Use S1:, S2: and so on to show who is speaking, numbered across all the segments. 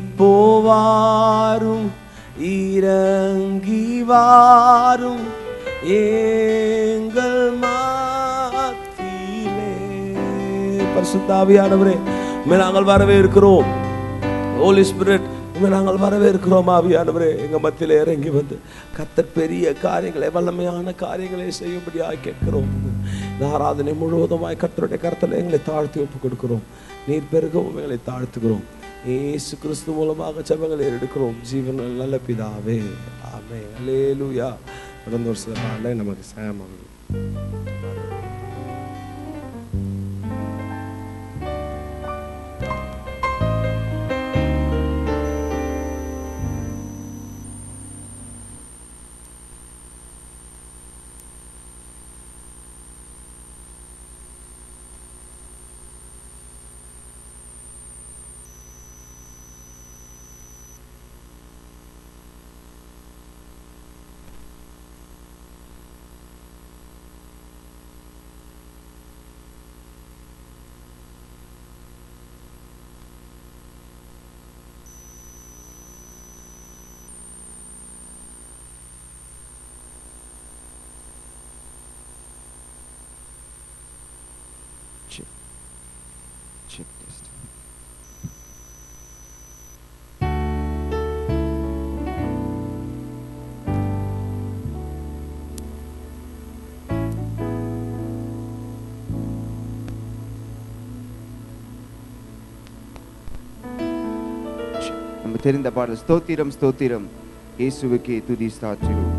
S1: இப்போவாரும் இறங்கி வாரும் எங்கள் மத்தியிலே. பரிசுத்த ஆவியானவரே, நாங்கள் வரவேற்கிறோம். ஹோலி ஸ்பிரிட், நாங்கள் வரவேற்கிறோம். ஆவியானவரே, எங்க மத்தியிலே இறங்கி வந்து கர்த்தர் பெரிய காரியங்களை, வல்லமையான காரியங்களை செய்யும்படியாக கேட்கிறோம். இந்த ஆராதனை முழுவதுமாய் கர்த்தருடைய கருத்தில் எங்களை தாழ்த்தி ஒப்புக் கொடுக்கிறோம். நீர் பெருகவும் எங்களை தாழ்த்துகிறோம். இயேசு கிறிஸ்து மூலமாக ஜெபங்களை எடுக்கிறோம். ஜீவன் நல்ல பிதாவே, ஆமென். அல்லேலூயா. கடந்த வருஷத்துல நமக்கு சாமம்
S2: நம்ம தெரிந்த பாடல். ஸ்தோத்திரம் ஸ்தோத்திரம் இயேசுவுக்கே துதி ஸ்தோத்திரம்.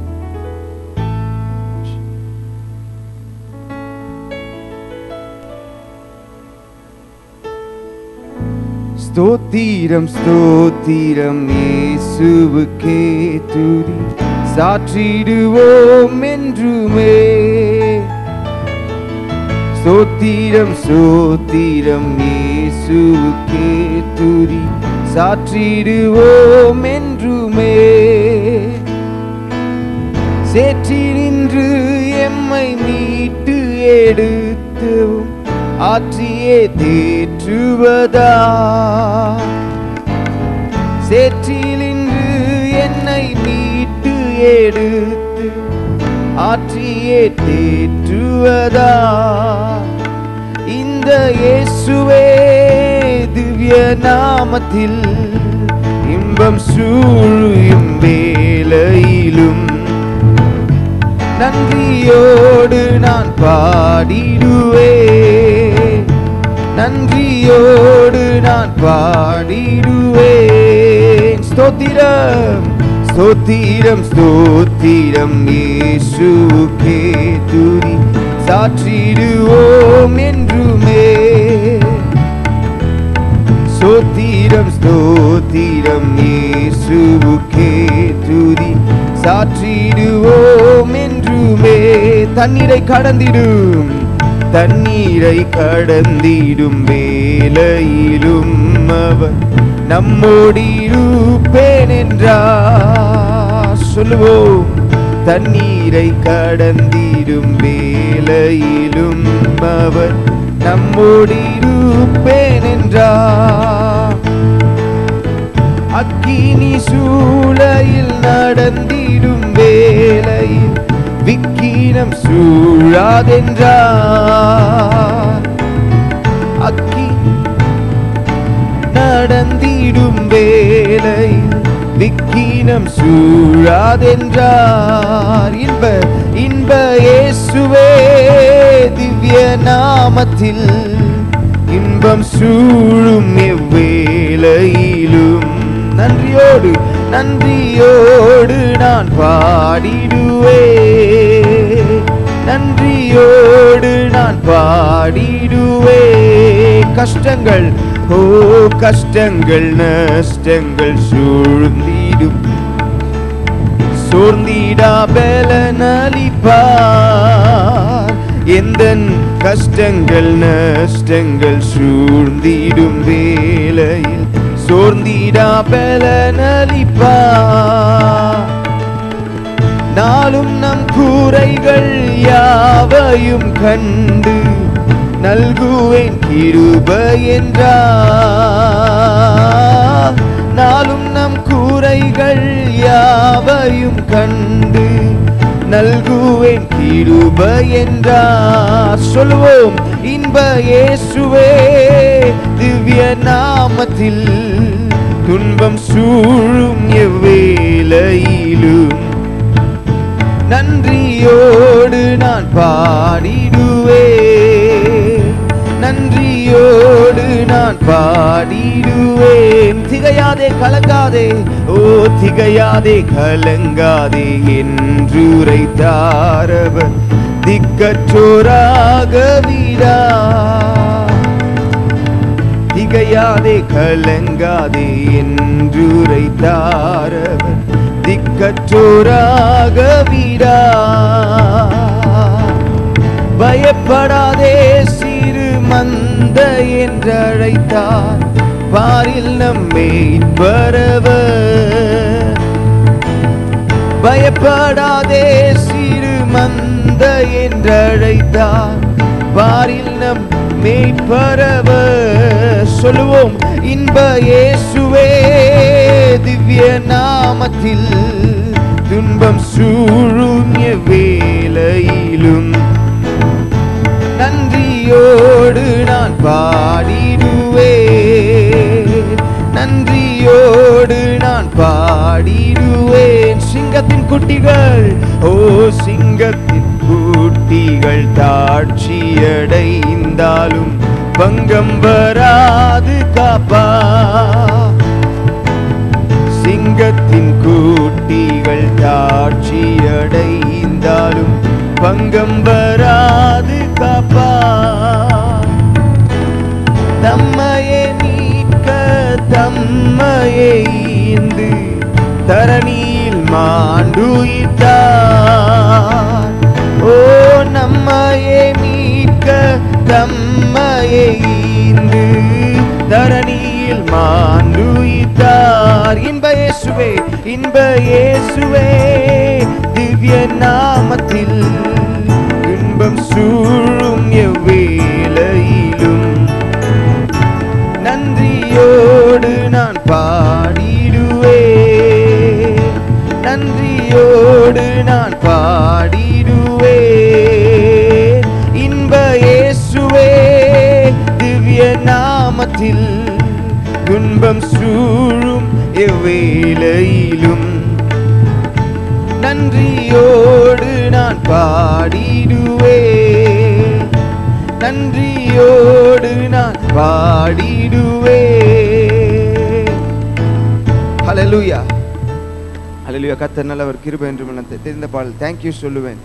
S2: ஸ்தோத்திரம் ஸ்தோத்திரம் இயேசுவுக்கே துதி சாற்றிடுவோம் என்றுமே. ஸ்தோத்திரம் ஸ்தோத்திரம் இயேசுவுக்கே துதி சாற்றிடுவோம் என்றுமே. சேற்றி நின்று எம்மை மீட்டு எடுத்து ஆற்றியே தேற்றுவதா. சேற்றிலின்று என்னை மீட்டு எடுத்து ஆற்றியே தேற்றுவதா. இந்த இயேசுவே திவ்ய நாமத்தில் இன்பம் சூழும் வேளையிலும் நன்றியோடு நான் பாடிடுவேன். நன்றியோடு நான் பாடிடுவேன். ஸ்தோத்திரம் ஸ்தோத்திரம் ஸ்தோத்திரம் இயேசுவுக்கே துதி சாற்றிடுவோம் என்றுமே. ஸ்தோத்திரம் ஸ்தோத்திரம் இயேசுவுக்கே துதி சாற்றிடுவோம் என்றுமே. தண்ணீரை கடந்திடும் தண்ணீரை கடந்திடும் வேளையிலும் அவர் நம்மோடிருப்பேன் என்றார். சொல்லுவோம். தண்ணீரை கடந்திடும் வேளையிலும் அவர் நம்மோடிருப்பேன் என்றார். அக்கினி சூளையில் நடந்திடும் வேளையில் விக்கினம் சூழாதென்றார். நடந்திடும் வேளையில் விக்கினம் சூழாதென்றார். இன்ப இயேசுவே திவ்ய நாமத்தில் இன்பம் சூழும் எவ்வேளையிலும் நன்றியோடு நன்றியோடு நான் பாடிடுவேன். நன்றியோடு நான் பாடிடுவேன். கஷ்டங்கள் கஷ்டங்கள் நஷ்டங்கள் சூழ்ந்திடும் சோர்ந்திடா பலனளிப்பார். எந்தன் கஷ்டங்கள் நஷ்டங்கள் சூழ்ந்திடும் வேளையில் சோர்ந்திடா பலனளிப்பார். நாளும் நம் கூரைகள் யாவையும் கண்டு நல்குவேன் கிருபை என்றார். நாளும் நம் கூரைகள் யாவையும் கண்டு நல்குவேன் கிருபை என்றார். சொல்லுவோம், இன்ப இயேசுவே திவ்ய நாமத்தில் துன்பம் சூழும் எவ்வேளையிலும் நன்றியோடு நான் பாடிடுவேன், நன்றியோடு நான் பாடிடுவேன். திகையாதே கலங்காதே, ஓ திகையாதே கலங்காதே என்றுரைத்தாரவர் திக்கற்றோராக விடா. திகையாதே கலங்காதே என்றுரைத்தாரவர் திக்கற்றோராக விடா. பயப்படாதே சிறு மந்த என்றழைத்தார் பாரில் நம்மை பரவர். பயப்படாதே சிறு மந்த என்றழைத்தார் பாரில் நம் மேய்ப்பரவர். சொல்லுவோம், இன்ப இயேசுவே திவ்ய நாமத்தில் துன்பம் சூழும் எவ்வேளையிலும் நன்றியோடு நான் பாடிடுவேன், நன்றியோடு நான் பாடிடுவேன். சிங்கத்தின் குட்டிகள், ஓ சிங்கத்தின் குட்டிகள் தாட்சியடைந்தாலும் பங்கம் வராது காப்பா. சிங்கத்தின் குட்டிகள் தாட்சியடைந்தாலும் பங்கம் வராது காப்பா. தம்மையே மீட்க தம்மையே ஈந்து தரணியில் மாண்டுயித்தார். ஓ நம்மையே மீட்க தம்மையே ஈந்து தரணியில் மாண்டுயித்தார். இன்ப இயேசுவே, இன்ப இயேசுவே திவ்ய நாமத்தில் துன்பம் சூழும் எவ்வேளையிலும் நன்றியோடு நான் பாடிடுவேன், நன்றியோடு நான் பாடிடுவேன். இன்ப இயேசுவே திவ்ய நாமத்தில் துன்பம் சூழும் எவ்வேளையிலும் நன்றியோடு நான் பாடிடுவேன், நன்றியோடு நான் பாடிடுவேன். ஹல்லேலூயா, ஹல்லேலூயா. கர்த்தர் நல்லவர், கிருபை என்றும் உள்ளது. தெரிந்த பாடல் தேங்க்யூ சொல்லுவேன்.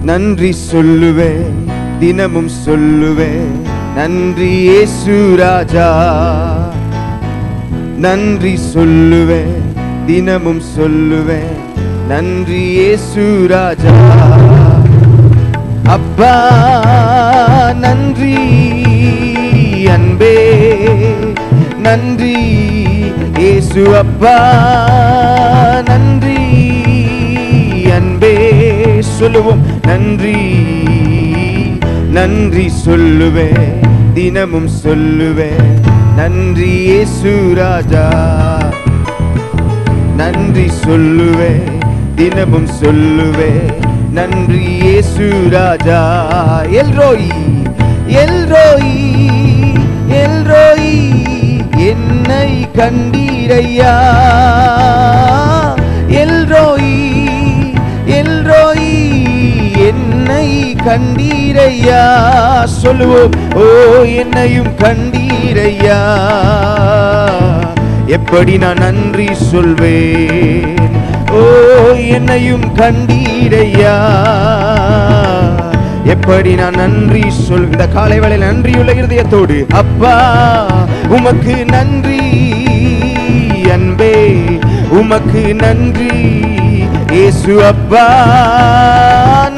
S2: நன்றி சொல்லுவேன், தினமும் சொல்லுவேன், நன்றி இயேசு ராஜா. நன்றி சொல்லுவேன், தினமும் சொல்லுவேன், நன்றி இயேசு ராஜா. அப்பா நன்றி, அன்பே நன்றி, இயேசு அப்பா நன்றி, அன்பே. சொல்லுவோம், நன்றி நன்றி சொல்லுவேன், தினமும் சொல்லுவேன், நன்றி இயேசு ராஜா. நன்றி சொல்லுவேன், தினமும் சொல்லுவேன், நன்றி இயேசு ராஜா. எல்ரோயி எல்ரோயி எல்ரோயி என்னை கண்டீரையா. எல்ரோயி எல்ரோயி என்னை கண்டீரையா. சொல்லுவோம், ஓ என்னையும் கண்டீரையா. எப்படி நான் நன்றி சொல்வேன், ஓ என்னையும் கண்டீரையா. எப்படி நான் நன்றி சொல். இந்த காலை வேளையில் நன்றியுள்ள இருதயத்தோடு, அப்பா உமக்கு நன்றி, அன்பே உமக்கு நன்றி, இயேசு அப்பா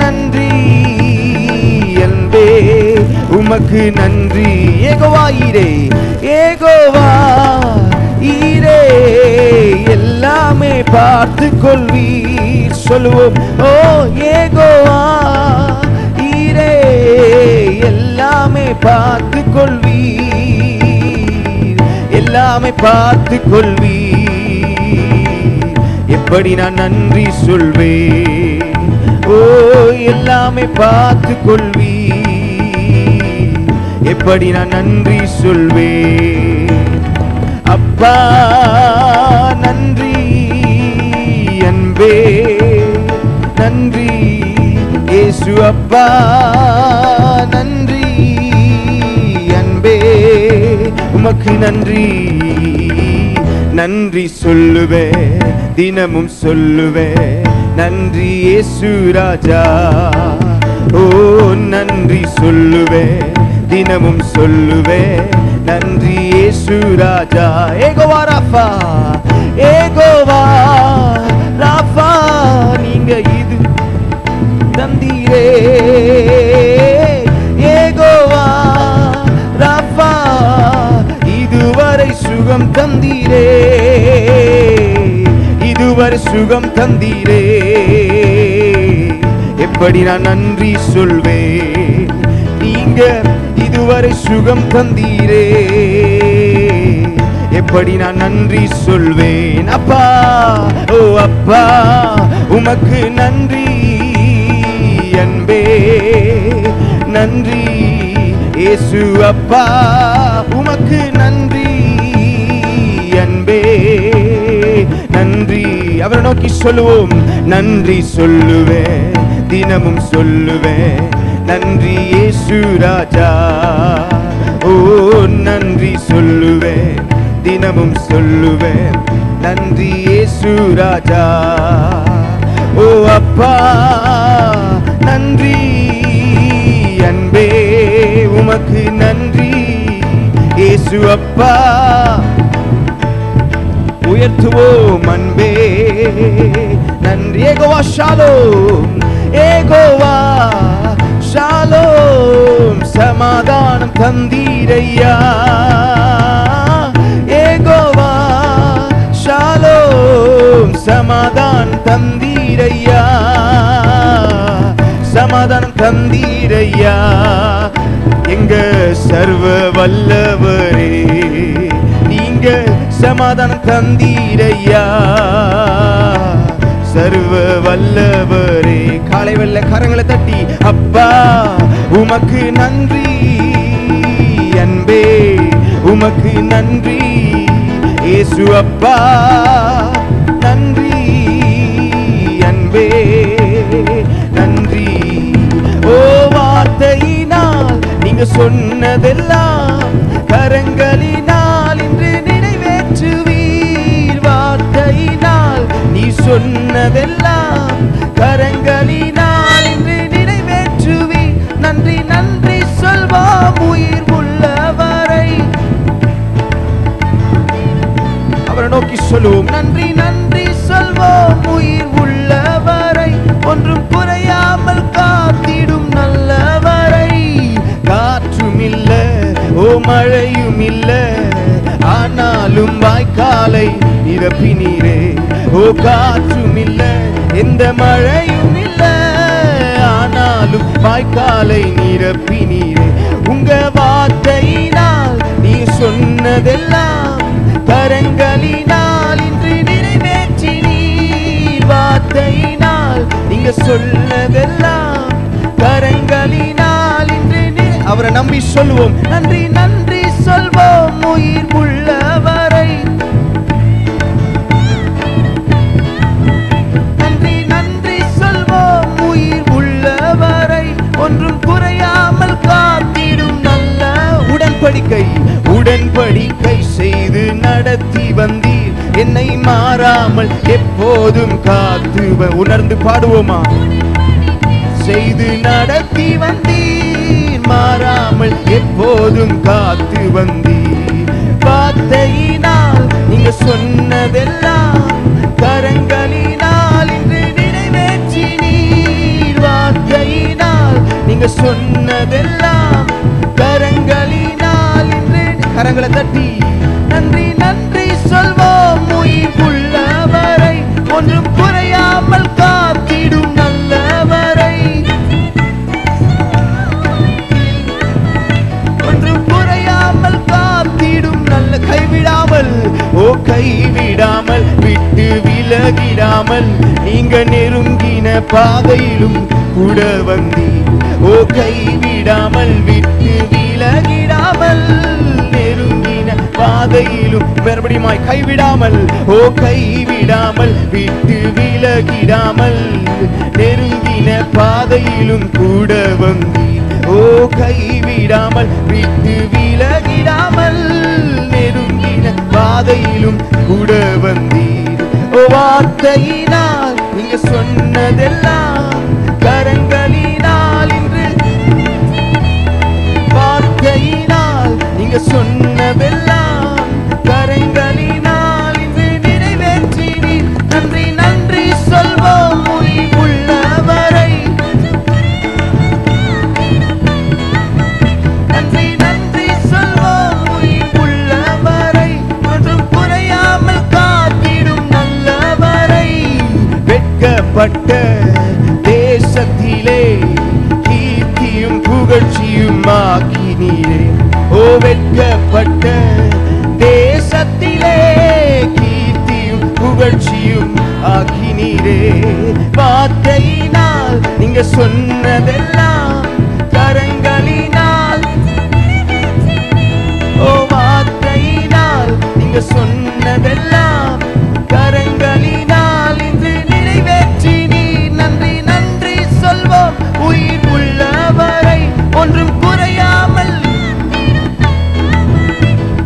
S2: நன்றி, அன்பே உமக்கு நன்றி. ஏகோவா ஈரே, ஏகோவா பார்த்து கொள்வீர். சொல்லுவோம், ஓ யெகோவா ஈரே எல்லாமே பார்த்து கொள்வீர், எல்லாமே பார்த்து கொள்வீர். எப்படி நான் நன்றி சொல்வேன்? ஓ எல்லாமே பார்த்து கொள்வீர், எப்படி நான் நன்றி சொல்வேன்? அப்பா நன்றி, அன்பே நன்றி, இயேசு அப்பா நன்றி, அன்பே உமக்கு நன்றி. நன்றி சொல்லுவேன், தினமும் சொல்லுவேன், நன்றி இயேசு ராஜா. ஓ நன்றி சொல்லுவேன், தினமும் சொல்லுவேன், நன்றி இயேசு ராஜா. யெகோவா ராஃபா, யெகோவா ராஃபா, நீங்க இது தந்தீரே. யெகோவா ராஃபா, இதுவரை சுகம் தந்தீரே, இதுவரை சுகம் தந்தீரே. எப்படி நான் நன்றி சொல்வேன்? நீங்க இதுவரை சுகம் தந்தீரே, எப்படி நான் நன்றி சொல்வேன்? அப்பா, ஓ அப்பா உமக்கு நன்றி, அன்பே நன்றி, இயேசு அப்பா உமக்கு நன்றி, அன்பே நன்றி. அவரை நோக்கி சொல்லுவோம், நன்றி சொல்லுவேன், தினமும் சொல்லுவேன், நன்றி இயேசு ராஜா. ஓ நன்றி சொல்லுவேன், தினமும் சொல்லுவேன், நன்றி இயேசு ராஜா. ஓ அப்பா நன்றி, அன்பே உமக்கு நன்றி, இயேசு அப்பா. உயர்த்துவோம் அன்பே நன்றி. யெகோவா ஷாலோம், யெகோவா ஷாலோம், சமாதானம் தந்தீரையா. யெகோவா ஷாலோம், சமாதானம் தந்தீரையா, சமாதானம் தந்தீரையா. எங்க சர்வ வல்லவரே, நீங்க சமாதானம் தந்தீரையா, சர்வ வல்லவரே. காலை வெள்ள கரங்களை தட்டி, அப்பா உமக்கு நன்றி, அன்பே உமக்கு நன்றி, இயேசு அப்பா நன்றி, அன்பே நன்றி. ஓ வார்த்தையினால் நீங்க சொன்னதெல்லாம் கரங்களினால் இன்று நிறைவேற்றுவீர். வார்த்தையினால் நீ சொன்னதெல்லாம் கரங்களினால் இன்று நிறைவேற்றுவீர். நன்றி நன்றி சொல்வோம் உயிர் உள்ளவரை. அவரை நோக்கி சொல்லுவோம், நன்றி நன்றி சொல்வோம் உயிர் உள்ளவரை, ஒன்றும் குறையாமல் காத்திடும் நல்லவரை. காற்றும் இல்ல, ஓ மழையும் இல்ல, ஆனாலும் வாய்க்காலை நிரப்பினீரே. ஓ காற்றும் இல்ல, எந்த மழையும் இல்ல, ஆனாலும் வாய்க்காலை நிரப்பினீரே. உங்க வார்த்தையினால் நீ சொன்னதெல்லாம் கரங்களினால் இன்று நிறைவேற்றினீர். வார்த்தையினால் நீங்க சொன்னதெல்லாம் கரங்களினால் இன்று அவரை நம்பி சொல்வோம், நன்றி நன்றி சொல்வோம் உயிர் உள்ளவரை. நன்றி நன்றி சொல்வோம் உயிர் உள்ளவரை, ஒன்றும் குறையாமல் காத்திடும் நல்ல உடன்படிக்கை. உடன்படிக்கை செய்து நடத்தி வந்தீர், என்னை மாறாமல் எப்போதும் காத்து. உணர்ந்து பாடுவோமா? செய்து நடத்தி வந்தீர், மாறாமல் எப்போதும் காத்து வந்தீர். வார்த்தையினால் நீங்க சொன்னதெல்லாம் கரங்களினால் இன்று நிறைவேற்றினீர். வார்த்தையினால் நீங்க சொன்னதெல்லாம் கரங்களினால் இன்று. கரங்களை தட்டி நன்றி நன்றி சொல்வோம் உயிர் உள்ளவரை, கைவிடாமல் விட்டு விலகிடாமல் நீங்க நெருங்கின பாதையிலும் கூட வந்தீர். ஓ கைவிடாமல் விட்டு விலகிடாமல் நெருங்கின பாதையிலும் மறுபடியுமாய் கைவிடாமல், ஓ கைவிடாமல் விட்டு விலகிடாமல் நெருங்கின பாதையிலும் கூட வந்தீர். ஓ கைவிடாமல் விட்டு விலகிடாமல் நெருங்கின பாதையிலும் கூட வந்தீர். ஓ வார்த்தையினால் நீங்க சொன்னதெல்லாம் கரங்களினால் இன்று, வார்த்தையினால் நீங்க சொன்னதெல்லாம் கரங்களினால் இன்று நிறைவேற்றினீர். நன்றி நன்றி சொல்வோம் உயிர் உள்ளவரை, நன்றி நன்றி சொல்வோம் உயிர் உள்ளவரை, மற்றும் குறையாமல் காத்திடும் நல்லவரை. வெட்கப்பட்ட தேசத்திலே கீர்த்தியும் புகழ்ச்சியும் ஆக்கினீரே. ஓ வெட்கப்பட்ட தேசத்திலே கீர்த்தியும் புகழ்ச்சியும் ஆக்கினீரே. வார்த்தையினால் நீங்க சொன்னதெல்லாம் கரங்களினால், ஓ வார்த்தையினால் நீங்க சொன்னதெல்லாம் கரங்களினால் இன்று நிறைவேற்றினீர். நன்றி நன்றி சொல்வோம் உயிர் உள்ளவரை, ஒன்றும் குறையாமல்.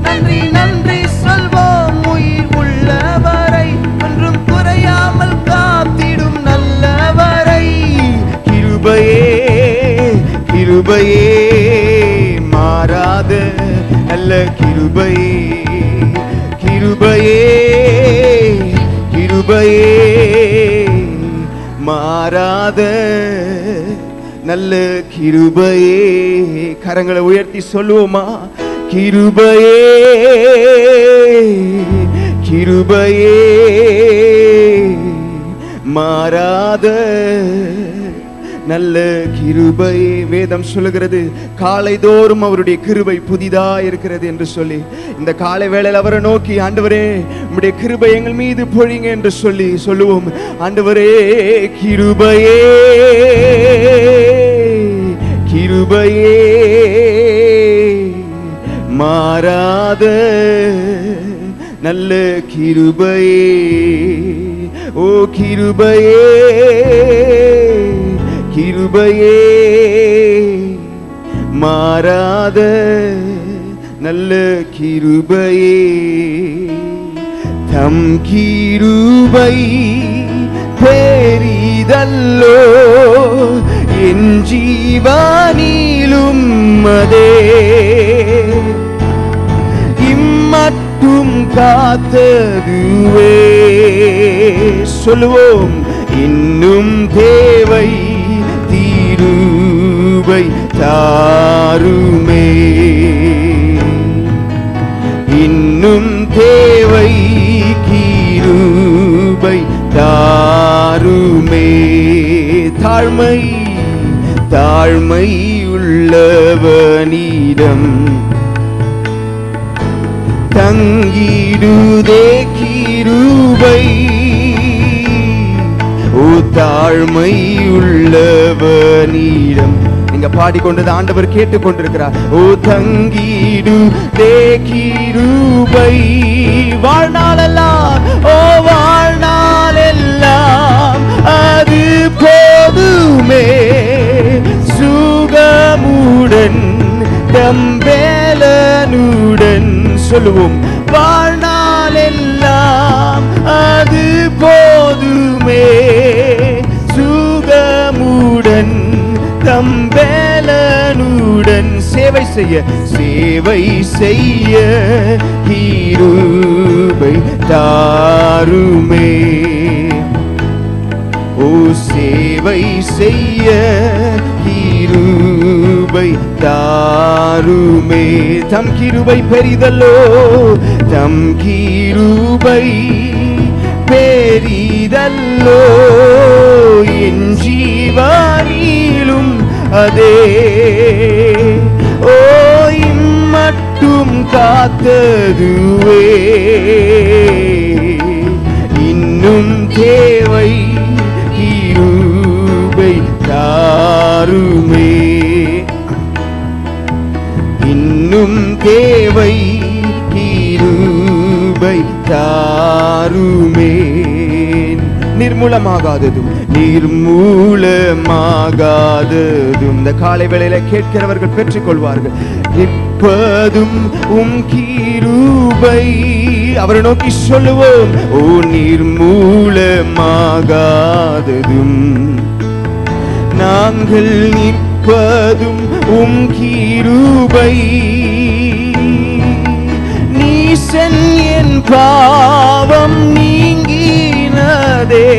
S2: நன்றி நன்றி சொல்வோம் உயிர் உள்ளவரை, ஒன்றும் குறையாமல் காத்திடும் நல்லவரை. கிருபையே கிருபையே மாறாத நல்ல கிருபையே, கிருபையே கிருபையே மாறாத நல்ல கிருபையே. கரங்களை உயர்த்தி சொல்லுவோமா? கிருபையே கிருபையே மாறாத நல்ல கிருபையே. வேதம் சொல்லுகிறது காலைதோறும் அவருடைய கிருபை புதிதா இருக்கிறது என்று சொல்லி, இந்த காலை வேளையில் அவரை நோக்கி ஆண்டவரே உம்முடைய கிருபை எங்கள் மீது பொழிங்க என்று சொல்லி சொல்லுவோம். ஆண்டவரே கிருபையே கிருபையே மாறாத நல்ல கிருபையே. ஓ கிருபையே கிருபையே மாறாத நல்ல கிருபையே. தம் கிருபை பெரிதல்லோ என் ஜீவனிலும் அதே, இம்மட்டும் காத்ததுவே. சொல்லுவோம் இன்னும் தேவை தீருவை தாருமே, இன்னும் தேவை கிருபை தாருமே. தாழ்மை தாழ்மை உள்ளவனிடம் தங்கிடுதே கிருபை. ஓ தாழ்மை உள்ளவனிடம் நீங்க பாடிக்கொண்டது ஆண்டவர் கேட்டுக்கொண்டிருக்கிறார். ஓ தங்கிடுதே கிருபை. வாழ்நாளெல்லாம் ஓ வாழ்நாளெல்லாம் அது போதுமே, சுகமுடன் தம்பேலனுடன். சொல்லுவோம் வாழ்நாளெல்லாம் அது போதுமே, சுகமுடன் தம்பேலனுடன். சேவை செய்ய சேவை செய்ய கிருபை தாருமே. ஓ சேவை செய்ய கிருபை தாருமே. தம் கிருபை பெரிதல்லோ, தம் கிருபை பெரிதல்லோ என் ஜீவனிலும் அதே. ஓ இம்மட்டும் காத்ததுவே கிருபை தாருமே. நிர்மூலமாகாததும் நிர்மூலமாகாததும் இந்த காலை வேளையில கேட்கிறவர்கள் பெற்றுக்கொள்வார்கள். நிற்பதும் உம் கிருபை, அவரை நோக்கி சொல்லுவோம். ஓ நிர்மூலமாகாததும் நாங்கள் நிற்பதும் உம் கிருபை. நீசன் என் பாவம் நீங்கினதே,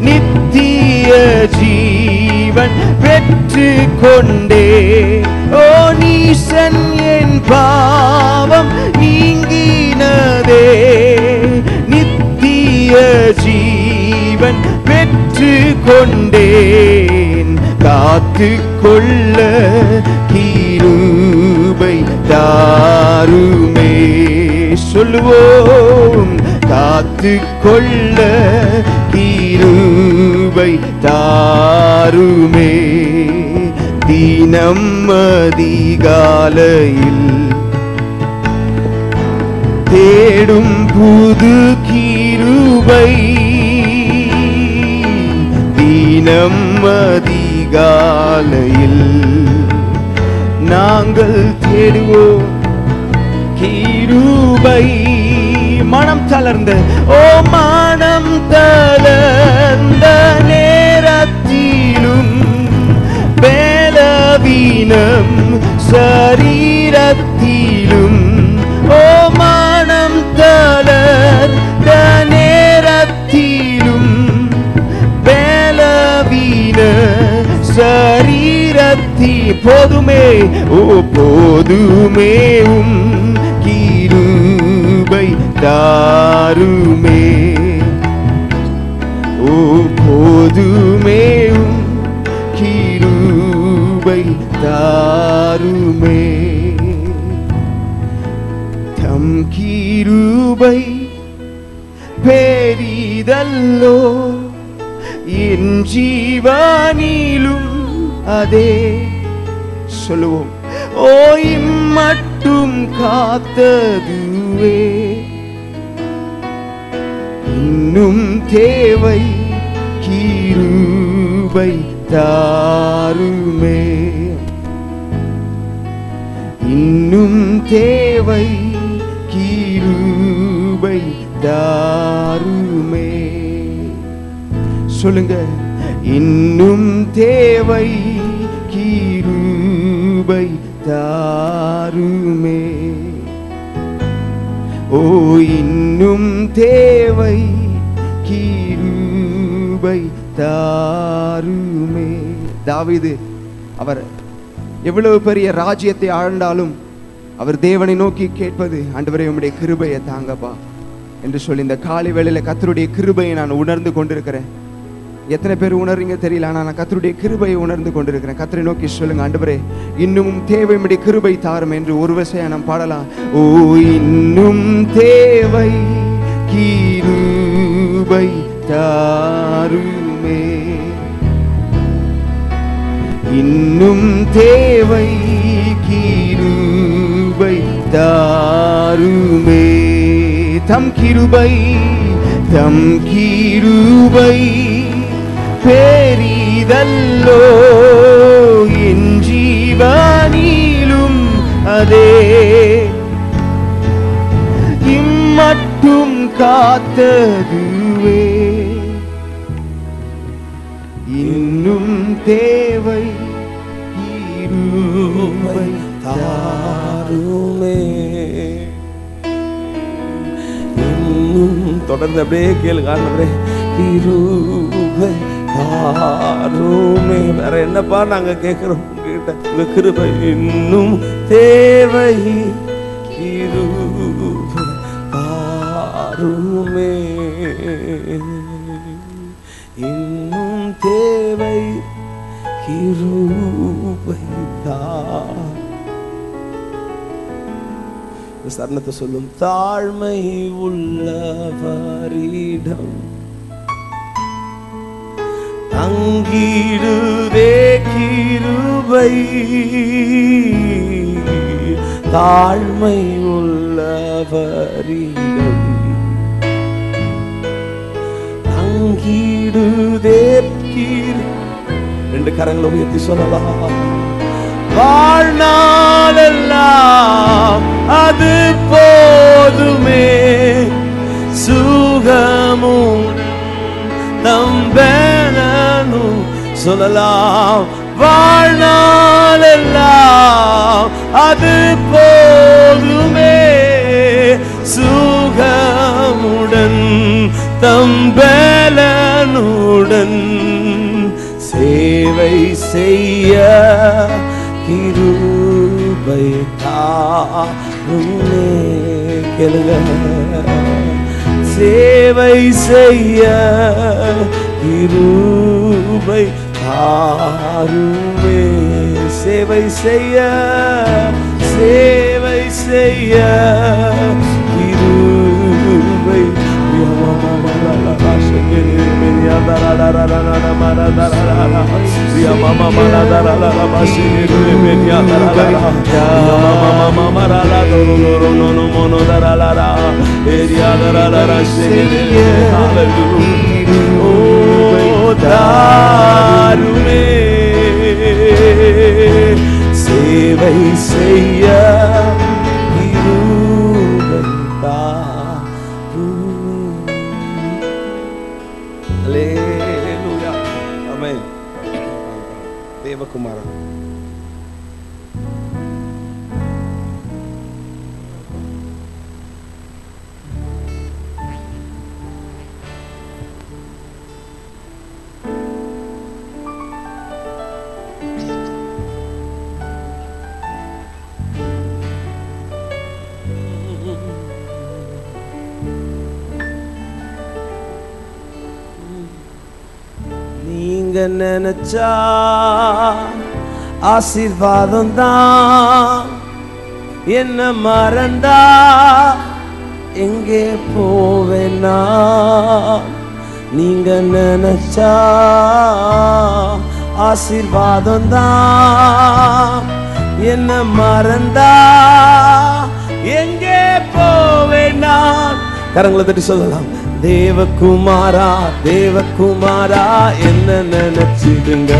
S2: நித்திய ஜீவன் பெற்று கொண்டே. ஓ நீசன் என் பாவம் நீங்கினதே, நித்திய ஜீவன் பெற்று கொண்டேன். காத்து கொள்ள கிருபை தாருமே. சொல்லுவோம். காத்து கொள்ள கிருபை தாருமே. தினம் அதிகாலையில் தேடும் புது கிருபை, தினம் அதிகாலையில் நாங்கள் தேடுவோம் கிருபை. மனம் தளர்ந்த, ஓ மனம் தளர்ந்த நேரத்திலும் பலவீனம் சரீரத்திலும், ஓ மனம் தளர்ந்த நேரத்திலும் பலவீன சரீரத்தி போதுமே. ஓ போதுமே உம் கிருபை தாருமே. ஓ போதுமே உம் கிருபை தாருமே. தம் கிருபை பெரிதல்லோ, என் ஜீவனிலும் அதே. சொல்லுவோம். ஓ இம்மட்டும் காத்ததுவே இன்னும் தேவை கிருபை தாருமே. இன்னும் தேவை கிருபை தாருமே. சொல்லுங்க. இன்னும் தேவை கிருபை தாருமே. ஓ இன்னும் தேவை கிருபை தாருமே. தாவீது அவர் எவ்வளவு பெரிய ராஜ்யத்தை ஆழ்ந்தாலும் அவர் தேவனை நோக்கி கேட்பது, ஆண்டவரே உம்முடைய கிருபையை தாங்கப்பா என்று சொல்லி இந்த காலை வேளையில கர்த்தருடைய கிருபையை நான் உணர்ந்து கொண்டிருக்கிறேன். எத்தனை பேர் உணர்றீங்க தெரியல, ஆனா நான் கர்த்தருடைய கிருபையை உணர்ந்து கொண்டிருக்கிறேன். கர்த்தரை நோக்கி சொல்லுங்க, ஆண்டவரே இன்னும் தேவை உம்முடைய கிருபை தாரும் என்று ஒரு வசையா நாம் பாடலாம். ஓ இன்னும் தேவை கிருபை தாருமே. இன்னும் தேவை கிருபை தாருமே. தம் கிருபை பெரிதல்லோ, என் ஜீவனிலும் அதே. இம்மட்டும் காத்ததுவே இன்னும் தேவை கிருபை தாருமே. இன்னும் தொடர்ந்து அப்படியே கேளுங்க, ஆண்டவரே கிருபை தாருமே. வேற என்னப்பா நாங்க கேட்கிறோம் உங்ககிட்ட? உங்க கிருபை இன்னும் தேவை கிருபை தாருமே. இன்னும் தேவை கிருபை தார். சரணத்தை சொல்லும். தாழ்மை உள்ளவரிடம் தங்கிடுதே கிருபை. தாழ்மை உள்ளவரிடம்
S1: அவரிடம் தங்கிடுதே கீர். ரெண்டு கரங்களை உயர்த்தி சொல்லலாம். வாழ்நாளெல்லாம் அது போதுமே, சுகமும் நம்பனும் சொல்லலாம். வாழ்நாளெல்லாம் அது போதுமே, சுகமுடன் தம்பலனுடன் சேவை செய்ய கிருபை தாருமே. கேளுங்க, சேவை செய்ய கிருபை தாருமே. சேவை செய்ய, சேவை செய்ய கிருபை தாருமே. சேவை செய்ய கிருபை தாருமே. அல்லேலூயா, ஆமென். தேவகுமாரன் நினைச்சா ஆசீர்வாதம் தான், என்ன மறந்தா எங்கே போவேனா. நீங்க நினைச்சா ஆசீர்வாதம் தான், என்ன மறந்தா எங்கே போவேனா. கரங்களை தட்டி சொல்லலாம். தேவகுமாரா தேவகுமாரா என்ன நினைச்சிடுங்க.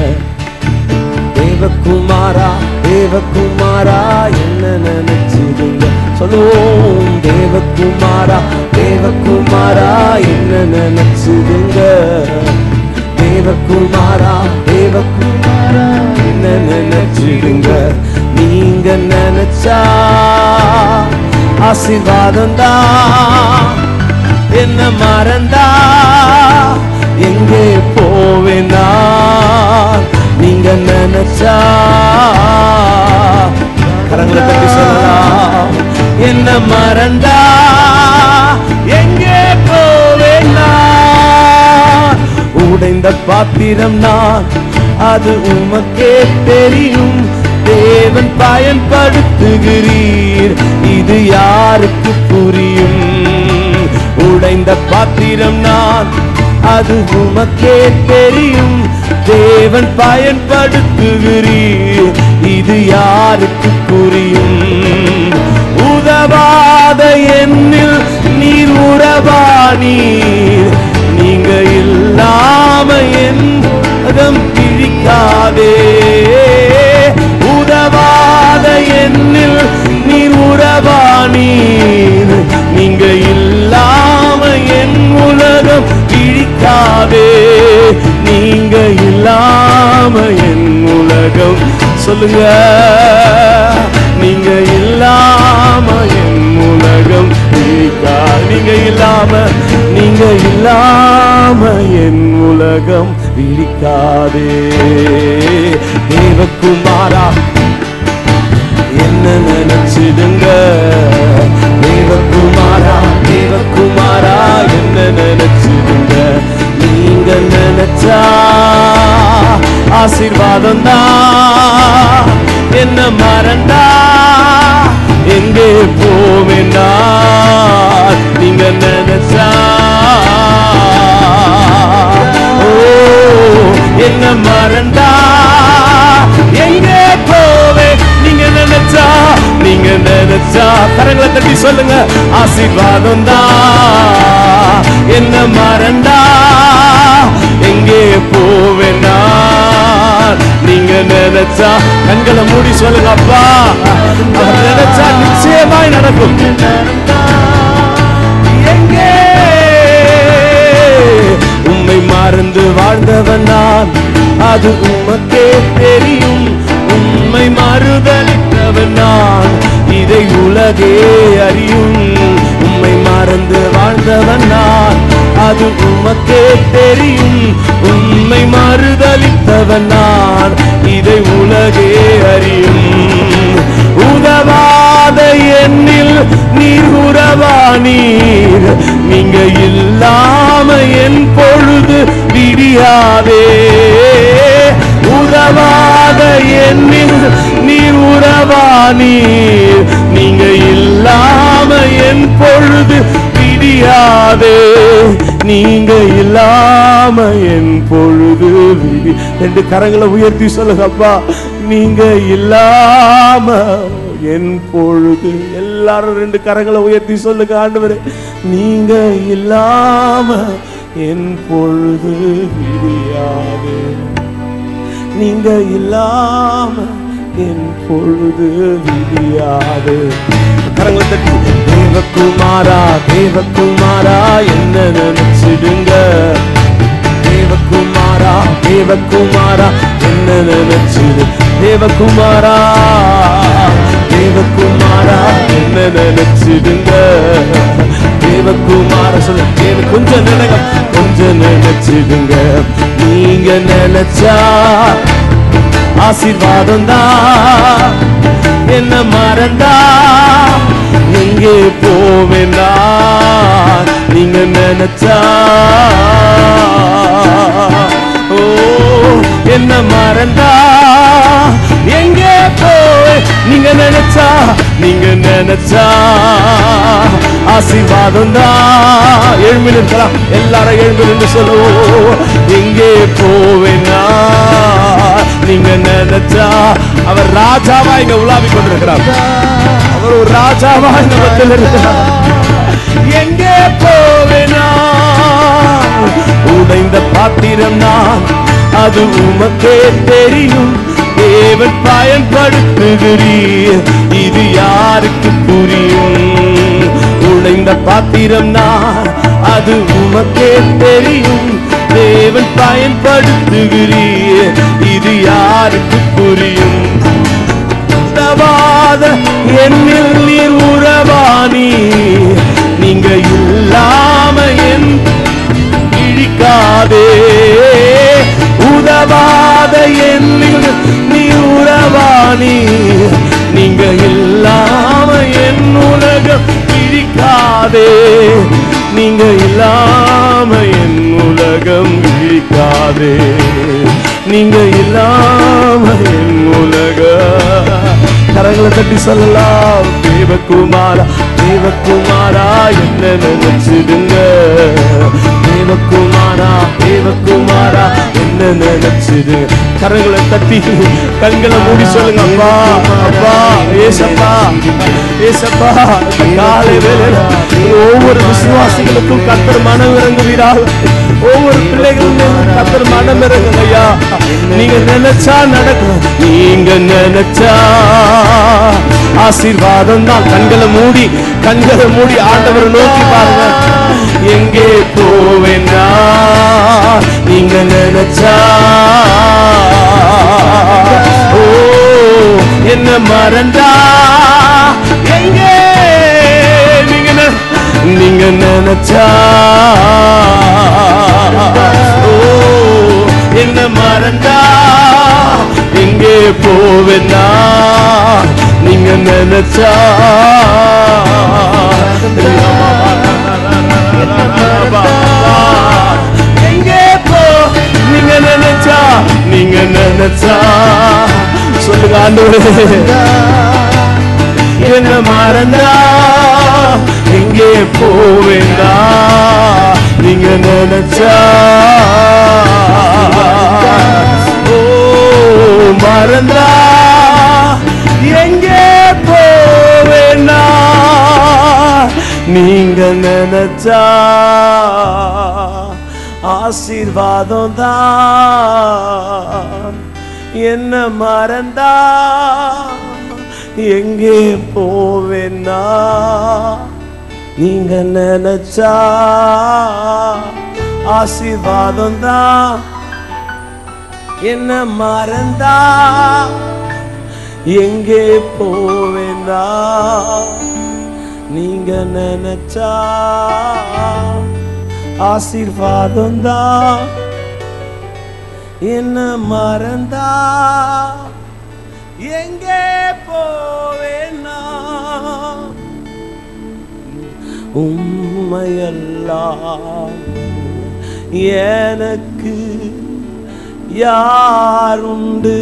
S1: தேவகுமாரா தேவகுமாரா என்ன நினைச்சிடுங்க. சொல்லுவோம். தேவகுமாரா தேவகுமாரா என்ன நினைச்சிடுங்க. தேவகுமாரா தேவகுமாரா என்ன நினைச்சிடுங்க. நீங்க நினைச்சா ஆசீர்வாதம் தான், என்ன மறந்தா எங்கே போவேனா. நீங்க நினைச்சா கரங்களை தட்டி சொல்லலாம். என்ன மறந்தா எங்கே போவேனா. உடைந்த பாத்திரம் நான், அது உமக்கே தெரியும். தேவன் பயன்படுத்துகிறீர், இது யாருக்கு புரியும். உடைந்த பாத்திரம் நான், அது உமக்கே தெரியும். தேவன் பயன்படுத்துகிறீர், இது யாருக்கு புரியும். உதவாத என்னில் நீர் உறவானீர், நீங்க இல்லாம என் அகம் பிழிக்காதே. உதவாத என்னில் நீர் உறவானீர், நீங்க இல்லாம என் உலகம் பிழிக்காதே. நீங்க இல்லாம என் உலகம், சொல்லுங்க. நீங்க இல்லாம என் உலகம் பிழிக்கா. நீங்க இல்லாம என் உலகம் பிழிக்காதே. தேவகுமாரா என்ன நினைச்சிடுங்க. தேவகுமாரா தேவகுமாரா என்ன நினைச்சிடுங்க. நீங்க நினைச்சா ஆசீர்வாதம் தான், என்ன மறந்தா எங்கே போவேண்டா. நீங்க நினைச்சா என்ன மறந்தா எங்கே போவே. நீங்க நினைச்சா கரங்களை தட்டி சொல்ல. சொல்லுங்க. ஆசீர்வாதம் தான் என்ன மறந்தா எங்கே போவேனா? நீங்க நினைச்சா கண்களை மூடி சொல்லுங்க. அப்பா அவர் நினைச்சா நிச்சயமாய் நடக்கும். எங்கே உம்மை மறந்து வாழ்ந்தவன் நான், அது உமக்கே தெரியும். உம்மை மறுதலித்தவன் நான், இதை உலகே அறியும். உம்மை மறந்து வாழ்ந்தவன் நான், அது உமக்கே தெரியும். உம்மை மறுதலித்தவன் நான், இதை உலகே அறியும். உதவாத எண்ணில் நீர் உறவானீர், நீங்க இல்லாம என் பொழுது விடியாதே. உதவாத எண்ணில் நீர் உறவானீர், நீங்க இல்லாம என் பொழுது விடியாதே. நீங்க இல்லாம என் பொழுது விடி. ரெண்டு கரங்களை உயர்த்தி சொல்லுங்க. அப்பா நீங்க இல்லாம என் பொழுது. எல்லாரும் ரெண்டு கரங்களை உயர்த்தி சொல்லுங்க. ஆண்டவரே நீங்க இல்லாம என் பொழுது விடியாதே. நீங்க இல்லாம என் பொழுது விடியாதே. கரங்களை தட்டி தேவகுமாரா தேவகுமாரா என்ன நினைச்சிடுங்க. தேவகுமாரா தேவகுமாரா என்ன நினைச்சிடு. தேவகுமாரா தேவகுமாரா என்ன நினைச்சிடுங்க. தேவகுமாரா சொல்ல தேவ கொஞ்சம் நினைங்க, கொஞ்சம் நினைச்சிடுங்க. நீங்க நினைச்சா ஆசீர்வாதம் தான் என்ன மறந்தா எங்கே போவேனா? நீங்க நினைச்சா ஓ என்ன மறந்தா எங்கே போய். நீங்க நினைச்சா நீங்க நினைச்சா ஆசீர்வாதம் தான். எழும்பி நிற்கலாம், எல்லாரும் எழும்பி நின்று சொல்லுவோம். எங்கே போவேனா? நீங்க நினைச்சா அவர் ராஜாவா இங்க உலாவி கொண்டிருக்கிறார். அவர் ஒரு ராஜாவா இந்த மத்தியில் இருக்கிறார். எங்கே போவேனா? உடைந்த பாத்திரம் நான், அது உமக்கே தெரியும். தேவன் பயன்படுத்துகிறீர், இது யாருக்கு புரியும்? உடைந்த பாத்திரம் நான், அது உமக்கே தெரியும். தேவன் பயன்படுத்துகிறீர், இது யாருக்கு புரியும்? உதவாத என்னில் நீர் உறவானி, நீங்க இல்லாம என் இழிக்காதே. உதவாத என்னில் நீர் உறவானி, நீங்க இல்லாம என் உலகம் இழிக்காதே. நீங்க இல்லாம என் உலகம் இழிக்காதே. நீங்க இல்லாம என் உலக. கரங்களை தட்டி சொல்லலாம். தேவகுமாரா தேவகுமாரா என்ன நினைச்சிடுங்க. தேவகுமாரா தேவகுமாரா என்ன நினைச்சிடுங்க. கரங்களை தட்டி கண்களை மூடி சொல்லுங்க. அப்பா அப்பா ஏசப்பா ஏசப்பா. காலை வேளையில ஒவ்வொரு விசுவாசிகளுக்கும் கர்த்தர் மனம் இறங்குவீராக. ஒவ்வொரு பிள்ளைகளும் கர்த்தர் மனம் இறங்குங்க ஐயா. நீங்க நினைச்சா நடக்கும். நீங்க நினைச்சா ஆசீர்வாதம் தான். கண்களை மூடி ஆண்டவரை நோக்கி பாருங்க. எங்கே போவேனா? நீங்க நினைச்சா ஓ என்ன மறந்தா எங்கே நீங்க நினைச்சா ஓ என்ன மறந்தா எங்கே போவேனா? நீங்க நினைச்சா எங்கே போ. நீங்க நினைச்சா நீங்க நினைச்சா சொல்லுங்க. ஆண்டவரே என்ன மறந்தா எங்கே போவேண்டா? நீங்க நினைச்சா ஓ மறந்தா எங்கே போவேண்டா? நீங்க நினைச்சா ஆசீர்வாதம் தான். என்ன மறந்தா எங்கே போவேன்னா, நீங்க நினைச்சா ஆசீர்வாதம் தான். என்ன மறந்தா எங்கே போவேன்னா, நீங்க நினைச்சா ஆசீர்வாதம் தான். என்ன மறந்தா எங்கே போவேன்னா, உம்மையெல்லாம் எனக்கு யாருண்டு,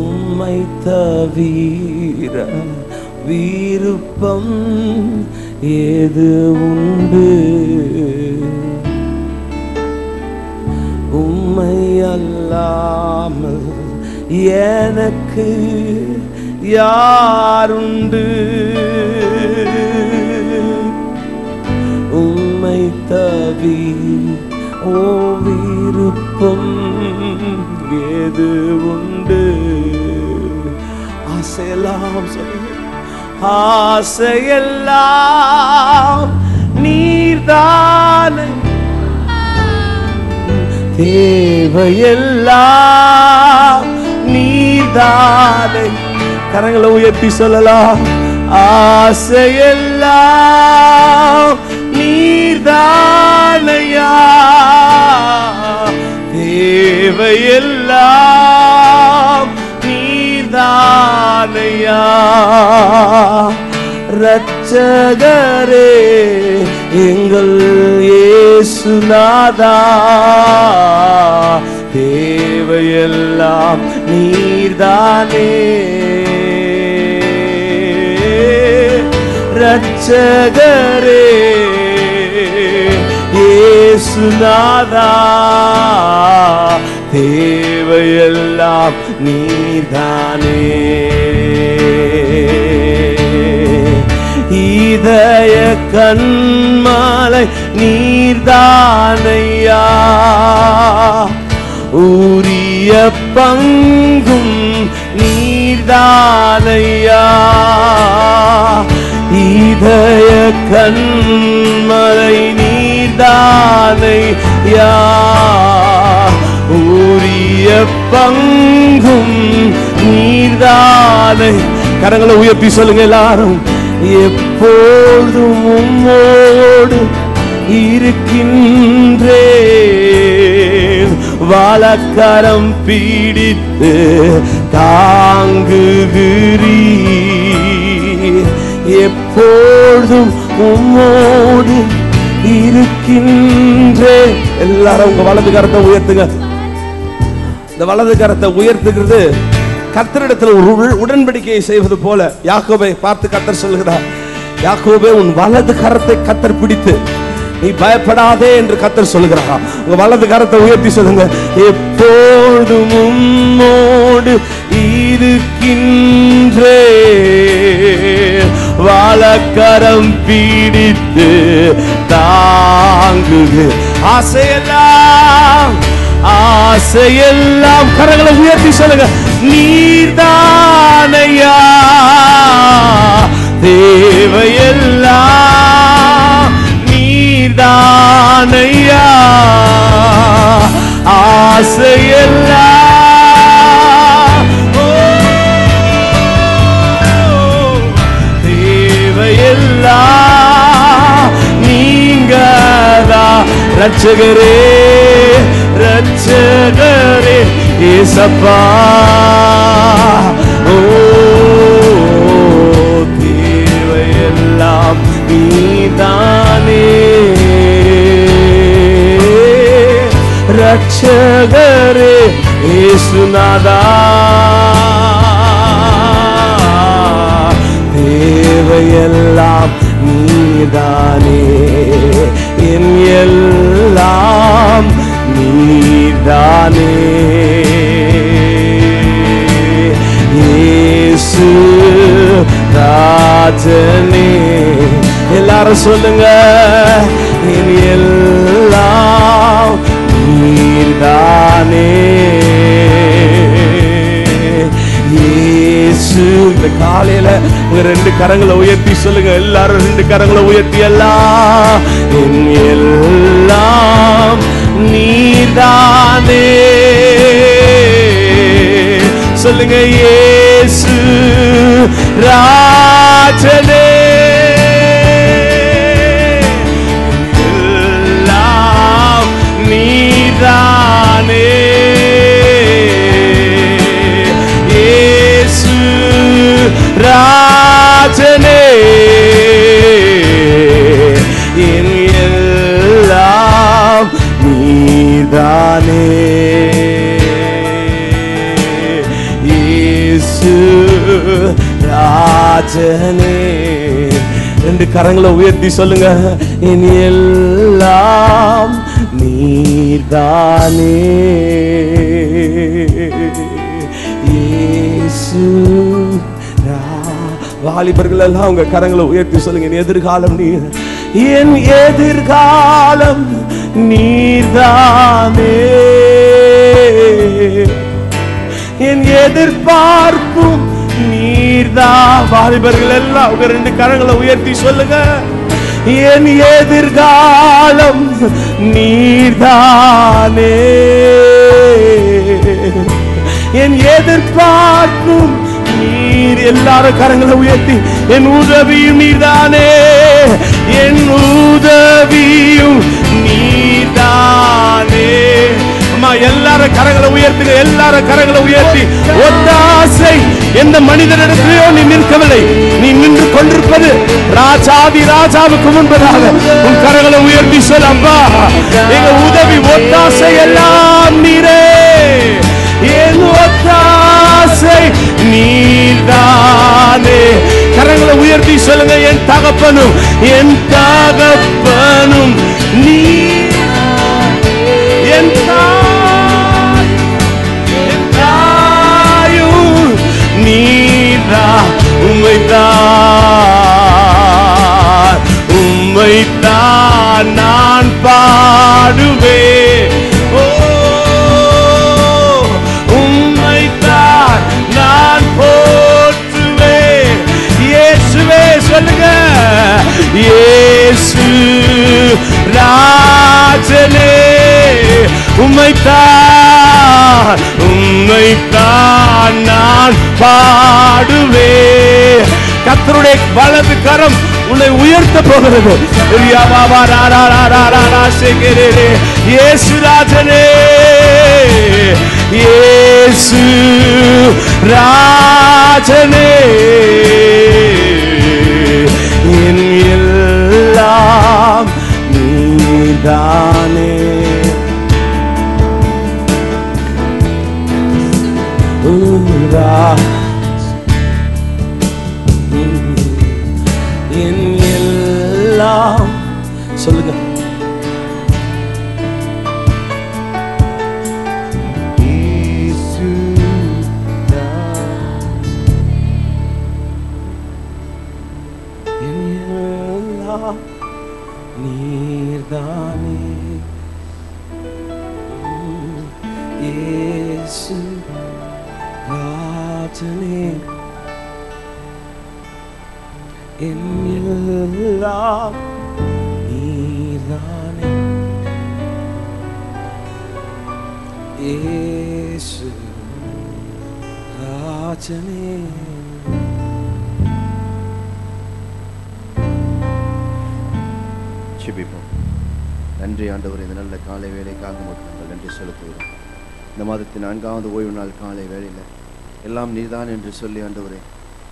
S1: உம்மை தவிர விருப்பம் ஏது உண்டு, உம்மை அல்லாமல் எனக்கு யாருண்டு, உம்மை தவிர விருப்பம் ஏது உண்டு. ஆசையெல்லாம் சொல்லுங்க, ஆசையெல்லாம் நீர்தானே, தேவையெல்லாம் நீர்தானே. கரங்களை உயர்த்தி சொல்லலாம், ஆசையெல்லாம் நீர்தானையா, தேவையெல்லாம் நீர்தானையா. இரட்சகரே எங்கள் இயேசுநாதா, தேவையெல்லாம் நீர்தானே. இரட்சகரே இயேசுநாதா, தேவையெல்லாம் நீர்தானே. இதய கண்மாலை நீர்தானையா, உரிய பங்கும் நீர்தானையா. இதய கண்மலை நீர்தானையா, உரிய பங்கும் நீர்தானை. கரங்களை உயர்த்தி சொல்லுங்க எல்லாரும், எப்போதும் உம்மோடு இருக்கின்றேன், வலக்கரம் பிடித்து தாங்குகிறீர், எப்போதும் உம்மோடு இருக்கின்றேன். எல்லாரும் உங்க வலது கரத்தை உயர்த்துங்க. இந்த வலது கரத்தை உயர்த்துகிறது கர்த்தரிடத்தில் ஒரு உடன்படிக்கையை செய்வது போல. யாக்கோபை பார்த்து கர்த்தர் சொல்லுகிறார், யாக்கோபே உன் வலது கரத்தை கர்த்தர் பிடித்து நீ பயப்படாதே என்று கர்த்தர் சொல்லுகிறார். உங்க வலது கரத்தை உயர்த்தி சொல்லுங்க, எப்போதும் உம்மோடு இருக்கின்றேன், வலக்கரம் பிடித்து தாங்குது. ஆசையெல்லாம் ஆசையெல்லாம் கரங்களை உயர்த்தி சொல்லுங்க, நீர்தானையா, தேவையெல்லாம் நீர்தானையா. ஆசையெல்லாம் தேவையெல்லாம் நீங்கதா. ரட்சகரே ரட்சகரே ஏசப்பா, ஓ தேவையெல்லாம் நீதானே. ரட்சகரே இயேசுநாதா, தேவையெல்லாம் நீதானே, என் எல்லாம் நீதானே. இயேசு ராஜனே. எல்லாரும் சொல்லுங்க, என் எல்லாம் நீர்தானே இயேசு. இந்த காலையில உங்க ரெண்டு கரங்களை உயர்த்தி சொல்லுங்க, எல்லாரும் ரெண்டு கரங்களை உயர்த்தி, எல்லாம் என் எல்லாம் நீர்தானே சொல்லுங்க. இயேசு ராஜனே, எல்லாம் நீர்தானே இயேசு ராஜனே, என் எல்லாம் நீர்தானே இயேசு ராஜனே. ரெண்டு கரங்களை உயர்த்தி சொல்லுங்க, என் எல்லாம் நீர்தானே இயேசு. வாலிபர்கள் எல்லாம் உங்க கரங்களை உயர்த்தி சொல்லுங்க, என் எதிர்காலம் நீர், என் எதிர்காலம் நீர்தானே, என் எதிர்பார்ப்பும் நீர்தான். வாலிபர்கள் எல்லாம் உங்க ரெண்டு கரங்களை உயர்த்தி சொல்லுங்க, என் எதிர்காலம் நீர்தானே, என் எதிர்பார்ப்பும் நீர். எல்லாரும் கரங்களை உயர்த்தி, என் உதவியும் நீர்தானே, என் உதவியும் நீர்தானே. அம்மா எல்லாரும் கரங்களை உயர்த்துங்க, எல்லாரும் கரங்களை உயர்த்தி. ஒத்தாசை எந்த மனிதனிடத்திலேயோ நீ நிற்கவில்லை, நீ நின்று கொண்டிருப்பது ராஜாதி ராஜாவுக்கு முன்பதாக. உன் கரங்களை உயர்த்தி சொல், அப்பா எங்க உதவி ஒத்தாசை எல்லாம் நீரே, என் ஒத்தாசை நீர்தானே. கரங்களை உயர்த்தி சொல்லுங்க, என் தகப்பனும் என் தகப்பனும் நீ, என் தாயும் நீதான். உம்மைத்தான் நான் பாடுவேன், உம்மைத்தான் நான் போற்றுவேன். இயேசுவே சொல்லுங்க, இயேசு ராஜனே, உம்மைத்தான் நான் பாடுவேன். கர்த்தருடைய வலது கரம் உன்னை உயர்த்த போகிறது. இயேசு ராஜனே, இயேசு ராஜனே, என் எல்லாம் நீதானே. என் எல்லாம் சொல்லுங்க, நீர்தானே இயேசு ராஜனே, என் எல்லாம் நீர்தானே இயேசு ராஜனே.
S3: ஜெபிப்போம். நன்றி ஆண்டவர், இந்த நல்ல காலை வேலைக்காக நாங்கள் நன்றி செலுத்துகிறோம். இந்த மாதத்தின் 4வது ஓய்வு நாள் காலை வேளையில் எல்லாம் நீர்தான் என்று சொல்லி ஆண்டவரே,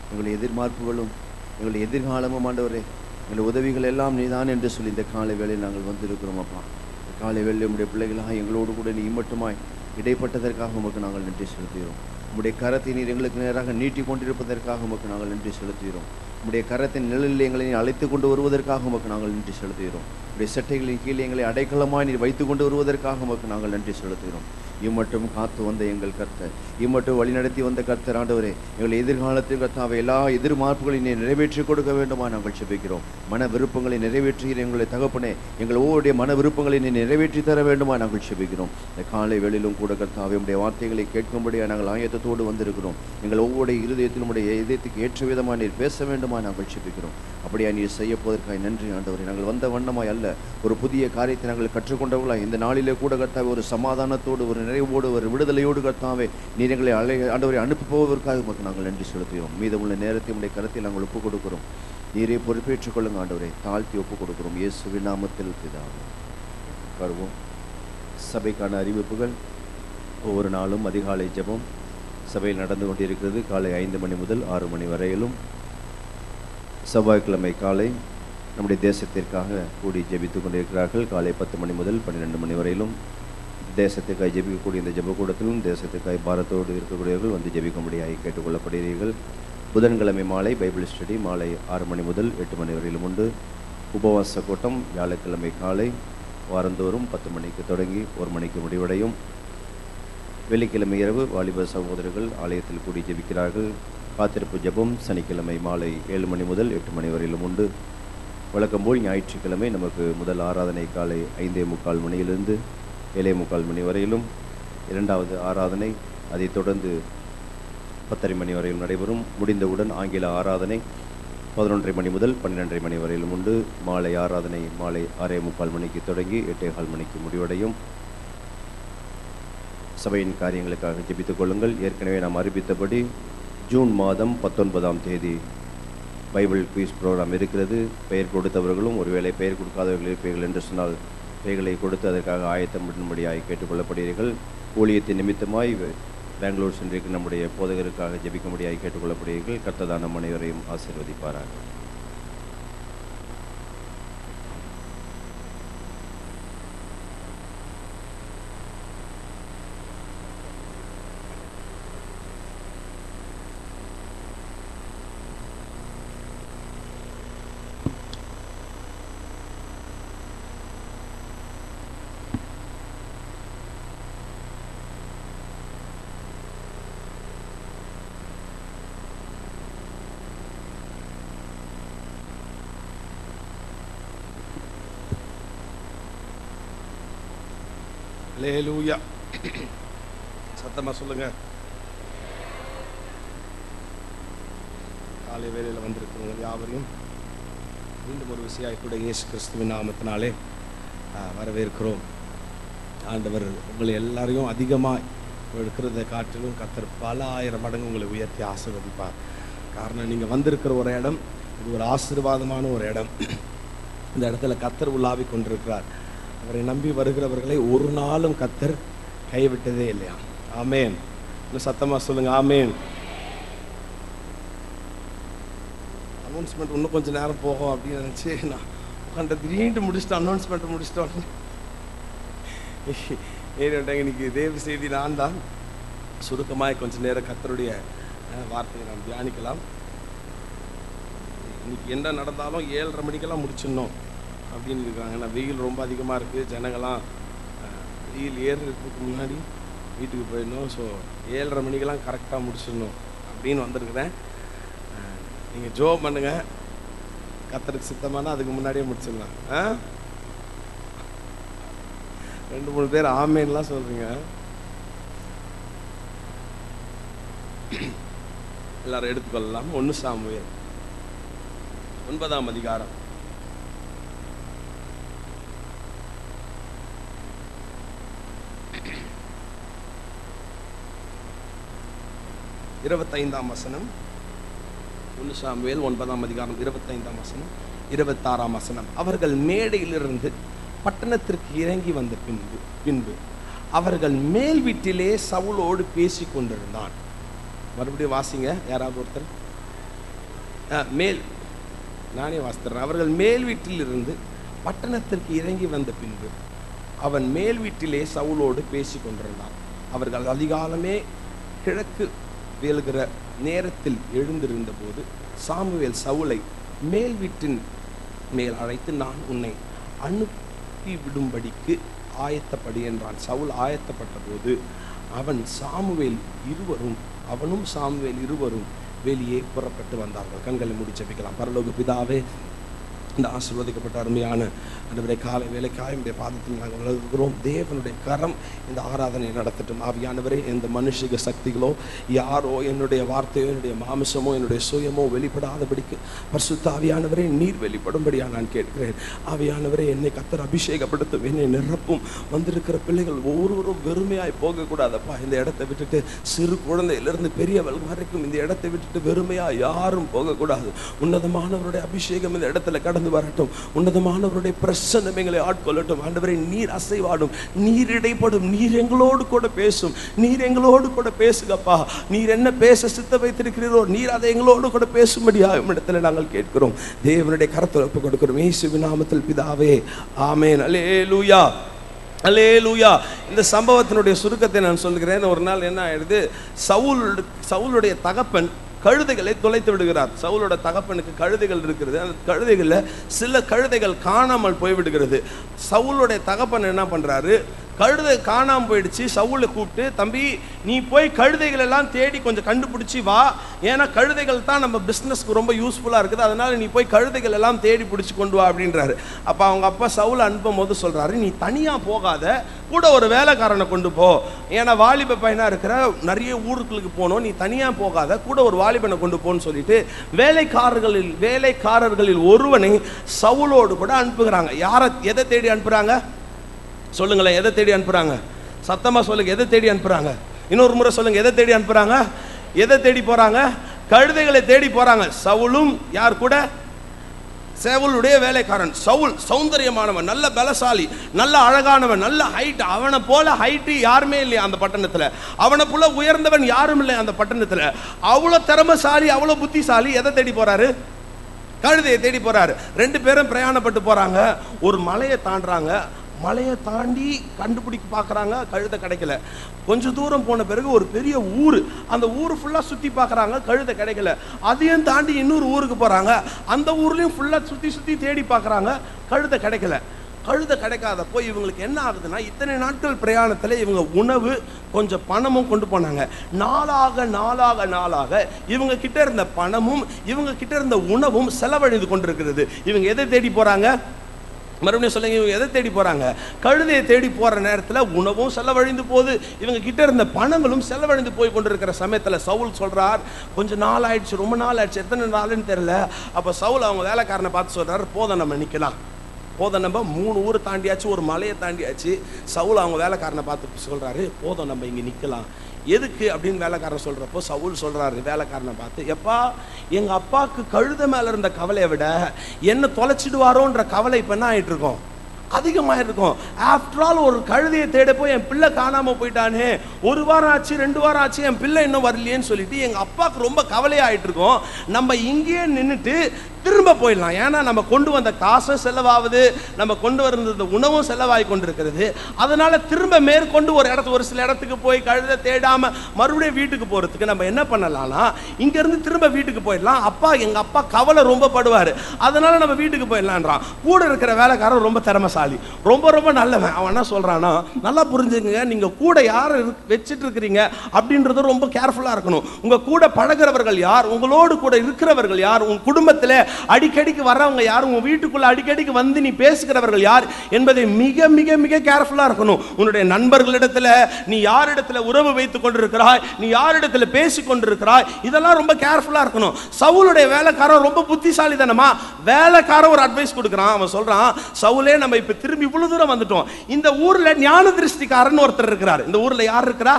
S3: எங்களுடைய எதிர்பார்ப்புகளும் எங்களுடைய எதிர்காலமும் ஆண்டவரே, எங்களுடைய உதவிகள் எல்லாம் நீதான் என்று சொல்லி இந்த காலை வேளையில் நாங்கள் வந்திருக்கிறோம். அப்பா, இந்த காலை வேளையில் உங்களுடைய பிள்ளைகளாக எங்களோடு கூட நீ மட்டுமாய் இடைப்பட்டதற்காக உமக்கு நாங்கள் நன்றி செலுத்துகிறோம். உங்களுடைய கரத்தை நீர் எங்களுக்கு நேராக நீட்டி கொண்டிருப்பதற்காக உமக்கு நாங்கள் நன்றி செலுத்துகிறோம். உம்முடைய கரத்தின் நிழலில் எங்களை அழைத்து கொண்டு வருவதற்காக உமக்கு நாங்கள் நன்றி செலுத்துகிறோம். உடைய சட்டைகளின் கீழே எங்களை அடைக்கலமாய் நீர் வைத்து கொண்டு வருவதற்காக உமக்கு நாங்கள் நன்றி செலுத்துகிறோம். இம்மட்டும் காத்து வந்த எங்கள் கர்த்தர், இம்மட்டும் வழிநடத்தி வந்த கர்த்தர் ஆண்டவரே, எங்கள் எதிர்காலத்தில் கர்த்தாவே எல்லா எதிர்பார்ப்புகளை நீர் நிறைவேற்றி கொடுக்க வேண்டுமா நாங்கள் செபிக்கிறோம். மன விருப்பங்களை நிறைவேற்றுகிற எங்களுடைய தகப்பனே, எங்கள் ஒவ்வொருடைய மன விருப்பங்களை நீர் நிறைவேற்றி தர வேண்டுமா நாங்கள் செபிக்கிறோம். இந்த காலை வேளையிலும் கூட கர்த்தாவே உம்முடைய வார்த்தைகளை கேட்கும்படியாக நாங்கள் ஆயத்தத்தோடு வந்திருக்கிறோம். எங்கள் ஒவ்வொரு இருதயத்திலும் உடைய இதயத்துக்கு ஏற்ற விதமாக நீர் பேச வேண்டுமா நாங்கள் செபிக்கிறோம். அப்படியா நீர் செய்ய போவதற்காக நன்றி ஆண்டவரே. நாங்கள் வந்த வண்ணமாய் அல்ல, ஒரு புதிய காரியத்தை நாங்கள் கற்றுக்கொண்டவர்களாய் இந்த நாளிலே கூட கர்த்தாவே ஒரு சமாதானத்தோடு, ஒரு நிறைவோடு, ஒரு விடுதலையோடு கர்த்தாவே நீர் எங்களை ஆண்டவரை அனுப்பி போவதற்காக உமக்கு நாங்கள் நன்றி செலுத்துகிறோம். மீதமுள்ள நேரத்தை உடைய கருத்தில் நாங்கள் ஒப்புக் கொடுக்கிறோம். நீரே பொறுப்பேற்றுக் கொள்ளுங்க ஆண்டவரை, தாழ்த்தி ஒப்புக் கொடுக்கிறோம். இயேசுவின் நாமத்தில் பிதாவே. வருவோம். சபைக்கான அறிவிப்புகள். ஒவ்வொரு நாளும் அதிகாலை ஜெபம் சபையில் நடந்து கொண்டிருக்கிறது. காலை 5 மணி முதல் 6 மணி வரையிலும். செவ்வாய்க்கிழமை காலை நம்முடைய தேசத்திற்காக கூடி ஜெபித்து கொண்டிருக்கிறார்கள். காலை 10 மணி முதல் 12 மணி வரையிலும் தேசத்துக்காய் ஜெபிக்கக்கூடிய இந்த ஜெபக்கூடத்திலும் தேசத்துக்காய் பாரத்தோடு இருக்கக்கூடியவர்கள் வந்து ஜெபிக்கும்படியாக கேட்டுக்கொள்ளப்படுகிறீர்கள். புதன்கிழமை மாலை பைபிள் ஸ்டடி மாலை 6 மணி முதல் 8 மணி வரையிலும் உண்டு. உபவாச கூட்டம் வியாழக்கிழமை காலை வாரந்தோறும் 10 மணிக்கு தொடங்கி 1 மணிக்கு முடிவடையும். வெள்ளிக்கிழமை இரவு வாலிப சகோதரர்கள் ஆலயத்தில் கூடி ஜெபிக்கிறார்கள். காத்திருப்பு ஜெபம் சனிக்கிழமை மாலை 7 மணி முதல் 8 மணி வரையிலும் உண்டு. வழக்கம்போல் ஞாயிற்றுக்கிழமை நமக்கு முதல் ஆராதனை காலை 5:45 மணியிலிருந்து 7:45 மணி வரையிலும், இரண்டாவது ஆராதனை அதைத் தொடர்ந்து 10:30 மணி வரையிலும் நடைபெறும். முடிந்தவுடன் ஆங்கில ஆராதனை 11:30 மணி முதல் 12:30 மணி வரையிலும் உண்டு. மாலை ஆராதனை மாலை 6:45 மணிக்கு தொடங்கி 8:15 மணிக்கு முடிவடையும். சபையின் காரியங்களுக்காக ஜெபித்துக் கொள்ளுங்கள். ஏற்கனவே நாம் அறிவித்தபடி ஜூன் மாதம் 19ஆம் தேதி பைபிள் குயிஸ் ப்ரோக்ராம் இருக்கிறது. பெயர் கொடுத்தவர்களும் ஒருவேளை பெயர் கொடுக்காதவர்கள் இருப்பீர்கள் என்று சொன்னால் பெயர்களை கொடுத்து அதற்காக ஆயத்தம் பண்ணும்படியாக கேட்டுக்கொள்ளப்படுகிறீர்கள். ஊழியத்தின் நிமித்தமாய் பெங்களூர் சென்றிருக்கும் நம்முடைய போதகருக்காக ஜெபிக்கும்படியாக கேட்டுக்கொள்ளப்படுகிறீர்கள். கர்த்தர் நம் அனைவரையும் ஆசீர்வதிப்பாராக.
S1: அல்லேலூயா. சத்தமா சொல்லுங்க. காலை வேளையில் வந்திருக்கிறவங்க யாவரையும் மீண்டும் ஒரு விஷயம் கூட இயேசு கிறிஸ்துவின் நாமத்தினாலே வரவேற்கிறோம். ஆண்டவர் உங்களை எல்லாரையும் அதிகமாக இருக்கிறத காட்டிலும் கர்த்தர் பல ஆயிரம் மடங்கு உங்களை உயர்த்தி ஆசீர்வதிப்பார். காரணம், நீங்கள் வந்திருக்கிற ஒரு இடம் இது ஒரு ஆசீர்வாதமான ஒரு இடம். இந்த இடத்துல கர்த்தர் உலாவி கொண்டிருக்கிறார். அவரை நம்பி வருகிறவர்களை ஒரு நாளும் கர்த்தர் கைவிட்டதே இல்லையா? ஆமேன். இன்னும் சத்தமாக சொல்லுங்க. ஆமேன். அனௌன்ஸ்மெண்ட் இன்னும் கொஞ்சம் நேரம் போகும் அப்படின்னு நினச்சி நான் உட்காந்து திடீர்னு முடிச்சுட்டு அனௌன்ஸ்மெண்ட்டை முடிச்சிட்டோம். ஏன்ட்டாங்க இன்னைக்கு தேவ செய்தி நான் தான். சுருக்கமாக கொஞ்சம் நேரம் கர்த்தருடைய வார்த்தையை நாம் தியானிக்கலாம். இன்னைக்கு என்ன நடந்தாலும் 7:30 மணிக்கெல்லாம் முடிச்சிடணும் அப்படின்னு இருக்காங்க. ஏன்னா வெயில் ரொம்ப அதிகமாக இருக்குது. ஜனங்கள்லாம் வெயில் ஏறுறதுக்கு முன்னாடி வீட்டுக்கு போயிடணும். ஸோ 7:30 மணிக்கெல்லாம் கரெக்டாக முடிச்சிடணும் அப்படின்னு வந்திருக்கிறேன். நீங்கள் ஜோப் பண்ணுங்க, கர்த்தருக்கு சித்தமானா அதுக்கு முன்னாடியே முடிச்சிடலாம். 2-3 பேர் ஆமேன்லாம் சொல்கிறீங்க. எல்லாரும் எடுத்துக்கொள்ளலாம். 1 சாமுவேல் 9ஆம் அதிகாரம் 25ஆம் வசனம். 1 சாமுவேல் 9ஆம் அதிகாரம் 25ஆம் வசனம் 26ஆம் வசனம். அவர்கள் மேடையிலிருந்து பட்டணத்திற்கு இறங்கி வந்த பின்பு அவர்கள் மேல் வீட்டிலே சவுலோடு பேசி கொண்டிருந்தான். மறுபடியும் வாசிங்க யாராவது ஒருத்தர். மேல் நானே வாசித்தேன். அவர்கள் மேல் வீட்டிலிருந்து பட்டணத்திற்கு இறங்கி வந்த பின்பு அவன் மேல் வீட்டிலே சவுலோடு பேசி கொண்டிருந்தான். அவர்கள் அதிகாலமே கிழக்கு வேலுகிற நேரத்தில் எழுந்திருந்த போது சாமுவேல் சவுலை மேல் வீட்டின் மேல் அழைத்து, நான் உன்னை அனுப்பி விடும்படிக்கு ஆயத்தப்படி என்றான். சவுல் ஆயத்தப்பட்ட போது அவனும் சாமுவேல் இருவரும் வெளியே புறப்பட்டு வந்தார்கள். கண்களை மூடி ஜெபிக்கலாம். பரலோக பிதாவே, இந்த ஆசீர்வதிக்கப்பட்ட அருமையான ஆண்டவரே காலை வேளைக்காய் உம்முடைய பாதத்தில் நாங்கள் விலகுகிறோம். தேவனுடைய கரம் இந்த ஆராதனை நடத்தட்டும். ஆவியானவரே, எந்த மனுஷிக சக்திகளோ யாரோ என்னுடைய வார்த்தையோ என்னுடைய மாமிசமோ என்னுடைய சுயமோ வெளிப்படாதபடிக்கு பரிசுத்த ஆவியானவரே நீர் வெளிப்படும்படியாக நான் கேட்கிறேன். ஆவியானவரே, என்னை கர்த்தர் அபிஷேகப்படுத்தும், என்னை நிரப்பும். வந்திருக்கிற பிள்ளைகள் ஒவ்வொருவரும் வெறுமையாய் போகக்கூடாதப்பா. இந்த இடத்தை விட்டுட்டு சிறு குழந்தையிலிருந்து பெரியவள் வரைக்கும் இந்த இடத்தை விட்டுட்டு வெறுமையா யாரும் போகக்கூடாது. உன்னதமானவருடைய அபிஷேகம் இந்த இடத்துல கடந்து வரட்டும். உன்னதமானவருடைய பிரசன்னம் எங்களை ஆட்கொள்ளட்டும். ஆண்டவரே, நீர் அசைவாடும், நீர் இடைப்படும், நீர் எங்களோடு கூட பேசும், நீர் எங்களோடு கூட பேசுகப்பா. நீர் என்ன பேச சித்த வைத்திருக்கிறீரோ நீர் அதை எங்களோடு கூட பேசும்படியா இடத்துல நாங்கள் கேட்கிறோம். தேவனுடைய கரத்தில் ஒப்புக் கொடுக்கிறோம். இயேசுவின் நாமத்தில் பிதாவே, ஆமென். அல்லேலூயா, அல்லேலூயா. இந்த சம்பவத்தினுடைய சுருக்கத்தை நான் சொல்கிறேன். ஒரு நாள் என்ன ஆயிடுது, சவுலுடைய தகப்பன் கழுதைகளை தொலைத்து விடுகிறார். சவுலோட தகப்பனுக்கு கழுதைகள் இருக்கிறது. அந்த கழுதைகளில் சில கழுதைகள் காணாமல் போய்விடுகிறது. சவுலுடைய தகப்பன் என்ன பண்றாரு, கழுதை காணாமல் போயிடுச்சு. சவுலை கூப்பிட்டு, தம்பி நீ போய் கழுதைகள் எல்லாம் தேடி கொஞ்சம் கண்டுபிடிச்சி வா, ஏன்னா கழுதைகள் தான் நம்ம பிஸ்னஸ்க்கு ரொம்ப யூஸ்ஃபுல்லாக இருக்குது, அதனால நீ போய் கழுதைகள் எல்லாம் தேடி பிடிச்சி கொண்டு வா அப்படின்றாரு. அப்போ அவங்க அப்பா சவுலை அனுப்பும் போது சொல்றாரு, நீ தனியாக போகாத, கூட ஒரு வேலைக்காரனை கொண்டு போ, ஏன்னா வாலிப பையனாக இருக்கிற நிறைய ஊருக்குளுக்கு போகணும், நீ தனியாக போகாத, கூட ஒரு வாலிபனை கொண்டு போன்னு சொல்லிட்டு வேலைக்காரர்களில் ஒருவனை சவுலோடு கூட அனுப்புகிறாங்க. யாரை, எதை தேடி அனுப்புகிறாங்க சொல்லுங்களேன்? எதை தேடி அனுப்புறாங்க? சத்தமா சொல்லுங்க. எதை தேடி அனுப்புறாங்க? இன்னொரு முறை சொல்லுங்க. எதை தேடி அனுப்புறாங்க? எதை தேடி போறாங்க? கழுதைகளை தேடி போறாங்க. சவுலும் யார் கூட? சவுலுடைய வேலைக்காரன். சவுல் சௌந்தரியமானவன், நல்ல பலசாலி, நல்ல அழகானவன், நல்ல ஹைட். அவனை போல ஹைட்டு யாருமே இல்லையா அந்த பட்டணத்துல. அவனை போல உயர்ந்தவன் யாரும் இல்லை அந்த பட்டணத்துல. அவ்வளவு திறமைசாலி, அவ்வளவு புத்திசாலி. எதை தேடி போறாரு? கழுதையை தேடி போறாரு. ரெண்டு பேரும் பிரயாணப்பட்டு போறாங்க. ஒரு மலையை தாண்டுறாங்க. மலையை தாண்டி கண்டுபிடிக்க பார்க்குறாங்க, கழுதை கிடைக்கல. கொஞ்சம் தூரம் போன பிறகு ஒரு பெரிய ஊர், அந்த ஊர் ஃபுல்லாக சுற்றி பார்க்குறாங்க, கழுதை கிடைக்கல. அதையும் தாண்டி இன்னொரு ஊருக்கு போகிறாங்க. அந்த ஊர்லேயும் ஃபுல்லாக சுற்றி தேடி பார்க்குறாங்க, கழுதை கிடைக்கல. கழுதை கிடைக்காதப்போ இவங்களுக்கு என்ன ஆகுதுன்னா, இத்தனை நாட்கள் பிரயாணத்தில் இவங்க உணவு கொஞ்சம் பணமும் கொண்டு போனாங்க. நாளாக இவங்க கிட்ட இருந்த பணமும் இவங்க கிட்ட இருந்த உணவும் செலவழிந்து கொண்டிருக்கிறது. இவங்க எதை தேடி போகிறாங்க? மறுபடியும் சொல்லுங்க. இவங்க எதை தேடி போறாங்க? கழுதையை தேடி போற நேரத்தில் உணவும் செலவழிந்து போகுது, இவங்க கிட்ட இருந்த பணங்களும் செலவழிந்து போய் கொண்டிருக்கிற சமயத்தில் சவுல் சொல்றார், கொஞ்சம் நாள் ஆயிடுச்சு, ரொம்ப நாள் ஆயிடுச்சு, எத்தனை நாள்னு தெரியல. அப்போ சவுல் அவங்க வேலைக்காரனை பார்த்து சொல்றாரு, போதும் நம்ம நிற்கலாம், போதும் நம்ம 3 ஊர் தாண்டியாச்சு, ஒரு மலையை தாண்டியாச்சு. சவுல் அவங்க வேலைக்காரனை பார்த்து சொல்றாரு, போதும் நம்ம இங்கே நிற்கலாம். எதுக்கு அப்படின்னு வேலைக்காரன் சொல்றப்போ சவுல் சொல்றாரு வேலைக்காரனை பார்த்து, எப்பா எங்க அப்பாவுக்கு கழுதை மேல இருந்த கவலையை விட என்ன தொலைச்சிடுவாரோன்ற கவலை இப்ப என்ன ஆயிட்டு இருக்கோம், அதிகமாக இருக்கும். ஆஃப்டர் ஆல் ஒரு கழுதையை தேட போய் என் பிள்ளை காணாம போயிட்டானே, 1 வாரம் ஆச்சு, 2 வாரம் ஆச்சு, என் பிள்ளை இன்னும் வரலையேன்னு சொல்லிட்டு எங்க அப்பாவுக்கு ரொம்ப கவலையாயிட்டு இருக்கோம். நம்ம இங்கேயே நின்றுட்டு திரும்ப போயிடலாம், ஏன்னா நம்ம கொண்டு வந்த காசும் செலவாகுது, நம்ம கொண்டு வந்த உணவும் செலவாகி கொண்டிருக்கிறது. அதனால திரும்ப மேற்கொண்டு ஒரு சில இடத்துக்கு போய் கழுதை தேடாம மறுபடியும் வீட்டுக்கு போறதுக்கு நம்ம என்ன பண்ணலாம்னா, இங்க இருந்து திரும்ப வீட்டுக்கு போயிடலாம். எங்க அப்பா கவலை ரொம்ப படுவாரு, அதனால நம்ம வீட்டுக்கு போயிடலான்றான். கூட இருக்கிற வேலைக்காரன் ரொம்ப திறமைசாலி, ரொம்ப நல்லவன். அவன் என்ன சொல்றானா, நல்லா புரிஞ்சுங்க, நீங்க கூட யாரை வச்சிட்டு இருக்கிறீங்க அப்படின்றது ரொம்ப கேர்ஃபுல்லா இருக்கணும். உங்க கூட பழகிறவர்கள் யார், உங்களோடு கூட இருக்கிறவர்கள் யார், உங்க குடும்பத்தில் அடிக்கடிக்கு வர்றவங்க யார், உங்க வீட்டுக்குள்ள அடிக்கடிக்கு வந்து நீ பேசுகிறவர்கள் யார் என்பதை மிக மிக மிக கேர்ஃபுல்லா இருக்கணும். உன்னுடைய நண்பர்களிடத்துல நீ யாரிடத்துல உறவு வைத்துக் கொண்டிருக்கிறாய், நீ யாரிடத்துல பேசிக் கொண்டிருக்கிறாய், இதெல்லாம் ரொம்ப கேர்ஃபுல்லா இருக்கணும். சவுலுடைய வேலைக்காரன் ரொம்ப புத்திசாலி தானமா, வேலைக்காரன் ஒரு அட்வைஸ் கொடுக்குறான். அவன் சொல்றான், சவுலே நம்ம இப்ப திரும்பி இவ்வளவு தூரம் வந்துட்டோம், இந்த ஊர்ல ஞான திருஷ்டிக்காரன் ஒருத்தர் இருக்கிறார். இந்த ஊர்ல யார் இருக்கிறா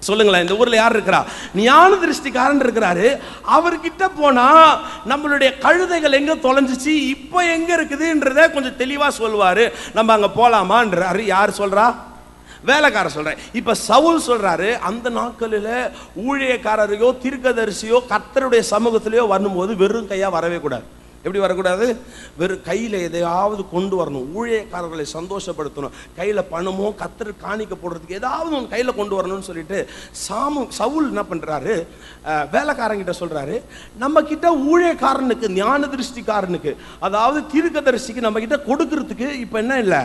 S1: சொல்லுங்களேன்? இந்த ஊர்ல யார் இருக்கிறா? ஞான திருஷ்டிக்காரன் இருக்கிறாரு. அவர்கிட்ட போனா நம்மளுடைய கழுதைகள் எங்க தொலைஞ்சிச்சு, இப்ப எங்க இருக்குதுன்றத கொஞ்சம் தெளிவா சொல்லுவாரு, நம்ம அங்க போலாமான்றாரு. யார் சொல்றா? வேலைக்காரர் சொல்றேன். இப்ப சவுல் சொல்றாரு, அந்த நாட்களில் ஊழியக்காரரையோ தீர்க்கதரிசியோ கர்த்தருடைய சமூகத்திலேயோ வரும்போது வெறும் கையா வரவே கூடாது. எப்படி வரக்கூடாது? வெறும் கையில் எதையாவது கொண்டு வரணும், ஊழியக்காரர்களை சந்தோஷப்படுத்தணும், கையில் பணமோ கத்தர் காணிக்க போடுறதுக்கு ஏதாவது ஒன்று கையில் கொண்டு வரணும்னு சொல்லிட்டு சவுல் என்ன பண்ணுறாரு, வேலைக்காரங்கிட்ட சொல்கிறாரு, நம்ம கிட்ட ஊழியக்காரனுக்கு, ஞான திருஷ்டிக்காரனுக்கு, அதாவது தீர்க்கதரிசிக்கு நம்ம கிட்ட கொடுக்கறதுக்கு இப்போ என்ன இல்லை,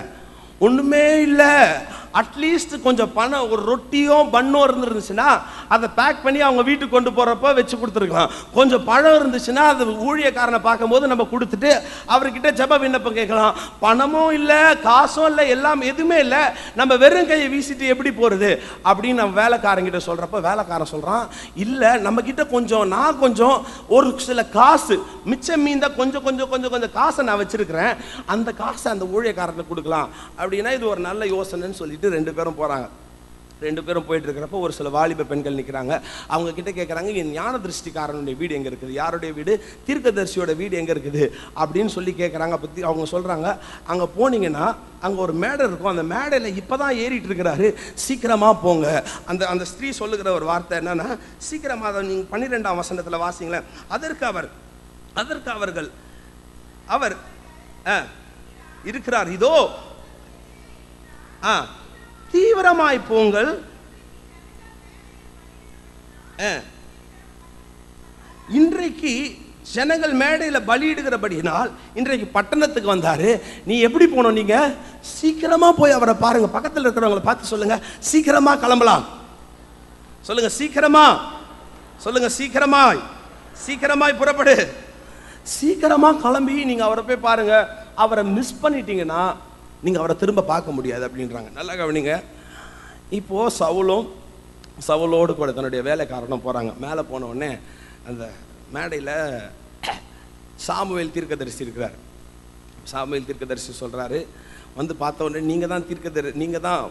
S1: ஒன்றுமே இல்லை. அட்லீஸ்ட் கொஞ்சம் பணம், ஒரு ரொட்டியோ பன்னோ இருந்துருந்துச்சுன்னா அதை பேக் பண்ணி அவங்க வீட்டுக்கு கொண்டு போகிறப்ப வச்சு கொடுத்துருக்கலாம். கொஞ்சம் பழம் இருந்துச்சுன்னா அது ஊழியக்காரனை பார்க்கும்போது நம்ம கொடுத்துட்டு அவர்கிட்ட ஜெப விண்ணப்பம் கேட்கலாம். பணமும் இல்லை, காசும் இல்லை, எல்லாம் எதுவுமே இல்லை, நம்ம வெறும் கையை வீசிட்டு எப்படி போகிறது அப்படின்னு நம்ம வேலைக்காரங்கிட்ட சொல்கிறப்ப வேலைக்காரன் சொல்கிறான், இல்லை நம்மக்கிட்ட கொஞ்சம், நான் கொஞ்சம் ஒரு சில காசு மிச்சம் மீந்த கொஞ்சம் கொஞ்சம் கொஞ்சம் கொஞ்சம் காசை நான் வச்சுருக்கிறேன், அந்த காசை அந்த ஊழியக்காரனுக்கு கொடுக்கலாம் அப்படின்னா இது ஒரு நல்ல யோசனைன்னு சொல்லிட்டு 2 பேரும் போகிறாங்க. 2 பேரும் போயிட்டு இருக்கிறப்ப ஒரு சில வாலிப பெண்கள் நிற்கிறாங்க. அவங்க கிட்ட கேட்குறாங்க, என் ஞான திருஷ்டிக்காரனுடைய வீடு எங்கே இருக்குது, யாருடைய வீடு, தீர்க்கதரிசியோட வீடு எங்கே இருக்குது அப்படின்னு சொல்லி கேட்குறாங்க. பற்றி அவங்க சொல்கிறாங்க, அங்கே போனீங்கன்னா அங்கே ஒரு மேடை இருக்கும், அந்த மேடையில் இப்போ தான் ஏறிட்டு இருக்கிறாரு, சீக்கிரமாக போங்க. அந்த ஸ்திரீ சொல்லுகிற ஒரு வார்த்தை என்னன்னா, சீக்கிரமாக, அதை நீங்கள் 12ஆம் வசனத்தில் வாசிங்களேன். அதற்கு அவர்கள் அவர் இருக்கிறார், இதோ தீவிரமாய் போங்கள், இன்றைக்கு ஜனங்கள் மேடையில் பலியிடுகிறபடினால் இன்றைக்கு பட்டணத்துக்கு வந்தாரு, நீ எப்படி போனோம், நீங்க சீக்கிரமா போய் அவரை பாருங்க. பக்கத்தில் இருக்கிறவங்களை பார்த்து சொல்லுங்க, சீக்கிரமா கிளம்பலாம். சொல்லுங்க சீக்கிரமா, சொல்லுங்க சீக்கிரமாய் புறப்படு. சீக்கிரமா கிளம்பி நீங்க அவரை போய் பாருங்க. அவரை மிஸ் பண்ணிட்டீங்கன்னா நீங்க அவரை திரும்ப பார்க்க முடியாது அப்படின்றாங்க. நல்லா கவனிங்க. இப்போ சவுலோடு கூட தன்னுடைய வேலைக்காரனும் போறாங்க. மேலே போன உடனே அந்த மேடையில் சாமுவேல் தீர்க்கதரிசி இருக்கிறார். சாமுவேல் தீர்க்கதரிசி சொல்றாரு, வந்து பார்த்த உடனே நீங்க தான்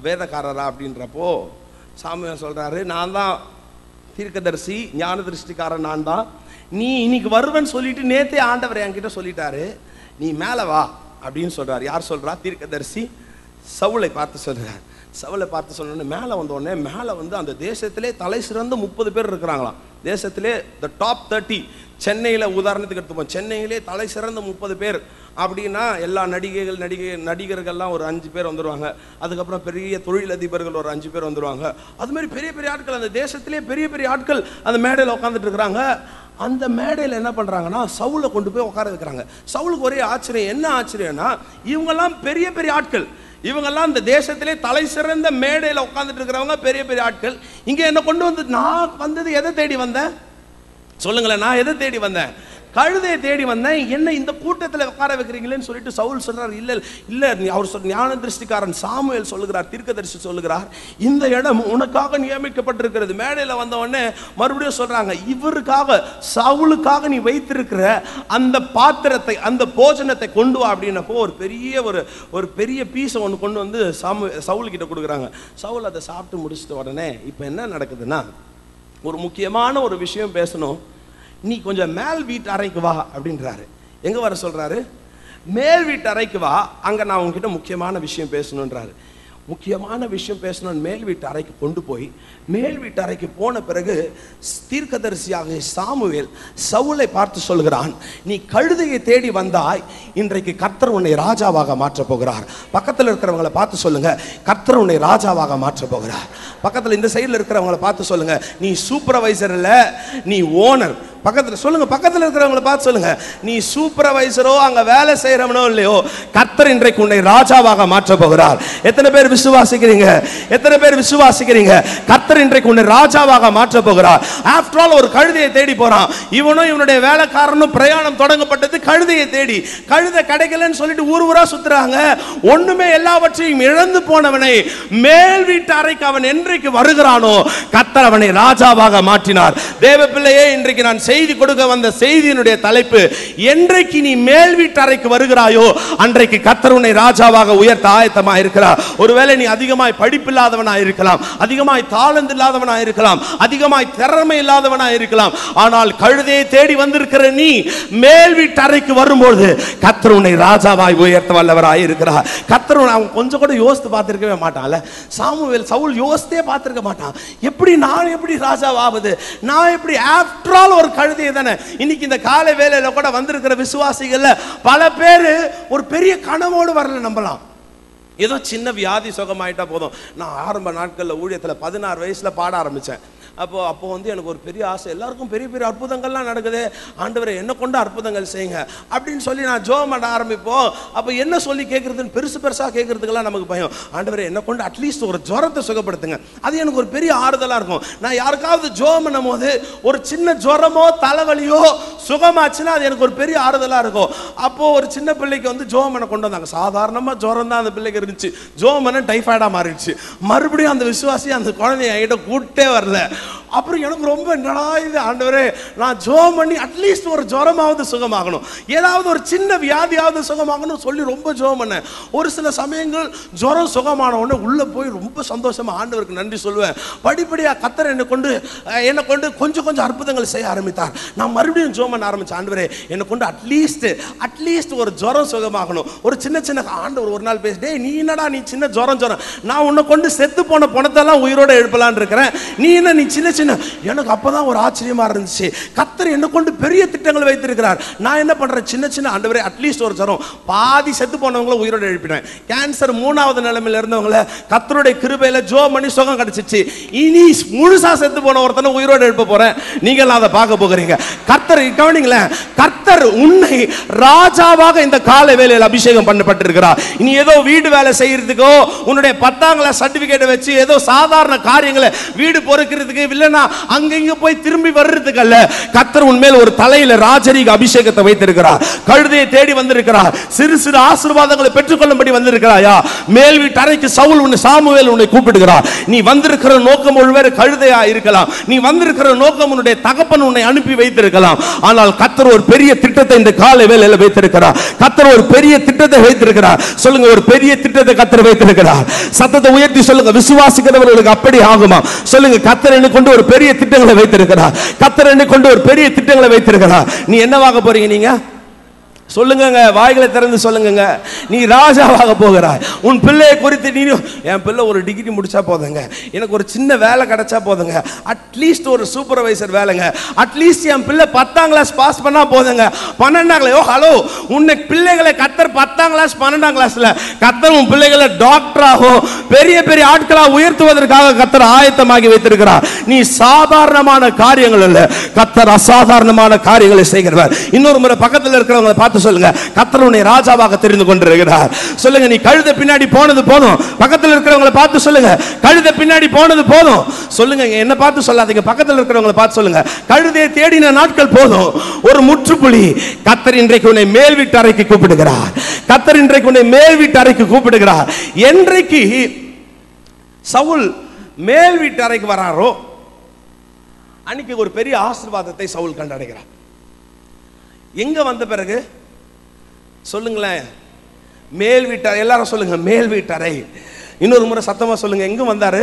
S1: வேதக்காரரா அப்படின்றப்போ சாமுவேல் சொல்றாரு, நான் தான் தீர்க்கதரிசி, ஞான திருஷ்டிக்காரன் நான் தான். நீ இன்னைக்கு வருவன்னு சொல்லிட்டு நேத்தே ஆண்டவர் என்கிட்ட சொல்லிட்டாரு, நீ மேலே வா அப்படின்னு சொல்றாரு. யார் சொல்றா? தீர்க்கதரிசி சவுலை பார்த்து சொல்றார். சவுலை பார்த்து சொன்னோடனே மேலே வந்தோடனே மேலே வந்து அந்த தேசத்திலே தலை சிறந்த 30 பேர் இருக்கிறாங்களாம். தேசத்திலே த டாப் 30. சென்னையில் உதாரணத்துக்கு எடுத்துப்போம், சென்னையிலே தலை சிறந்த 30 பேர் அப்படின்னா எல்லா நடிகர்கள்லாம் ஒரு 5 பேர் வந்துடுவாங்க. அதுக்கப்புறம் பெரிய தொழிலதிபர்கள் ஒரு 5 பேர் வந்துடுவாங்க. அதுமாதிரி பெரிய பெரிய ஆட்கள், அந்த தேசத்திலே பெரிய பெரிய ஆட்கள் அந்த மேடையில் உட்காந்துட்டு இருக்கிறாங்க. அந்த மேடையில் என்ன பண்ணுறாங்கன்னா சவுலை கொண்டு போய் உட்கார வைக்கிறாங்க. சவுலுக்கு ஒரே ஆச்சரியம். என்ன ஆச்சரியம்னா, இவங்கெல்லாம் பெரிய பெரிய ஆட்கள், இவங்கெல்லாம் இந்த தேசத்திலே தலை சிறந்த மேடையில் உட்காந்துட்டு இருக்கிறவங்க பெரிய பெரிய ஆட்கள். இங்கே என்ன கொண்டு வந்து, நான் வந்தது எதை தேடி வந்தேன் சொல்லுங்களேன், நான் எதை தேடி வந்தேன்? கழுதையை தேடி வந்தேன். என்ன இந்த கூட்டத்தில் உட்கார வைக்கிறீங்களேன்னு சொல்லிட்டு சவுல் சொல்றார், இல்லை அவர் ஞான திருஷ்டிக்காரன் சாமுவேல் சொல்லுகிறார், தீர்க்கதரிசி சொல்லுகிறார், இந்த இடம் உனக்காக நியமிக்கப்பட்டிருக்கிறது. மேடையில் வந்த உடனே மறுபடியும் சொல்றாங்க, இவருக்காக சவுலுக்காக நீ வைத்திருக்கிற அந்த பாத்திரத்தை, அந்த போஜனத்தை கொண்டு வா அப்படின்னப்போ ஒரு பெரிய பீஸை ஒன்று கொண்டு வந்து சவுல் கிட்ட கொடுக்குறாங்க. சவுல் அதை சாப்பிட்டு முடிச்சிட்ட உடனே இப்போ என்ன நடக்குதுன்னா, ஒரு முக்கியமான ஒரு விஷயம் பேசணும், நீ கொஞ்சம் மேல் வீட்டு அறைக்கு வா அப்படின்றாரு. எங்க வர சொல்றாரு? மேல் வீட்டு அறைக்கு வா, அங்க நான் உங்ககிட்ட முக்கியமான விஷயம் பேசணுன்றாரு. முக்கியமான விஷயம் பேசணும். மேல் வீட்டு அறைக்கு கொண்டு போய் மேல் வீட்டு அறைக்கு போன பிறகு தீர்க்கதரிசியாக சாமுவேல் சவுலை பார்த்து சொல்கிறான், நீ கழுதையை தேடி வந்தாய், இன்றைக்கு கர்த்தர் உன்னை ராஜாவாக மாற்றப் போகிறார். பக்கத்தில் இருக்கிறவங்களை பார்த்து சொல்லுங்க, கர்த்தர் உன்னை ராஜாவாக மாற்றப் போகிறார். பக்கத்தில் இந்த சைடில் இருக்கிறவங்களை பார்த்து சொல்லுங்க, நீ சூப்பர்வைசர் இல்லை, நீ ஓனர். பக்கத்தில் சொல்லுங்க, பக்கத்தில் இருக்கிறவங்களை பார்த்து சொல்லுங்க, நீ சூப்பர்வைசரோ அங்க வேலை செய்யறவனோ இல்லையோ, கர்த்தர் இன்றைக்கு உன்னை ராஜாவாக மாற்றப் போகிறார். எத்தனை பேர் விசுவாசிக்கிறீங்க? எத்தனை பேர் விசுவாசிக்கிறீங்க? கர்த்தர் இன்றைக்கு உன்னை ராஜாவாக மாற்றப் போகிறார். ஆஃப்டர் ஆல் ஒரு கழுதையை தேடி போறான். இவனும் இவனுடைய வேலைக்காரனும் பிரயாணம் தொடங்கப்பட்டது கழுதையை தேடி. கழுதை கிடைக்கலன்னு சொல்லிட்டு ஊர் ஊரா சுத்துறாங்க. ஒண்ணுமே எல்லாவற்றையும் இழந்து போனவனை மேல் வீட்டு அறைக்கு அவன் என்றைக்கு வருகிறானோ, கர்த்தர் அவனை ராஜாவாக மாற்றினார். தேவ பிள்ளையே, இன்றைக்கு நான் செய்தி கொடுக்க வந்த செய்தியினுடைய தலைப்பு, என்றைக்கு நீ மேல் வீட்டு அறைக்கு வருகிறாயோ அன்றைக்கு கர்த்தர் உன்னை ராஜாவாக உயர்த்த ஆயத்தமாக இருக்கிறார். ஒருவேளை ஒருவேளை நீ அதிகமாய் படிப்பில்லாதவனா இருக்கலாம், அதிகமாய் தாளந்து இல்லாதவனா இருக்கலாம், அதிகமாய் திறமை இல்லாதவனா இருக்கலாம். ஆனால் கழுதையை தேடி வந்திருக்கிற நீ மேல் வீட்டறைக்கு வரும்போது கர்த்தர் உன்னை ராஜாவாய் உயர்த்த வல்லவராய் இருக்கிறார். கர்த்தர் அவன் கொஞ்சம் கூட யோசித்து பார்த்திருக்கவே மாட்டான்ல. சாமுவேல் சவுல் யோசித்தே பார்த்திருக்க மாட்டான். எப்படி நான் எப்படி ராஜாவாவது, நான் எப்படி, ஆஃப்டர் ஆல் ஒரு கழுதை தானே. இன்னைக்கு இந்த காலை வேளையில கூட வந்திருக்கிற விசுவாசிகள்ல பல பேர் ஒரு பெரிய கனவோடு வரல. நம்பலாம் ஏதோ சின்ன வியாதி சுகமாயிட்டா போதும். நான் ஆரம்ப நாட்களில் ஊழியத்தில் 16 வயசுல பாட ஆரம்பித்தேன். அப்போ வந்து எனக்கு ஒரு பெரிய ஆசை, எல்லாருக்கும் பெரிய பெரிய அற்புதங்கள்லாம் நடக்குது, ஆண்டவரே என்ன கொண்டு அற்புதங்கள் செய்யுங்க அப்படின்னு சொல்லி நான் ஜெபம் பண்ண ஆரம்பிப்போம். அப்போ என்ன சொல்லி கேட்குறதுன்னு பெருசாக கேட்குறதுக்கெல்லாம் நமக்கு பயம். ஆண்டவரே என்ன கொண்டு அட்லீஸ்ட் ஒரு ஜுரத்தை சுகப்படுத்துங்க, அது எனக்கு ஒரு பெரிய ஆறுதலாக இருக்கும். நான் யாருக்காவது ஜெபம் பண்ணும் போது ஒரு சின்ன ஜுரமோ தலைவலியோ சுகமாச்சுன்னா அது எனக்கு ஒரு பெரிய ஆறுதலாக இருக்கும். அப்போது ஒரு சின்ன பிள்ளைக்கு வந்து ஜெபம் பண்ண கொண்டு வந்தாங்க. சாதாரணமாக ஜுரம் தான் அந்த பிள்ளைக்கு இருந்துச்சு. ஜெபம் பண்ண டைஃபாய்டாக மாறிடுச்சு. மறுபடியும் அந்த விசுவாசி அந்த குழந்தைய என்கிட்ட கூட்டே வரல. அப்புறம் எனக்கு ரொம்ப என்னடா இது ஆண்டவரே, நான் ஜெபம் பண்ணி அட்லீஸ்ட் ஒரு ஜுரமாவது சுகமாகணும், ஏதாவது ஒரு சின்ன வியாதியாவது சுகமாகணும் சொல்லி ரொம்ப ஜெபம் பண்ணேன். ஒரு சில சமயங்கள் ஜுரம் சுகமான உடனே உள்ளே போய் ரொம்ப சந்தோஷமா ஆண்டவருக்கு நன்றி சொல்லுவேன். படிப்படியாக கர்த்தர் என்னை கொண்டு கொஞ்சம் அற்புதங்கள் செய்ய ஆரம்பித்தார். நான் மறுபடியும் ஜெபம் பண்ண ஆரம்பித்தேன். ஆண்டவரே என்னை கொண்டு அட்லீஸ்ட் ஒரு ஜுரம் சுகமாகணும். ஒரு சின்ன ஆண்டவர் ஒரு நாள் பேசிட்டே, நீ என்னடா நீ சின்ன ஜுரம் நான் உன்னை கொண்டு செத்து போன பணத்தெல்லாம் உயிரோட எழுப்பலான்னு இருக்கிறேன், நீ என்ன நீ சின்ன எனக்கு அப்பதான் ஒரு ஆச்சரியமா இருந்துச்சு. கர்த்தர் என்ன கொண்டு பெரிய திட்டங்கள் வைத்திருக்கிறார். நான் என்ன பண்றேன், சின்ன ஆண்டவரே அட்லீஸ்ட் ஒரு ஜரம், பாதி செத்து போனவங்களை உயிரோட எழுப்பினேன். கேன்சர் 3வது நிலைமையில இருந்தவங்களை கர்த்தருடைய கிருபையில ஜெபம் பண்ணி சுகம் கிடைச்சிச்சு. இனி முழுசா செத்து போன ஒருத்தனை உயிரோட எழுப்ப போறேன். நீங்கள் அதை பார்க்க போகிறீங்க. கர்த்தர் கவனிங்களேன், கர்த்தர் உன்னை ராஜாவாக இந்த காலை வேளையில் அபிஷேகம் பண்ணப்பட்டிருக்கிறார். இனி ஏதோ வீடு வேலை செய்யறதுக்கோ உன்னுடைய 10ஆம் கிளாஸ் சர்டிபிகேட்டை வச்சு ஏதோ சாதாரண காரியங்களை வீடு பொறுக்கிறதுக்கு இல்லைன்னா அங்க போய் திரும்பி வர்றதுக்கு அல்ல. கர்த்தர் உன்மேல் ஒரு தலையில ராஜரீக அபிஷேகத்தை வைத்திருக்கிறார். கழுதையை தேடி வந்திருக்கிறார். சிறு சிறு ஆசீர்வாதங்களை பெற்றுக்கொள்ளும்படி வந்திருக்கிறாயா? மேல் வீட்டு அறைக்கு சாமுவேல் உன்னை கூப்பிடுகிறார். நீ வந்திருக்கிற நோக்கம் ஒருவேளை கழுதையா இருக்கலாம், நீ வந்திருக்கிற நோக்கம் உன்னுடைய தகப்பன் உன்னை அனுப்பி வைத்திருக்கலாம். ஆனால் கர்த்தர் ஒரு பெரிய திட்டத்தை இந்த காலை வேளையில வைத்திருக்கிறார். கர்த்தர் ஒரு பெரிய திட்டத்தை வைத்திருக்கிறார். சொல்லுங்க, ஒரு பெரிய திட்டத்தை கர்த்தர் வைத்திருக்கிறார். சத்தத்தை உயர்த்தி சொல்லுங்க, விசுவாசிக்கிறவர்களுக்கு அப்படி ஆகுமா? சொல்லுங்க, கர்த்தர் என்னை கொண்டு ஒரு பெரிய திட்டங்களை வைத்திருக்கிறார். கர்த்தர் என்னை கொண்டு ஒரு பெரிய திட்டங்களை வைத்திருக்கிறார். நீ என்னவாக போறீங்க? நீங்க சொல்லுங்க, வாய்களை திறந்து சொல்லுங்க. நீ ராஜாவாக போகிறாய். உன் பிள்ளையை குறித்து நீ, என் பிள்ளை ஒரு டிகிரி முடிச்சா போதுங்க, எனக்கு ஒரு சின்ன வேலை கிடைச்சா போதுங்க, அட்லீஸ்ட் ஒரு சூப்பர்வைசர் வேலைங்க, அட்லீஸ்ட் என் பிள்ளை 10ஆம் கிளாஸ் பாஸ் பண்ணா போதுங்க. 12ஆம் கிளாஸ், ஹலோ, உன்னை பிள்ளைகளை கர்த்தர் 10ஆம் கிளாஸ் 12ஆம் கிளாஸ்ல கர்த்தர் உன் பிள்ளைகளை டாக்டராகவும் பெரிய பெரிய ஆட்களாக உயர்த்துவதற்காக கர்த்தர் ஆயத்தமாகி வைத்திருக்கிறார். நீ சாதாரணமான காரியங்கள் அல்ல, கர்த்தர் அசாதாரணமான காரியங்களை செய்கிறவர். இன்னொரு முறை பக்கத்தில் இருக்கிறவங்களை பார்த்து சொல்லுங்க, கர்த்தர் உன்னை ராஜாவாக தெரிந்து கொண்டிருக்கிறார். சொல்லுங்க, நீ கழுதை பின்னாடி போனது போதும். பக்கத்தில் இருக்கிறவங்களை பார்த்து சொல்லுங்க, கழுதை பின்னாடி போனது போதும். சொல்லுங்க, என்ன பார்த்து சொல்லாதீங்க, பக்கத்தில் இருக்கிறவங்களை பார்த்து சொல்லுங்க, கழுதையை தேடின நாட்கள் போதும். ஒரு முற்றுப்புள்ளி. கர்த்தர் இன்றைக்கு உன்னை மேல் வீட்டு அறைக்கு கூப்பிடுகிறார். கர்த்தர் இன்றைக்கு உன்னை மேல் வீட்டு அறைக்கு கூப்பிடுகிறார். என்றைக்கு சவுல் மேல் வீட்டு அறைக்கு வராரோ அன்னைக்கு ஒரு பெரிய ஆசீர்வாதத்தை சவுல் கண்டடைகிறார். எங்க வந்த பிறகு சொல்லுங்களேன், மேல் வீட்டறை. எல்லாரும் சொல்லுங்க, மேல் வீட்டறை. இன்னொரு முறை சத்தமா சொல்லுங்க, எங்க வந்தாரு?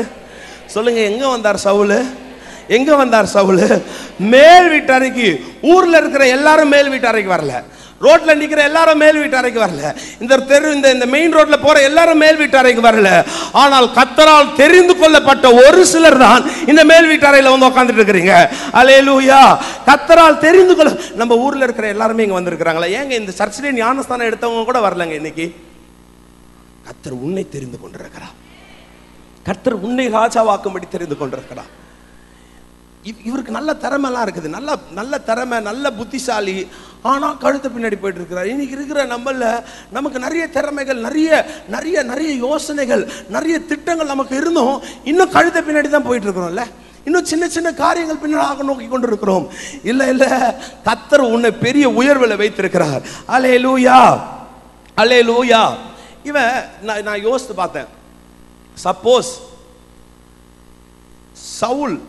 S1: சொல்லுங்க, எங்க வந்தார் சவுல்? எங்க வந்தார் சவுல்? மேல் வீட்டறைக்கு. ஊர்ல இருக்கிற எல்லாரும் மேல் வீட்டறைக்கு வரல, ரோட்ல நிக்கிற எல்லாரும் மேல் வீட்டு அறைக்கு வரல, இந்த தெரு இந்த மெயின் ரோட்ல போற எல்லாரும் மேல் வீட்டு அறைக்கு வரல. ஆனால் கர்த்தரால் தெரிந்து கொள்ளப்பட்ட ஒரு சிலர் தான் இந்த மேல் வீட்டு அறையில வந்து உட்கார்ந்துட்டு இருக்கிறீங்க. அல்லேலூயா. கர்த்தரால் தெரிந்து கொள்ள, நம்ம ஊர்ல இருக்கிற எல்லாருமே இங்க வந்திருக்கிறாங்களா? ஏங்க இந்த சர்ச்சிலே ஞானஸ்தானம் எடுத்தவங்க கூட வரலங்க இன்னைக்கு? கர்த்தர் உன்னை தெரிந்து கொண்டிருக்கிறார். கர்த்தர் உன்னை ராஜாவாக்கும்படி தெரிந்து கொண்டிருக்கிறார். இவருக்கு நல்ல திறமைலாம் இருக்குது, நல்ல திறமை, நல்ல புத்திசாலி. ஆனால் கழுத்தை பின்னாடி போயிட்டு இருக்கிறார். இன்னைக்கு இருக்கிற நமக்கு நிறைய திறமைகள், நிறைய யோசனைகள், நிறைய திட்டங்கள் நமக்கு இருந்தும் இன்னும் கழுத்தை பின்னாடி தான் போயிட்டு இருக்கிறோம்ல. இன்னும் சின்ன காரியங்கள் பின்னாடி நோக்கி கொண்டு இருக்கிறோம். இல்ல, கர்த்தர் உன்னை பெரிய உயர்வில் வைத்திருக்கிறார். அல்லேலூயா, அல்லேலூயா. இவன் நான் யோசித்து பார்த்தேன், சப்போஸ் சவுல்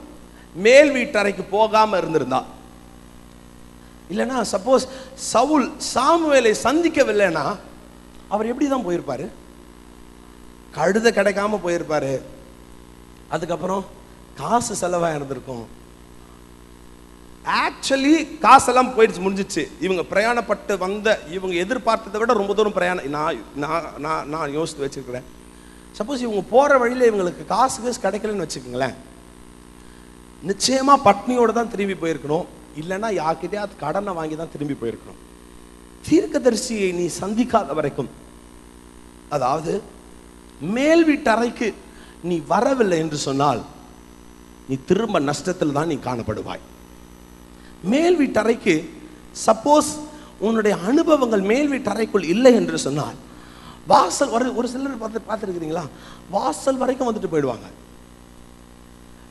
S1: மேல் வீட்டறைக்கு போகாம இருந்திருந்தா, இல்லைன்னா சப்போஸ் சவுல் சாமுவேலை சந்திக்கவில்லைன்னா அவர் எப்படி தான் போயிருப்பாரு? கழுதை கிடைக்காம போயிருப்பாரு. அதுக்கப்புறம் காசு செலவாக இருந்திருக்கும். ஆக்சுவலி காசெல்லாம் போயிடுச்சு, முடிஞ்சிச்சு. இவங்க பிரயாணப்பட்டு வந்த, இவங்க எதிர்பார்த்ததை விட ரொம்ப தூரம் பிரயாணம். நான் யோசித்து வச்சிருக்கிறேன். சப்போஸ் இவங்க போகிற வழியில் இவங்களுக்கு காசு கிடைக்கலன்னு வச்சுக்கோங்களேன், நிச்சயமாக பட்னியோடு தான் திரும்பி போயிருக்கணும். இல்லைன்னா யார்கிட்டயாவது கடனை வாங்கி தான் திரும்பி போயிருக்கணும். தீர்க்கதரிசியை நீ சந்திக்காத வரைக்கும், அதாவது மேல் வீட்டு அறைக்கு நீ வரவில்லை என்று சொன்னால் நீ திரும்ப நஷ்டத்தில் தான் நீ காணப்படுவாய். மேல் வீட்டு அறைக்கு சப்போஸ் உன்னுடைய அனுபவங்கள் மேல் வீட்டு அறைக்குள் இல்லை என்று சொன்னால், வாசல் ஒரு சிலர் பார்த்துருக்கிறீங்களா, வாசல் வரைக்கும் வந்துட்டு போயிடுவாங்க.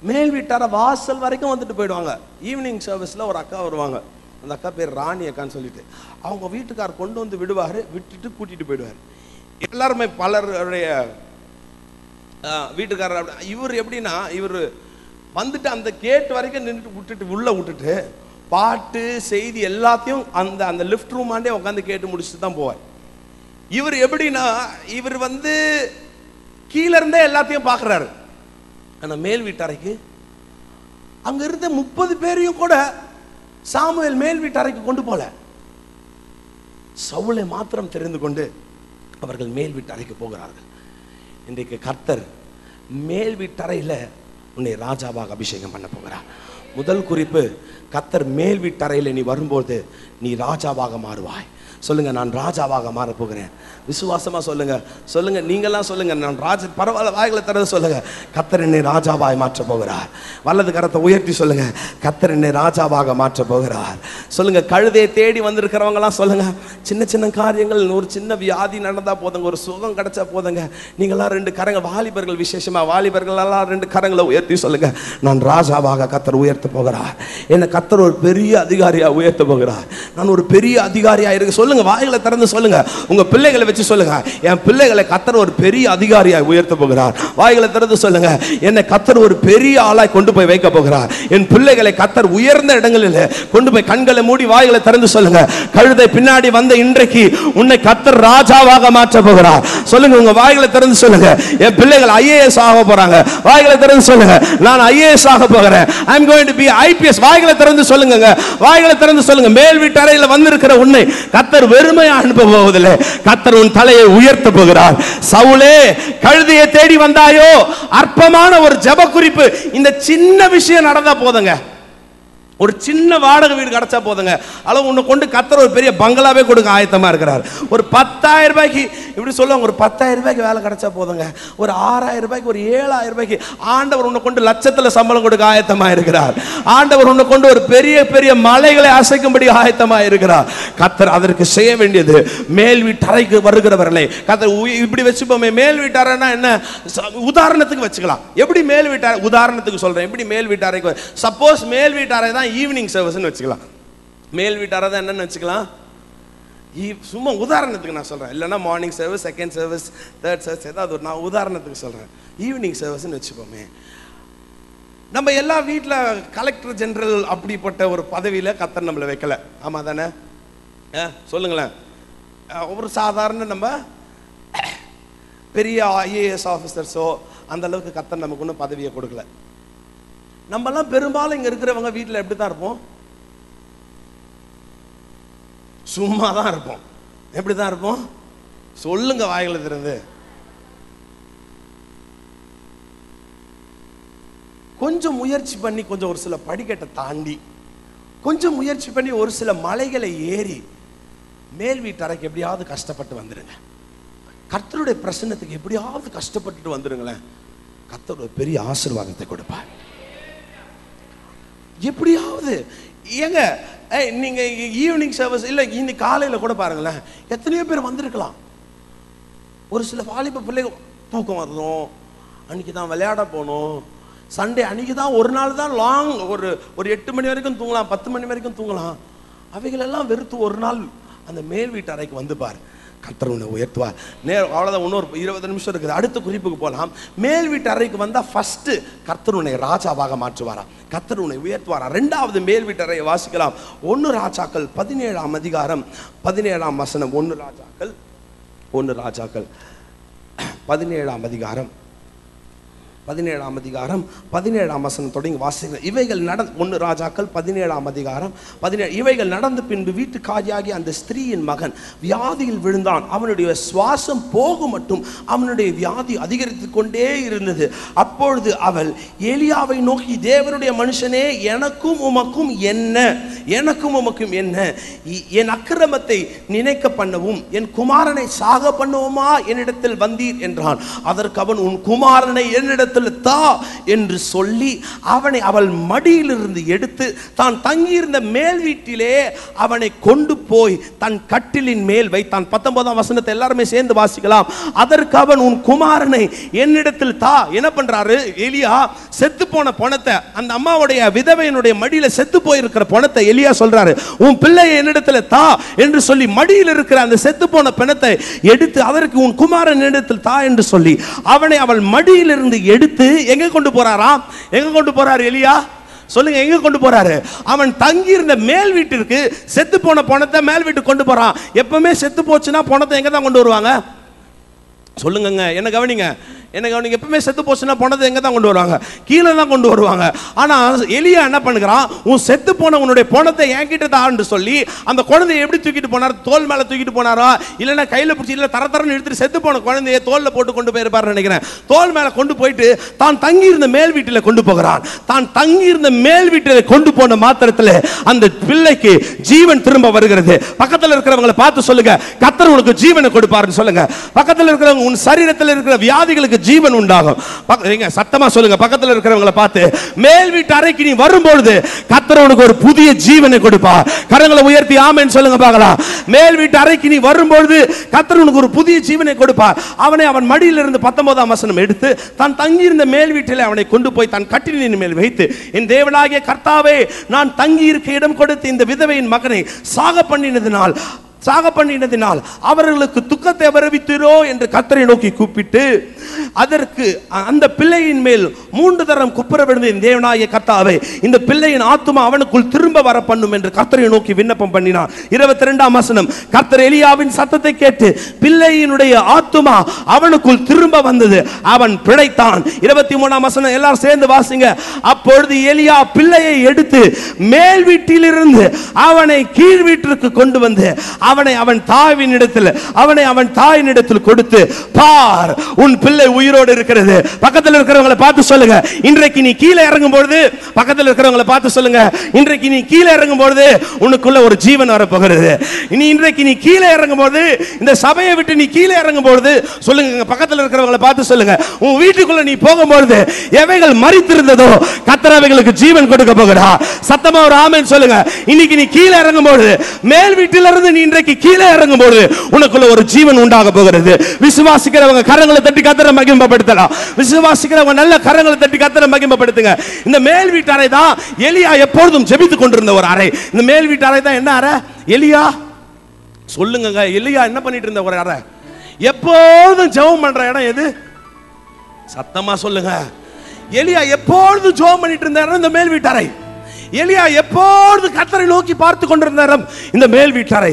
S1: மேல் வீட்டார வாசல் வரைக்கும் வந்துட்டு போயிடுவாங்க. ஈவினிங் சர்வீஸில் ஒரு அக்கா வருவாங்க. அந்த அக்கா பேர் ராணி அக்கான்னு சொல்லிட்டு, அவங்க வீட்டுக்கார் கொண்டு வந்து விடுவார், விட்டுட்டு கூட்டிகிட்டு போயிடுவார். எல்லாருமே பலருடைய வீட்டுக்காரர். இவர் எப்படின்னா, இவர் வந்துட்டு அந்த கேட் வரைக்கும் நின்றுட்டு விட்டுட்டு உள்ளே விட்டுட்டு பாட்டு செய்தி எல்லாத்தையும் அந்த லிஃப்ட் ரூமாண்டே உட்காந்து கேட்டு முடிச்சுட்டு தான் போவார். இவர் எப்படின்னா, இவர் வந்து கீழே இருந்தே எல்லாத்தையும் பார்க்குறாரு. ஆனால் மேல் வீட்டறைக்கு அங்கே இருந்த 30 பேரையும் கூட சாமுவேல் மேல் வீட்டறைக்கு கொண்டு போல. சவுலை மாத்திரம் தெரிந்து கொண்டு அவர்கள் மேல் வீட்டறைக்கு போகிறார்கள். இன்றைக்கு கர்த்தர் மேல் வீட்டறையில் உன்னை ராஜாவாக அபிஷேகம் பண்ண போகிறார். முதல் குறிப்பு, கர்த்தர் மேல் வீட்டறையில் நீ வரும்போது நீ ராஜாவாக மாறுவாய். சொல்லுங்க, நான் ராஜாவாக மாற போகிறேன். விசுவாசமா சொல்லுங்க, சொல்லுங்க, நீங்களாம் சொல்லுங்க, நான் ராஜா. பரவாயில்ல, வாய்களை திறந்து சொல்லுங்க, கர்த்தர் என்னை ராஜாவாய் மாற்ற போகிறார். வலது கரத்தை உயர்த்தி சொல்லுங்க, கர்த்தர் என்னை ராஜாவாக மாற்ற போகிறார். சொல்லுங்க, கழுதையை தேடி வந்திருக்கிறவங்களாம் சொல்லுங்க, சின்ன சின்ன காரியங்கள், ஒரு சின்ன வியாதி நடந்தா போதுங்க, ஒரு சுகம் கிடைச்சா போதுங்க, நீங்களாம் 2 கரங்கள், வாலிபர்கள் விசேஷமா வாலிபர்கள் எல்லாம் 2 கரங்களை உயர்த்தி சொல்லுங்க, நான் ராஜாவாக கர்த்தர் உயர்த்த போகிறார். என்னை கர்த்தர் ஒரு பெரிய அதிகாரியா உயர்த்த போகிறார். நான் ஒரு பெரிய அதிகாரியா இருக்கு. சொல்லுங்க, வாய்களை திறந்து சொல்லுங்க, உங்க பிள்ளைகளை வச்சு சொல்லுங்க, என் பிள்ளைகளை கர்த்தர் ஒரு பெரிய அதிகாரியாய் உயர்த்த போகிறார். வாய்களை திறந்து சொல்லுங்க, என்னை கர்த்தர் ஒரு பெரிய ஆளாய் கொண்டு போய் வைக்க போகிறார். என் பிள்ளைகளை கர்த்தர் உயர்ந்த இடங்களில் கொண்டு போய், கண்களை மூடி வாய்களை திறந்து சொல்லுங்க, கழுதை பின்னாடி வந்த இன்றைக்கு உன்னை கர்த்தர் ராஜாவாக மாற்ற போகிறார். சொல்லுங்க, உங்க வாய்களை திறந்து சொல்லுங்க, என் பிள்ளைகள் IAS ஆக போறாங்க. வாய்களை திறந்து சொல்லுங்க, நான் IAS ஆக போகிறேன். I am going to be IPS. வாய்களை திறந்து சொல்லுங்க, வாய்களை திறந்து சொல்லுங்க, மேல் வீட்டு அறையில் வந்திருக்கிற உன்னை கர்த்தர் வெறுமையா அனுப்ப போவதில்லை, கர்த்தர் உன் தலையை உயர்த்த போகிறார். சவுலே, கழுதையை தேடி வந்தாயோ, அற்பமான ஒரு ஜெப குறிப்பு. இந்த சின்ன விஷயம் நடந்தா போதுங்க, ஒரு சின்ன வாடகை வீடு கிடைச்சா போதுங்க, அளவு உன்னை கொண்டு கர்த்தர் ஒரு பெரிய பங்களாவே கொடுக்க ஆயத்தமா இருக்கிறார். ஒரு 10,000 ரூபாய்க்கு, இப்படி சொல்லுவாங்க, ஒரு 10,000 ரூபாய்க்கு வேலை கிடைச்சா போதுங்க, ஒரு 6,000 ரூபாய்க்கு, ஒரு 7,000 ரூபாய்க்கு ஆண்டவர் உன்னை கொண்டு லட்சத்துல சம்பளம் கொடுக்க ஆயத்தமா இருக்கிறார். ஆண்டவர் உன்னை கொண்டு ஒரு பெரிய பெரிய மலைகளை அசைக்கும்படி ஆயத்தமா இருக்கிறார். கர்த்தர் அதற்கு செய்ய வேண்டியது, மேல் வீட்டறைக்கு வருகிறவர்களே கர்த்தர் இப்படி வச்சுப்போமே. மேல் வீட்டறைனா என்ன, உதாரணத்துக்கு வச்சுக்கலாம். எப்படி மேல் வீட்டறை, உதாரணத்துக்கு சொல்றேன், எப்படி மேல் வீட்டறைக்கு, சப்போஸ் மேல் வீட்டறை தான் ஈவினிங் சர்வீஸ்னு வச்சுக்கலாம். மேல் வீட்டார தான் என்னன்னு வச்சுக்கலாம், சும்மா உதாரணத்துக்கு நான் சொல்றேன். இல்லைன்னா morning service, second service, third service, ஏதாவது ஒரு, நான் உதாரணத்துக்கு சொல்றேன். ஈவினிங் சர்வீஸ்னு வச்சுப்போமே. நம்ம எல்லா வீட்டில் கலெக்டர் ஜெனரல் அப்படிப்பட்ட ஒரு பதவியில் கர்த்தர் நம்மளை வைக்கல, ஆமா தானே? சொல்லுங்களேன். ஒரு சாதாரண நம்ம பெரிய IAS ஆஃபீஸர்ஸோ அந்த அளவுக்கு கர்த்தர் நமக்கு ஒன்றும் பதவியை கொடுக்கல. நம்மெல்லாம் பெரும்பாலும் இங்க இருக்கிறவங்க வீட்டில் எப்படி தான் இருப்போம், சும்மா தான் இருப்போம். எப்படி தான் இருப்போம் சொல்லுங்க, வாய்களை திறந்து. கொஞ்சம் முயற்சி பண்ணி, கொஞ்சம் ஒரு சில படிக்கட்டை தாண்டி, கொஞ்சம் முயற்சி பண்ணி, ஒரு சில மலைகளை ஏறி மேல் வீட்டறைக்கு எப்படியாவது கஷ்டப்பட்டு வந்துடுங்க. கர்த்தருடைய பிரசன்னத்துக்கு எப்படியாவது கஷ்டப்பட்டுட்டு வந்துடுங்களேன், கர்த்தர் ஒரு பெரிய ஆசீர்வாதத்தை கொடுப்பார். எப்படியாவது ஏங்க, நீங்க ஈவினிங் சர்வீஸ் இல்லை, இன்னைக்கு காலையில கூட பாருங்களேன், எத்தனையோ பேர் வந்திருக்கலாம். ஒரு சில வாலிப பிள்ளைங்க தூக்கம் வரணும், அன்னைக்கு தான் விளையாட போகணும், சண்டே அன்னைக்கு தான் ஒரு நாள் தான் லாங், ஒரு 8 மணி வரைக்கும் தூங்கலாம், 10 மணி வரைக்கும் தூங்கலாம். அவைகளெல்லாம் வெறுத்து ஒரு நாள் அந்த மேல் வீட்டு அறைக்கு வந்து பாரு, கர்த்தர் உன்னை உயர்த்துவார். அவ்வளோதான், இன்னொரு 20 நிமிஷம் இருக்குது, அடுத்த குறிப்புக்கு போகலாம். மேல் வீட்டு அறைக்கு வந்தால் ஃபர்ஸ்ட் கர்த்தர் உன்னை ராஜாவாக மாற்றுவாரா, கர்த்தர் உன்னை உயர்த்துவாரா. 2வது மேல் வீட்டு அறையை வாசிக்கலாம். 1 ராஜாக்கள் 17ஆம் அதிகாரம் 17ஆம் வசனம். 1 ராஜாக்கள் 17ஆம் அதிகாரம் 17ஆம் வசனம் தொடங்கி வாசிங்க. இவைகள் நடந்து 1 ராஜாக்கள் 17ஆம் அதிகாரம் 17. இவைகள் நடந்த பின்பு வீட்டுக்காரியாகிய அந்த ஸ்திரீயின் மகன் வியாதியில் விழுந்தான். அவனுடைய சுவாசம் போகும் மட்டும் அவனுடைய வியாதி அதிகரித்து கொண்டே இருந்தது. அப்பொழுது அவள் எலியாவை நோக்கி, தேவனுடைய மனுஷனே, எனக்கும் உமக்கும் என்ன, என் அக்கிரமத்தை நினைக்க பண்ணவும் என் குமாரனை சாக பண்ணவுமா என்னிடத்தில் வந்தீர் என்றான். அதற்கு அவன், உன் குமாரனை என்னிடத்தில் தா என்று சொல்லி அவனை அவள் மடியிலிருந்து எடுத்து தான் தங்கியிருந்த மேல் வீட்டிலே அவனை கொண்டு போய் தன் கட்டிலின் மேல் வைத்தான். 19ஆம் வசனத்தை எல்லாருமே சேர்ந்து வாசிக்கலாம். அதற்கு அவன், உன் குமாரனை என்னிடத்தில் தா. என்ன பண்றாரு எலியா? செத்து போன பணத்தை, அந்த அம்மாவுடைய விதவையினுடைய மடியில செத்து போயிருக்கிற பணத்தை எலியா சொல்றாரு, உன் பிள்ளையை என்னிடத்தில் தா என்று சொல்லி மடியில் இருக்கிற அந்த செத்து போன பணத்தை எடுத்து அதற்கு உன் குமாரன் என்னிடத்தில் தா என்று சொல்லி அவனை அவள் மடியிலிருந்து எடுத்து எங்க கொண்டு போறாராம்? எங்க கொண்டு போறாரு எலியா? சொல்லுங்க, எங்க கொண்டு போறாரு? அவன் தங்கி இருந்த மேல் வீட்டிற்கு செத்து போன பணத்தை மேல் வீட்டுக்கு கொண்டு போறான். எப்பவுமே செத்து போச்சுன்னா பணத்தை எங்க தான் கொண்டு வருவாங்க? சொல்லுங்க, என்ன கவனிங்க. எப்பவுமே செத்து போச்சுன்னா பணத்தை எங்க தான் கொண்டு வருவாங்க? கீழே தான் கொண்டு வருவாங்க. ஆனா எலியா என்ன பண்ணுகிறான்? உன் செத்து போன உன்னுடைய பணத்தை என்கிட்ட தான் சொல்லி அந்த குழந்தையை எப்படி தூக்கிட்டு போனார்? தோல் மேல தூக்கிட்டு போனாரா, இல்லைன்னா கையில பிடிச்சி, இல்ல தரன்னு எடுத்துட்டு செத்து போன குழந்தையை தோல்ல போட்டு கொண்டு போயிருப்பாரு நினைக்கிறேன். தோல் மேல கொண்டு போயிட்டு தான் தங்கி இருந்த மேல் வீட்டில கொண்டு போகிறான். தான் தங்கி இருந்த மேல் வீட்டில கொண்டு போன மாத்திரத்தில் அந்த பிள்ளைக்கு ஜீவன் திரும்ப வருகிறது. பக்கத்தில் இருக்கிறவங்களை பார்த்து சொல்லுங்க, கர்த்தர் உனக்கு ஜீவனை கொடுப்பாருன்னு சொல்லுங்க. பக்கத்தில் இருக்கிறவங்க, உன் சரீரத்தில் இருக்கிற வியாதிகளுக்கு ஜீவன் உண்டாகும். சத்தமா சொல்லுங்க, பக்கத்தில் இருக்கிறவங்களை பார்த்து, மேல் வீட்டு அறைக்கு நீ வரும்பொழுது கர்த்தர் உனக்கு ஒரு புதிய ஜீவனை கொடுப்பார். கரங்களை உயர்த்தி ஆமென் சொல்லுங்க பார்க்கலாம். மேல் வீட்டு அறைக்கு நீ வரும்பொழுது கர்த்தர் உனக்கு ஒரு புதிய ஜீவனை கொடுப்பார். அவனை அவன் மடியிலிருந்து 19ஆம் வசனம் எடுத்து தான் தங்கியிருந்த மேல் வீட்டில் அவனை கொண்டு போய் தன் கட்டிலின் மேல் வைத்து, என் தேவனாகிய கர்த்தாவே, நான் தங்கி இருக்க இடம் கொடுத்து இந்த விதவையின் மகனை சாக பண்ணினதினால் அவர்களுக்கு துக்கத்தை வரவித்தீரோ என்று கர்த்தரை நோக்கி கூப்பிட்டு, அதற்கு அந்த பிள்ளையின் மேல் 3 தரம் குப்புற விழுந்து, என் தேவனாகிய கர்த்தாவே, இந்த பிள்ளையின் ஆத்துமா அவனுக்குள் திரும்ப வர பண்ணும் என்று கர்த்தரை நோக்கி விண்ணப்பம் பண்ணினான். 22ஆம் வசனம், கர்த்தர் எலியாவின் சத்தத்தை கேட்டு பிள்ளையினுடைய ஆத்துமா அவனுக்குள் திரும்ப வந்தது, அவன் பிழைத்தான். 23ஆம் வசனம் எல்லாரும் சேர்ந்து வாசிங்க. அப்பொழுது எலியா பிள்ளையை எடுத்து மேல் வீட்டிலிருந்து அவனை கீழ் வீட்டிற்கு கொண்டு வந்து அவனை அவன் தாயினிடத்தில் கொடுத்து, பார், உன் பிள்ளை உயிரோடு இருக்கிறது. பக்கத்தில் இருக்கிறவங்களை பார்த்து சொல்லுங்க, இன்றைக்கு நீ கீழே இறங்கும் பொழுது, பக்கத்தில் இருக்கிறவங்களை பார்த்து சொல்லுங்க, இன்றைக்கு நீ கீழே இறங்கும் பொழுது உனக்குள்ள ஒரு ஜீவன் வரப்போகிறது. இன்றைக்கு நீ கீழே இறங்கும் பொழுது, இந்த சபையை விட்டு நீ கீழே இறங்கும் பொழுது சொல்லுங்க, பக்கத்தில் இருக்கிறவங்களை பார்த்து சொல்லுங்க, உன் வீட்டுக்குள்ள நீ போகும்பொழுது எவைகள் மரித்திருந்ததோ கர்த்தர் அவைகளுக்கு ஜீவன் கொடுக்க போகிறார். சத்தமா ஒரு ஆமென் சொல்லுங்க. இன்னைக்கு நீ கீழே இறங்கும் பொழுது, மேல் வீட்டிலிருந்து நீ இன்றைக்கு கீழே இறங்கும் பொழுது உனக்குள்ள ஒரு ஜீவன் உண்டாக போகிறது. விசுவாசிக்கிறவங்க கரங்களை தட்டி கர்த்தரை மகிமைப்படுத்தலாம். விசுவாசிக்கிறவங்க நல்ல கரங்களை தட்டி கர்த்தரை மகிமைப்படுத்துங்க. இந்த மேல் வீட்டு அறை தான் எலியா எப்பொழுதும் ஜெபித்துக் கொண்டிருந்த ஒரு அறை. இந்த மேல் வீட்டு அறை தான் என்ன அறை? எலியா சொல்லுங்க, எலியா என்ன பண்ணிட்டு இருந்த ஒரு அறை? எப்பொழுதும் ஜெபம் பண்ற இடம் எது? சத்தமா சொல்லுங்க. எலியா எப்பொழுதும் ஜெபம் பண்ணிட்டு இருந்த இடம் இந்த மேல் வீட்டு அறை. எலியா எப்பொழுது கர்த்தரை நோக்கி பார்த்து கொண்டிருந்தார் இந்த மேல் வீட்டறை.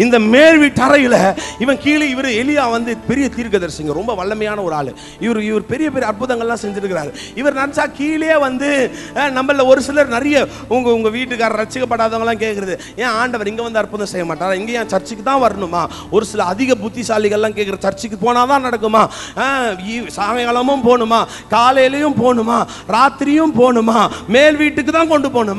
S1: இந்த மேல் வீட்டறையில இவன் கீழே, இவர் எலியா பெரிய தீர்க்கதரிசிங்க, ரொம்ப வல்லமையான ஒரு ஆளு. இவர் பெரிய பெரிய அற்புதங்கள்லாம் செஞ்சிருக்கிறார். இவர் நினைச்சா கீழே நம்மள ஒரு சிலர் நிறைய உங்க வீட்டுக்காரர் ரட்சிக்கப்படாதவங்கலாம் கேட்கறது, ஏன் ஆண்டவர் இங்க அற்புதம் செய்ய மாட்டாரா? இங்க ஏன் சர்ச்சுக்கு தான் வரணுமா? ஒரு சில அதிக புத்திசாலிகள்லாம் கேட்கிற, சர்ச்சுக்கு போனாதான் நடக்குமா? சாயங்காலமும் போகணுமா, காலையிலையும் போகணுமா, ராத்திரியும் போகணுமா, மேல் வீட்டுக்கு தான் கொண்டு போகணும்?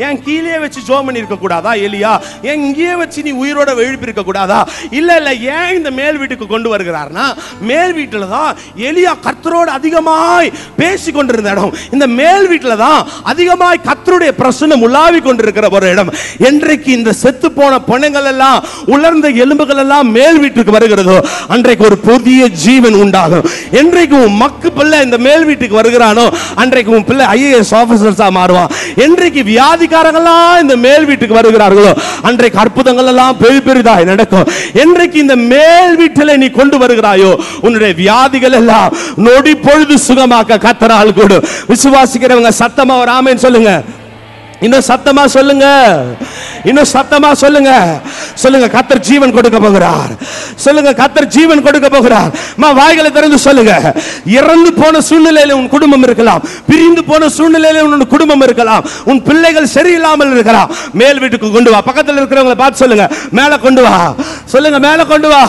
S1: ஏன் கீழே வச்சு ஜெபம் பண்ணி இருக்க கூடாதா எலியா? ஏன் இங்கேயே வச்சு நீ உயிரோட எழுப்பி இருக்க கூடாதா? இல்ல ஏன் இந்த மேல் வீட்டுக்கு கொண்டு வருகிறார்னா, மேல் வீட்டுல தான் எலியா கர்த்தரோடு அதிகமாய் பேசி கொண்டிருந்த இடம். இந்த மேல் வீட்டுல தான் அதிகமாய் கர்த்தருடைய பிரசன்னம் உலாவி கொண்டிருக்கிற ஒரு இடம். என்றைக்கு இந்த செத்து போன பணங்கள் எல்லாம், உலர்ந்த எலும்புகள் எல்லாம் மேல் வீட்டுக்கு வருகிறதோ அன்றைக்கு ஒரு புதிய ஜீவன் உண்டாகும். என்றைக்கு உன் மக்கு பிள்ளை இந்த மேல் வீட்டுக்கு வருகிறானோ அன்றைக்கு உன் பிள்ளை IAS ஆபீசர்ஸா மாறுவான். என்றைக்கு வியாதிக்காரங்களாம் இந்த மேல் வீட்டுக்கு வருகிறார்களோ அன்றைக்கு அற்புதங்கள் எல்லாம் பெரிதாய் நடக்கும். என்றைக்கு இந்த மேல் வீட்டில் நீ கொண்டு வருகிறாயோ உன்னுடைய வியாதிகள் எல்லாம் நொடி பொழுது சுகமாக்க கர்த்தரால் கூடும். விசுவாசிக்கிறவங்க சத்தமா ஒரு ஆமென் சொல்லுங்க. இன்னும் சத்தமா சொல்லுங்க, இன்னும் சத்தமா சொல்லுங்க. சொல்லுங்க, கர்த்தர் ஜீவன் கொடுக்க போகிறார். சொல்லுங்க, கர்த்தர் ஜீவன் கொடுக்க போகிறார். வாய்களை திறந்து சொல்லுங்க. இறந்து போன சூழ்நிலையில உன் குடும்பம் இருக்கலாம், பிரிந்து போன சூழ்நிலையில உன் குடும்பம் இருக்கலாம், உன் பிள்ளைகள் சரியில்லாமல் இருக்கலாம். மேல் வீட்டுக்கு கொண்டு வா. பக்கத்தில் இருக்கிறவங்களை பார்த்து சொல்லுங்க, மேல கொண்டு வா. சொல்லுங்க, மேல கொண்டு வா.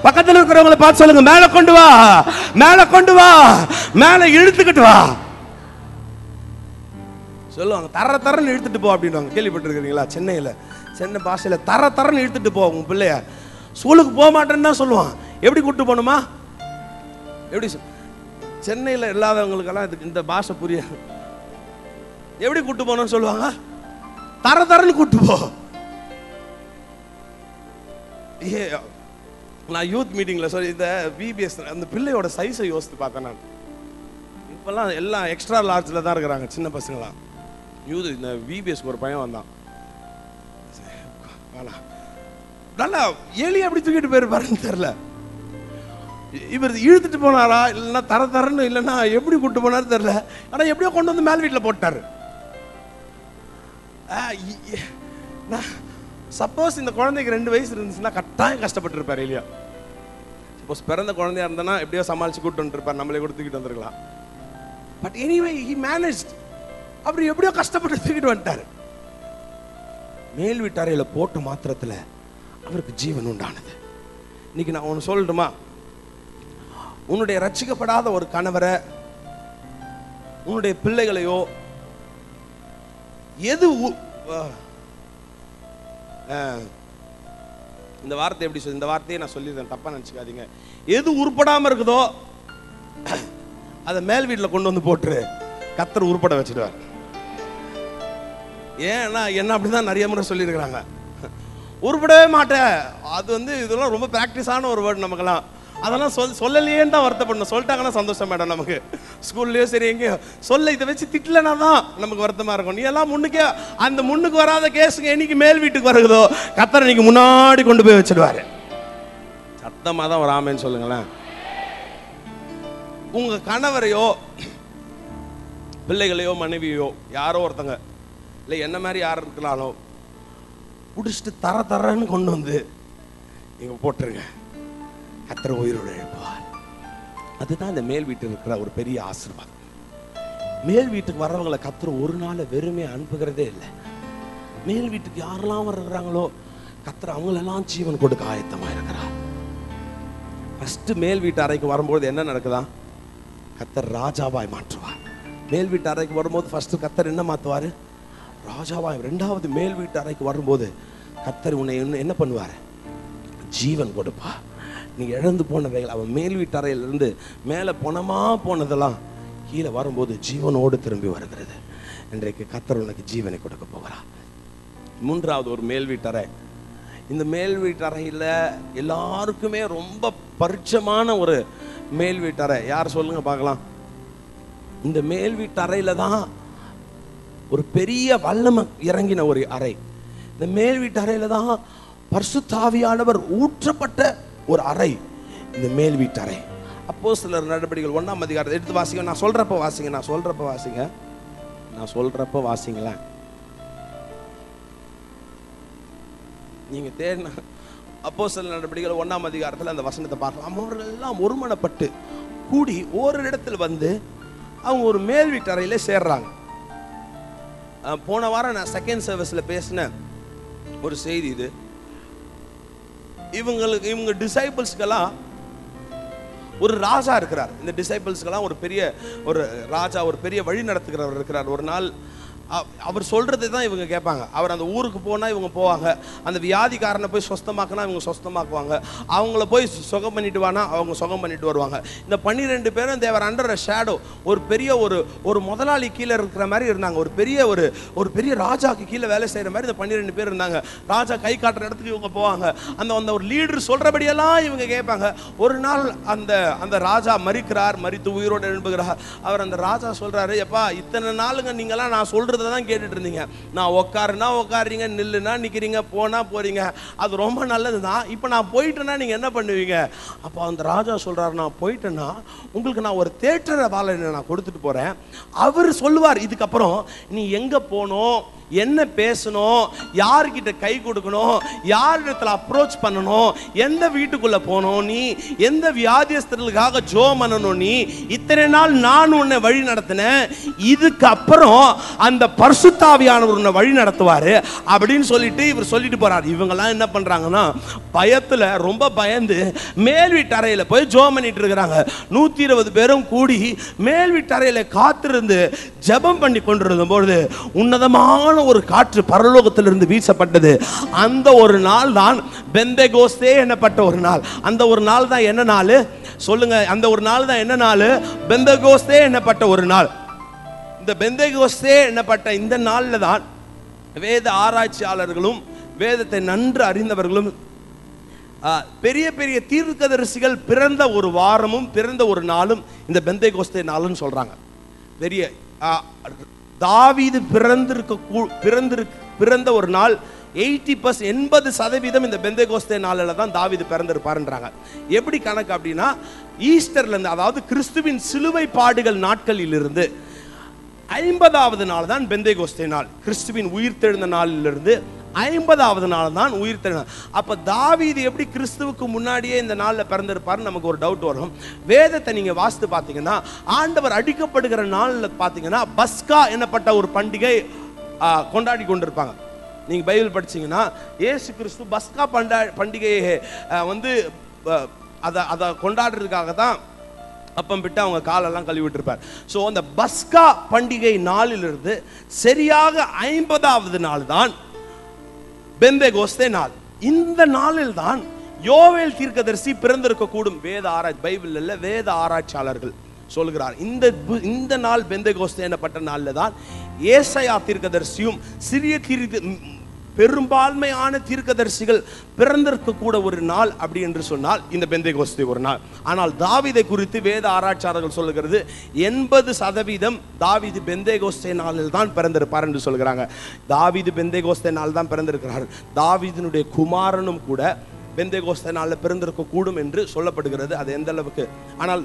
S1: பக்கத்தில் இருக்கிறவங்களை பார்த்து சொல்லுங்க, மேல கொண்டு வா, மேல கொண்டு வா, மேல இழுத்துக்கிட்டு வா. சொல்லுவாங்க, தரன்னு இழுத்துட்டு போ அப்படின்வாங்க. கேள்விப்பட்டிருக்கிறீங்களா? சென்னை பாஷையில தரன்னு இழுத்துட்டு போ உங்க பிள்ளைய. ஸ்கூலுக்கு போக மாட்டேன்னு தான் சொல்லுவான். எப்படி கூட்டு போகணுமா? எப்படி? சென்னையில் இல்லாதவங்களுக்கெல்லாம் இதுக்கு இந்த பாஷை புரியாது. எப்படி கூட்டு போகணும்னு சொல்லுவாங்க? தரன்னு கூட்டு போ. நான் யூத் மீட்டிங்ல சொல்லி இந்த விபிஎஸ் அந்த பிள்ளையோட சைஸை யோசித்து பார்த்தேன். நான் இப்பெல்லாம் எல்லாம் எக்ஸ்ட்ரா லார்ஜில் தான் இருக்கிறாங்க சின்ன பசங்களாம். யூத் இந்த விபிஎஸ்க்கு ஒரு பையன் வந்தான், நல்லா எலி அப்படி தூக்கிட்டு போயிருப்பாருன்னு தெரியல. இவர் இழுத்துட்டு போனாரா இல்லைன்னா தரன்னு இல்லைன்னா எப்படி கூட்டு போனாரு தெரியல. ஆனா எப்படியோ கொண்டு வந்து மேல் வீட்டில் போட்டாரு. சப்போஸ் இந்த குழந்தைக்கு 2 வயசு இருந்துச்சுன்னா கட்டாயம் கஷ்டப்பட்டு இருப்பார் எலியா. சப்போஸ் பிறந்த குழந்தையா இருந்தனா எப்படியோ சமாளிச்சு கூட்டு வந்துருப்பார், நம்மளே கூட தூக்கிட்டு வந்துருக்கலாம். But anyway he managed. அப்படி எப்படியோ கஷ்டப்பட்டு தூக்கிட்டு வந்துட்டாரு. மேல் வீட்டறையில போட்ட மாத்திரத்துல அவருக்கு ஜீவன் உண்டானது. இன்னைக்கு நான் ஒன்று சொல்லட்டுமா? உன்னுடைய ரட்சிக்கப்படாத ஒரு கணவரை, உன்னுடைய பிள்ளைகளையோ எது இந்த வார்த்தை எப்படி சொல்லு, இந்த வார்த்தையை நான் சொல்லிடுறேன், தப்பா நினைச்சுக்காதீங்க. எது உருப்படாம இருக்குதோ அதை மேல் வீட்டில் கொண்டு வந்து போட்டுரு, கர்த்தர் உருப்பட வச்சிடுவார். ஏன்னா என்ன அப்படிதான் நிறைய முறை சொல்லியிருக்கிறாங்க. உருப்படவே மாட்டேன். அது இதெல்லாம் ரொம்ப பிராக்டிஸான ஒரு வேர்டு நமக்கெல்லாம். அதெல்லாம் சொல்லலையேன்னு தான் வருத்தப்படணும். சொல்லிட்டாங்கன்னா சந்தோஷம் மேடம். நமக்கு ஸ்கூல்லையோ சரி எங்கேயோ சொல்ல இதை வச்சு திட்டலனா தான் நமக்கு வருத்தமா இருக்கும். நீ எல்லாம் முன்னுக்கே அந்த முன்னுக்கு வராத கேஸுங்க என்னைக்கு மேல் வீட்டுக்கு வருகுதோ கர்த்தர் இன்னைக்கு முன்னாடி கொண்டு போய் வச்சிடுவாரு. சத்தமா தான் ஒரு ஆமேன்னு சொல்லுங்களேன். உங்க கணவரையோ பிள்ளைகளையோ மனைவியோ யாரோ ஒருத்தங்க இல்லை என்ன மாதிரி யார் இருக்கலாலும் பிடிச்சிட்டு தரன்னு கொண்டு வந்து நீங்க போட்டுருங்க, கர்த்தர் உயிரோடு எழுப்புவார். அதுதான் இந்த மேல் வீட்டில் இருக்கிற ஒரு பெரிய ஆசீர்வாதம். மேல் வீட்டுக்கு வர்றவங்களை கர்த்தர் ஒரு நாள் வெறுமே அனுப்புகிறதே இல்லை. மேல் வீட்டுக்கு யாரெல்லாம் வர்றாங்களோ கர்த்தர் அவங்களெல்லாம் ஜீவன் கொடுக்க ஆயத்தமா இருக்கிறார். ஃபர்ஸ்ட் மேல் வீட்டு அறைக்கு வரும்போது என்ன நடக்குதா? கர்த்தர் ராஜாவாய் மாற்றுவார். மேல் வீட்டு அறைக்கு வரும்போது ஃபர்ஸ்ட் கர்த்தர் என்ன மாற்றுவார்? ராஜாவாய். 2வது மேல் வீட்டு அறைக்கு வரும்போது கர்த்தர் உன்னை என்ன பண்ணுவார்? ஜீவன் கொடுப்பா. நீ இழந்து போனவைகள் அவன் மேல் வீட்டு அறையிலிருந்து மேலே போனதெல்லாம் கீழே வரும்போது ஜீவனோடு திரும்பி வருகிறது. இன்றைக்கு கர்த்தர் உனக்கு ஜீவனை கொடுக்க போகிறார். 3வது ஒரு மேல் வீட்டறை. இந்த மேல் வீட்டறையில் எல்லாருக்குமே ரொம்ப பரிச்சயமான ஒரு மேல் வீட்டறை யார் சொல்லுங்க பார்க்கலாம்? இந்த மேல் வீட்டறையில தான் ஒரு பெரிய வல்லமை இறங்கின ஒரு அறை. இந்த மேல் வீட்டு அறையில தான் பரிசுத்த ஆவியானவர் ஊற்றப்பட்ட ஒரு அறை இந்த மேல் வீட்டு அறை. அப்போஸ்தலர் நடபடிகள் 1ஆம் அதிகாரத்தை எடுத்து வாசிங்க. நான் சொல்றப்ப வாசிங்களேன். நீங்க தேடின அப்போஸ்தலர் நடபடிகள் 1ஆம் அதிகாரத்தில் அந்த வசனத்தை பார்க்கலாம். அவர்கள் எல்லாம் ஒருமனப்பட்டு கூடி ஒரு இடத்துல வந்து அவங்க ஒரு மேல் வீட்டு அறையில சேர்றாங்க. போன வாரம் நான் செகண்ட் சர்வீஸ்ல பேசின ஒரு செய்தி இது. இவங்க டிசைபிள்ஸ்க்கெல்லாம் ஒரு ராஜா இருக்கிறார். இந்த டிசைபிள்ஸ்க்கெல்லாம் ஒரு ராஜா, ஒரு பெரிய வழி நடத்துகிறவர் இருக்கிறார். ஒரு நாள் அவர் சொல்றது தான் இவங்க கேட்பாங்க. அவர் அந்த ஊருக்கு போனால் இவங்க போவாங்க. அந்த வியாதிக்காரனை போய் சொஸ்தமாக்கினா இவங்க சொஸ்தமாக்குவாங்க. அவங்கள போய் சுகம் பண்ணிட்டு வானா அவங்க சுகம் பண்ணிட்டு வருவாங்க. இந்த 12 பேரும் தேவர் அண்டர் ஷேடோ. ஒரு பெரிய ஒரு முதலாளி கீழே இருக்கிற மாதிரி இருந்தாங்க. ஒரு பெரிய ராஜாக்கு கீழே வேலை செய்கிற மாதிரி இந்த 12 பேர் இருந்தாங்க. ராஜா கை காட்டுற இடத்துக்கு இவங்க போவாங்க. அந்த ஒரு லீடர் சொல்றபடியெல்லாம் இவங்க கேட்பாங்க. ஒரு நாள் அந்த ராஜா மரித்து உயிரோடு எழும்புகிறார். அவர் அந்த ராஜா சொல்றாரு, எப்பா இத்தனை நாளுங்க நீங்களாம் நான் சொல்றது தான் கேட்டுட்டு இருந்தீங்க. நான் உட்காருனா உட்காருறீங்க, நில்லுனா நிக்கிறீங்க, போனா போறீங்க. அது ரொம்ப நல்லது தான். இப்போ நான் போயிட்டேன்னா நீங்க என்ன பண்ணுவீங்க? அப்போ அந்த ராஜா சொல்றாரு, நான் போயிட்டேன்னா உங்களுக்கு நான் ஒரு தேட்டரை வாழை நான் கொடுத்துட்டு போறேன். அவர் சொல்லுவார், இதுக்கப்புறம் நீ எங்க போனோம், என்ன பேசணும், யார்கிட்ட கை கொடுக்கணும், யாரிடத்துல அப்ரோச் பண்ணணும், எந்த வீட்டுக்குள்ள போகணும், நீ எந்த வியாதியஸ்தர்களுக்காக ஜெபம் பண்ணணும், நீ இத்தனை நாள் நான் உன்னை வழி நடத்தினேன், இதுக்கு அப்புறம் அந்த பரிசுத்த ஆவியானவர் உன்னை வழி நடத்துவாரு அப்படின்னு சொல்லிட்டு இவர் சொல்லிட்டு போறார். இவங்கெல்லாம் என்ன பண்றாங்கன்னா பயத்துல ரொம்ப பயந்து மேல் வீட்டு அறையில போய் ஜெபம் பண்ணிட்டு இருக்கிறாங்க. 120 பேரும் கூடி மேல் வீட்டு அறையில காத்திருந்து ஜெபம் பண்ணி கொண்டிருந்த பொழுது உன்னதமான ஒரு காற்று பரலோகத்திலிருந்து வீசப்பட்டது. அந்த ஒரு நாள் தான் பெந்தேகோஸ்தே என்னப்பட்ட ஒரு நாள். அந்த ஒரு நாள் தான் என்ன நாள் சொல்லுங்க? அந்த ஒரு நாள் தான் என்ன நாள்? பெந்தேகோஸ்தே என்னப்பட்ட ஒரு நாள். இந்த பெந்தேகோஸ்தே என்னப்பட்ட இந்த நாளில் தான் வேத ஆராய்ச்சியாளர்களும் வேதத்தை நன்கு அறிந்தவர்களும் பெரிய பெரிய தீர்க்கதரிசிகள் பிறந்த ஒரு வாரமும் பிறந்த ஒரு நாளும் இந்த பெந்தேகோஸ்தே நாள்னு சொல்றாங்க. பெரிய தாவீது பிறந்த ஒரு நாள் 80% இந்த பெந்தேகோஸ்தே நாளில் தான் தாவீது பிறந்திருப்பாருன்றாங்க. எப்படி கணக்கு அப்படின்னா ஈஸ்டர்ல இருந்து, அதாவது கிறிஸ்துவின் சிலுவை பாடுகள் நாட்களிலிருந்து 50வது நாள் தான் பெந்தேகோஸ்தே நாள். கிறிஸ்துவின் உயிர்த்தெழுந்த நாளிலிருந்து 50வது நாள் தான் உயிர்த்தெழுந்த. அப்ப தாவீது எப்படி கிறிஸ்துவுக்கு முன்னாடியே இந்த நாளில் பிறந்திருப்பாரு நமக்கு ஒரு டவுட் வரும். வேதத்தை நீங்க வாசித்து பார்த்தீங்கன்னா ஆண்டவர் அடிக்கப்படுகிற நாளில் பார்த்தீங்கன்னா பஸ்கா என்னப்பட்ட ஒரு பண்டிகை கொண்டாடி கொண்டிருப்பாங்க. நீங்க பைபிள் படிச்சீங்கன்னா இயேசு கிறிஸ்து பஸ்கா பண்டிகையை வந்து அதை கொண்டாடுறதுக்காக தான் அப்பம் விட்டு அவங்க காலெல்லாம் கழுவிட்டு இருப்பார். ஸோ அந்த பஸ்கா பண்டிகை நாளிலிருந்து சரியாக 50வது நாள் தான் பெந்தேகோஸ்தே நாள். இந்த நாளில் தான் யோவேல் தீர்க்கதரிசி பிறந்திருக்க கூடும். பைபிள் இல்ல, வேத ஆராய்ச்சியாளர்கள் சொல்கிறார். இந்த நாள் பெந்தேகோஸ்தே என்னப்பட்ட நாளில் தான் ஏசாயா தீர்க்கதரிசியும் சிறிய பெரும்பான்மையான தீர்க்கதரிசிகள் பிறந்திருக்க கூட ஒரு நாள் அப்படி என்று சொன்னால் இந்த பெந்தேகோஸ்தே ஒரு நாள். ஆனால் தாவீதை குறித்து வேத ஆராய்ச்சியாளர்கள் சொல்லுகிறது 80% தாவீது பெந்தேகோஸ்தே நாளில் தான் பிறந்திருப்பார் என்று சொல்கிறாங்க. தாவீது பெந்தேகோஸ்தே நாள் தான் பிறந்திருக்கிறார். தாவீதினுடைய குமாரனும் கூட பெந்தேகோஸ்தே நாளில் பிறந்திருக்க கூடும் என்று சொல்லப்படுகிறது. அது எந்த அளவுக்கு, ஆனால்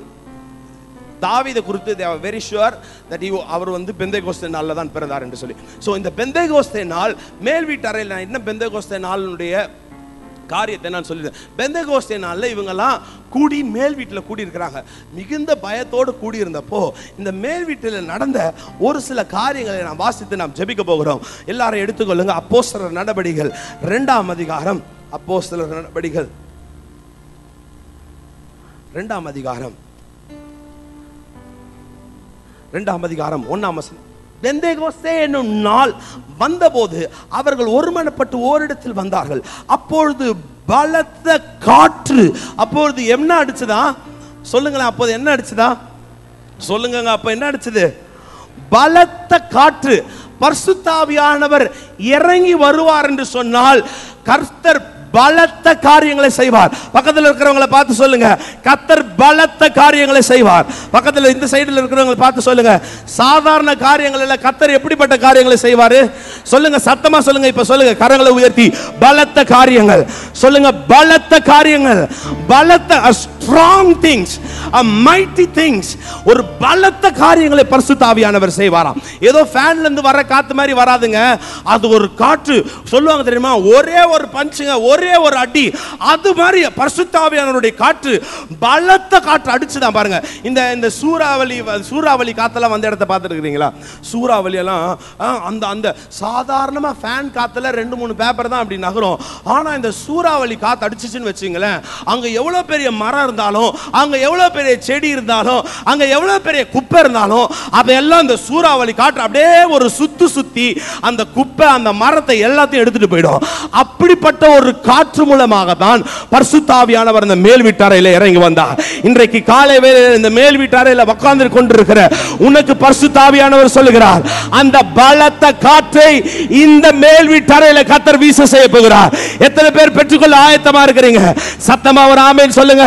S1: தாவீதை குறித்து they are very sure that அவர் வந்து பெந்தேகோஸ்தே நாளில் தான் பிறந்தார் என்று சொல்லி. ஸோ இந்த பெந்தேகோஸ்தே நாள் மேல் வீட்டு அறையில் நான் என்ன பெந்தேகோஸ்தே நாளினுடைய காரியத்தை நான் சொல்லிடுறேன். பெந்தேகோஸ்தே நாளில் இவங்கெல்லாம் கூடி மேல் வீட்டில் கூடி இருக்கிறாங்க. மிகுந்த பயத்தோடு கூடி இருந்தப்போ இந்த மேல் வீட்டில் நடந்த ஒரு சில காரியங்களை நாம் வாசித்து நாம் ஜெபிக்க போகிறோம். எல்லாரும் எடுத்துக்கொள்ளுங்க. அப்போஸ்தலர் நடபடிகள் 2ஆம் அதிகாரம். அப்போஸ்தலர் நடபடிகள் 2ஆம் அதிகாரம் 1ஆம் வசனம். பெந்தேகோஸ்தே என்னும் நாள் வந்தபோது அவர்கள் ஒருமனப்பட்டு ஓரிடத்தில் வந்தார்கள். அப்பொழுது பலத்த காற்று. அப்பொழுது என்ன அடிச்சுதா சொல்லுங்களேன்? அப்போது என்ன அடிச்சுதா சொல்லுங்க? அப்ப என்ன அடிச்சது? பலத்த காற்று. பரிசுத்த ஆவியானவர் இறங்கி வருவார் என்று சொன்னால் கர்த்தர் பலத்த காரியங்களை செய்வார். பக்கத்தில் இருக்கிறவங்களை பார்த்து சொல்லுங்க, கர்த்தர் பலத்த காரியங்களை செய்வார். பக்கத்தில் இந்த சைடில் இருக்கிறவங்களை பார்த்து சொல்லுங்க, சாதாரண காரியங்கள் இல்ல, கர்த்தர் எப்படிப்பட்ட காரியங்களை செய்வாரு சொல்லுங்க, சத்தமா சொல்லுங்க. இப்ப சொல்லுங்க, கரங்களை உயர்த்தி, பலத்த காரியங்கள் சொல்லுங்க. பலத்த காரியங்கள், பலத்த strong things, a mighty things. ஒரு பலத்த காரியங்களை பரிசுத்த ஆவியானவர் செய்வாராம். ஏதோ ஃபேன்ல இருந்து வர காத்து மாதிரி வராதுங்க. அது ஒரு காற்று. சொல்லுவாங்க தெரியுமா, ஒரே ஒரு பஞ்சுங்க, ஒரே ஒரு அடி, அது மாதிரி பரிசுத்த ஆவியானவருடைய காற்று, பலத்த காற்று அடிச்சுதான் பாருங்க. இந்த சூறாவளி காத்தெல்லாம் வந்த இடத்தை பார்த்துருக்கீங்களா? சூறாவளி எல்லாம் அந்த சாதாரணமா ஃபேன் காத்துல 2-3 பேப்பர் தான் அப்படி நகரும். ஆனா இந்த சூறாவளி காத்து அடிச்சுன்னு வச்சுங்களேன், அங்க எவ்வளவு பெரிய மரம் இருந்தாலும், அங்க எவ்வளவு பெரிய செடி இருந்தாலும், அங்க எவ்வளவு பெரிய குப்பை இருந்தாலும், அதெல்லாம் இந்த சூறாவளி காற்று அப்படியே ஒரு சுத்தி அந்த குப்பை அந்த மரத்தை எல்லாத்தையும் எடுத்துட்டு போயிடும். அப்படிப்பட்ட ஒரு காற்று மூலமாக தான் பரிசுத்த ஆவியானவர் இந்த மேல் வீட்டறையில இறங்கி வந்தார். இன்றைக்கு காலை வேளையில் இந்த மேல் வீட்டறையில உட்கார்ந்து கொண்டிருக்கிற உனக்கு பரிசுத்த ஆவியானவர் சொல்லுகிறார், அந்த பலத்த காற்றை இந்த மேல் வீட்டறையில கர்த்தர் வீச செய்ய போகிறார். எத்தனை பேர் பெற்றுக்கொள்ள ஆயத்தமா இருக்கிறீங்க? சத்தமா ஒரு ஆமென் சொல்லுங்க.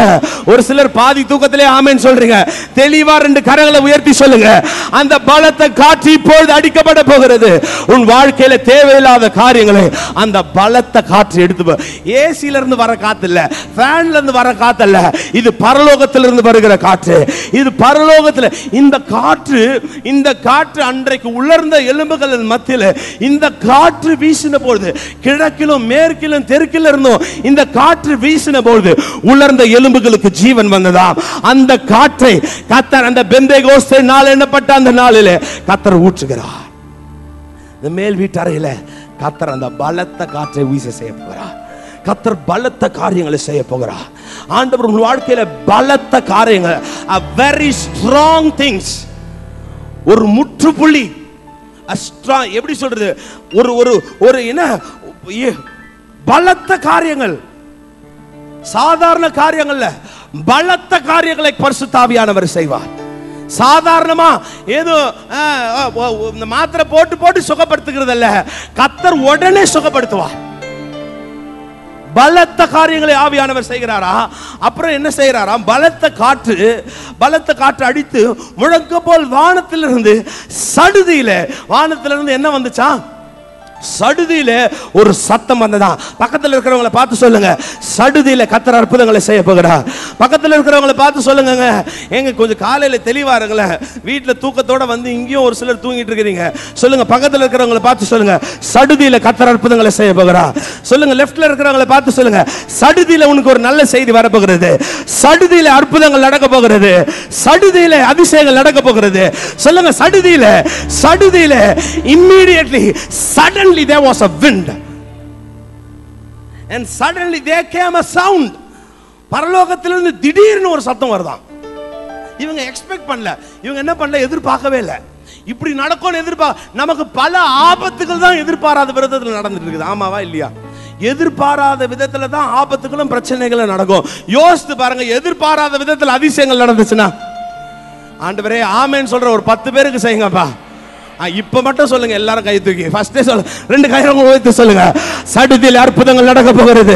S1: ஒரு சிலர் பாதி தூக்கத்திலே ஆமென் சொல்றீங்க. தெளிவா 2 கரங்களை உயர்த்தி சொல்லுங்க. அந்த பலத்த காற்று இப்பொழுது அடிக்கப்பட போகிறது. உன் வாழ்க்கையில தேவையில்லாத காரியங்களை அந்த பலத்த காற்று எடுத்து, ஏசில இருந்து வர காத்து இல்ல, ஃபேன்ல இருந்து வர காத்து இல்ல, இது பரலோகத்திலிருந்து வருகிற காற்று. இது பரலோகத்தில் இந்த காற்று அன்றைக்கு உலர்ந்த எலும்புகளின் மத்தியில் இந்த காற்று வீசின பொழுது, கிழக்கிலும் மேற்கிலும் தெற்கிலும் இருந்தும் இந்த காற்று வீசின பொழுது உலர்ந்த எலும்புகளுக்கு ஜீவன் வந்ததாம். அந்த காற்றை கர்த்தர் அந்த பெந்தேகோஸ்தே நாள் என்னப்பட்ட அந்த நாளிலே கர்த்தர் ஊற்றுகிறார். இந்த மேல் வீட்டறையில கர்த்தர் அந்த பலத்த காற்றை வீச செய்ய போகிறார். கர்த்தர் பலத்த காரியங்களை செய்ய போகிறார். ஆண்டவர் உன் வாழ்க்கையில பலத்த காரியங்கள், a very strong things, ஒரு முற்றுப்புள்ளி, எப்படி சொல்றது, ஒரு ஒரு ஒரு என்ன பலத்த காரியங்கள், சாதாரண காரியங்கள்ல பலத்த காரியங்களை பரிசுத்த ஆவியானவர் செய்வார். சாதாரணமா ஏதோ மாத்திரை போட்டு போட்டு சுகப்படுத்துகிறது அல்ல, கர்த்தர் உடனே சுகப்படுத்துவார். பலத்த காரியங்களை ஆவியானவர் செய்கிறாரா? அப்புறம் என்ன செய்யறாரா? பலத்த காற்று அடித்து முழக்க போல் வானத்திலிருந்து என்ன வந்துச்சா? சடுதியில ஒரு சத்தம் வந்ததான். பக்கத்தில் இருக்கிறவங்களை பார்த்து சொல்லுங்க, சடுதியில கர்த்தர் அற்புதங்களை செய்ய போகிறார். பக்கத்தில் இருக்கிறவங்களை பார்த்து சொல்லுங்க, எங்க கொஞ்சம் காலையில தெளிவா இருங்களேன், வீட்டுல தூக்கத்தோட வந்து இங்கேயும் ஒரு சிலர் தூங்கிட்டு இருக்கிறீங்க. சொல்லுங்க, பக்கத்தில் இருக்கிறவங்களை பார்த்து சொல்லுங்க, சடுதியில கர்த்தர் அற்புதங்களை செய்ய போகிறார். சொல்லுங்க, லெஃப்ட்ல இருக்கிறவங்களை பார்த்து சொல்லுங்க, சடுதியில உனக்கு ஒரு நல்ல செய்தி வரப்போகிறது. சடுதியில அற்புதங்கள் நடக்க போகிறது. சடுதியில அதிசயங்கள் நடக்க போகிறது. சொல்லுங்க, சடுதியில immediately, suddenly there was a wind and suddenly there came a sound. பரலோகத்திலிருந்து திடீர்னு ஒரு சத்தம் வருதாம். இவங்க எக்ஸ்பெக்ட் பண்ணல, இவங்க என்ன பண்ணல, எதிர்பார்க்கவே இல்லை. இப்படி நடக்கும்னு நமக்கு பல ஆபத்துகள் தான் எதிர்பாராத விதத்தில் நடந்துட்டு இருக்குது. ஆமாவா இல்லையா? எதிர்பாராத விதத்துல தான் ஆபத்துகளும் பிரச்சனைகளும் நடக்கும். யோசித்து பாருங்க, எதிர்பாராத விதத்தில் அதிசயங்கள் நடந்துச்சுன்னா, ஆண்டவரே ஆமென் சொல்ற ஒரு 10 பேருக்கு செய்யுங்கப்பா. இப்ப மட்டும் சொல்லுங்க, எல்லாரும் கை தூக்கி ஃபர்ஸ்டே சொல்லுங்க, 2 கைகளை உயர்த்தி சொல்லுங்க, சடுதியில் அற்புதங்கள் நடக்க போகிறது.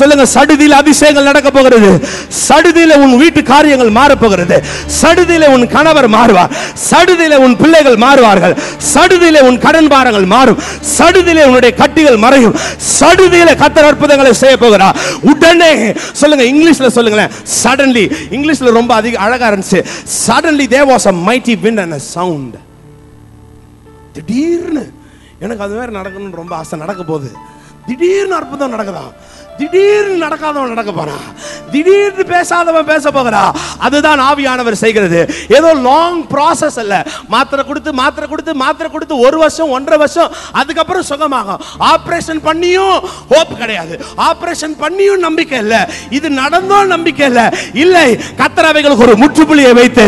S1: சொல்லுங்க, சடுதியில் அதிசயங்கள் நடக்க போகிறது. சடுதியில உன் வீட்டு காரியங்கள் மாற போகிறது. சடுதியில உன் கணவர் மாறுவார். சடுதியில உன் பிள்ளைகள் மாறுவார்கள். சடுதியில உன் கடன் பாரங்கள் மாறும். சடுதியில உன்னுடைய கட்டிகள் மறையும். சடுதியில கர்த்தர் அற்புதங்களை செய்ய போகிறார். உடனே சொல்லுங்க, இங்கிலீஷ்ல சொல்லுங்களேன், சடன்லி. இங்கிலீஷ்ல ரொம்ப அழகா இருந்துச்சு. Suddenly there was a mighty wind and a sound. திடீர்னு எனக்கு அது மாதிரி நடக்கணும்னு ரொம்ப ஆசை. நடக்க போகுது. திடீர்னு அற்புதம் நடக்குதான். திடீர்னு நடக்காதவன் நடக்க போறான். திடீர்னு பேசாதவன் பேச போகிறா. அதுதான் ஆவியானவர் செய்கிறது. ஏதோ லாங் ப்ராசஸ் அல்ல. மாத்திரை கொடுத்து 1 வருஷம் 1.5 வருஷம் அதுக்கப்புறம் சுகமாகும். ஆபரேஷன் பண்ணியும் ஹோப் கிடையாது. ஆபரேஷன் பண்ணியும் நம்பிக்கை இல்லை. இது நடந்தும் நம்பிக்கை இல்லை. இல்லை, கர்த்தர் அவைகளுக்கு ஒரு முற்றுப்புள்ளியை வைத்து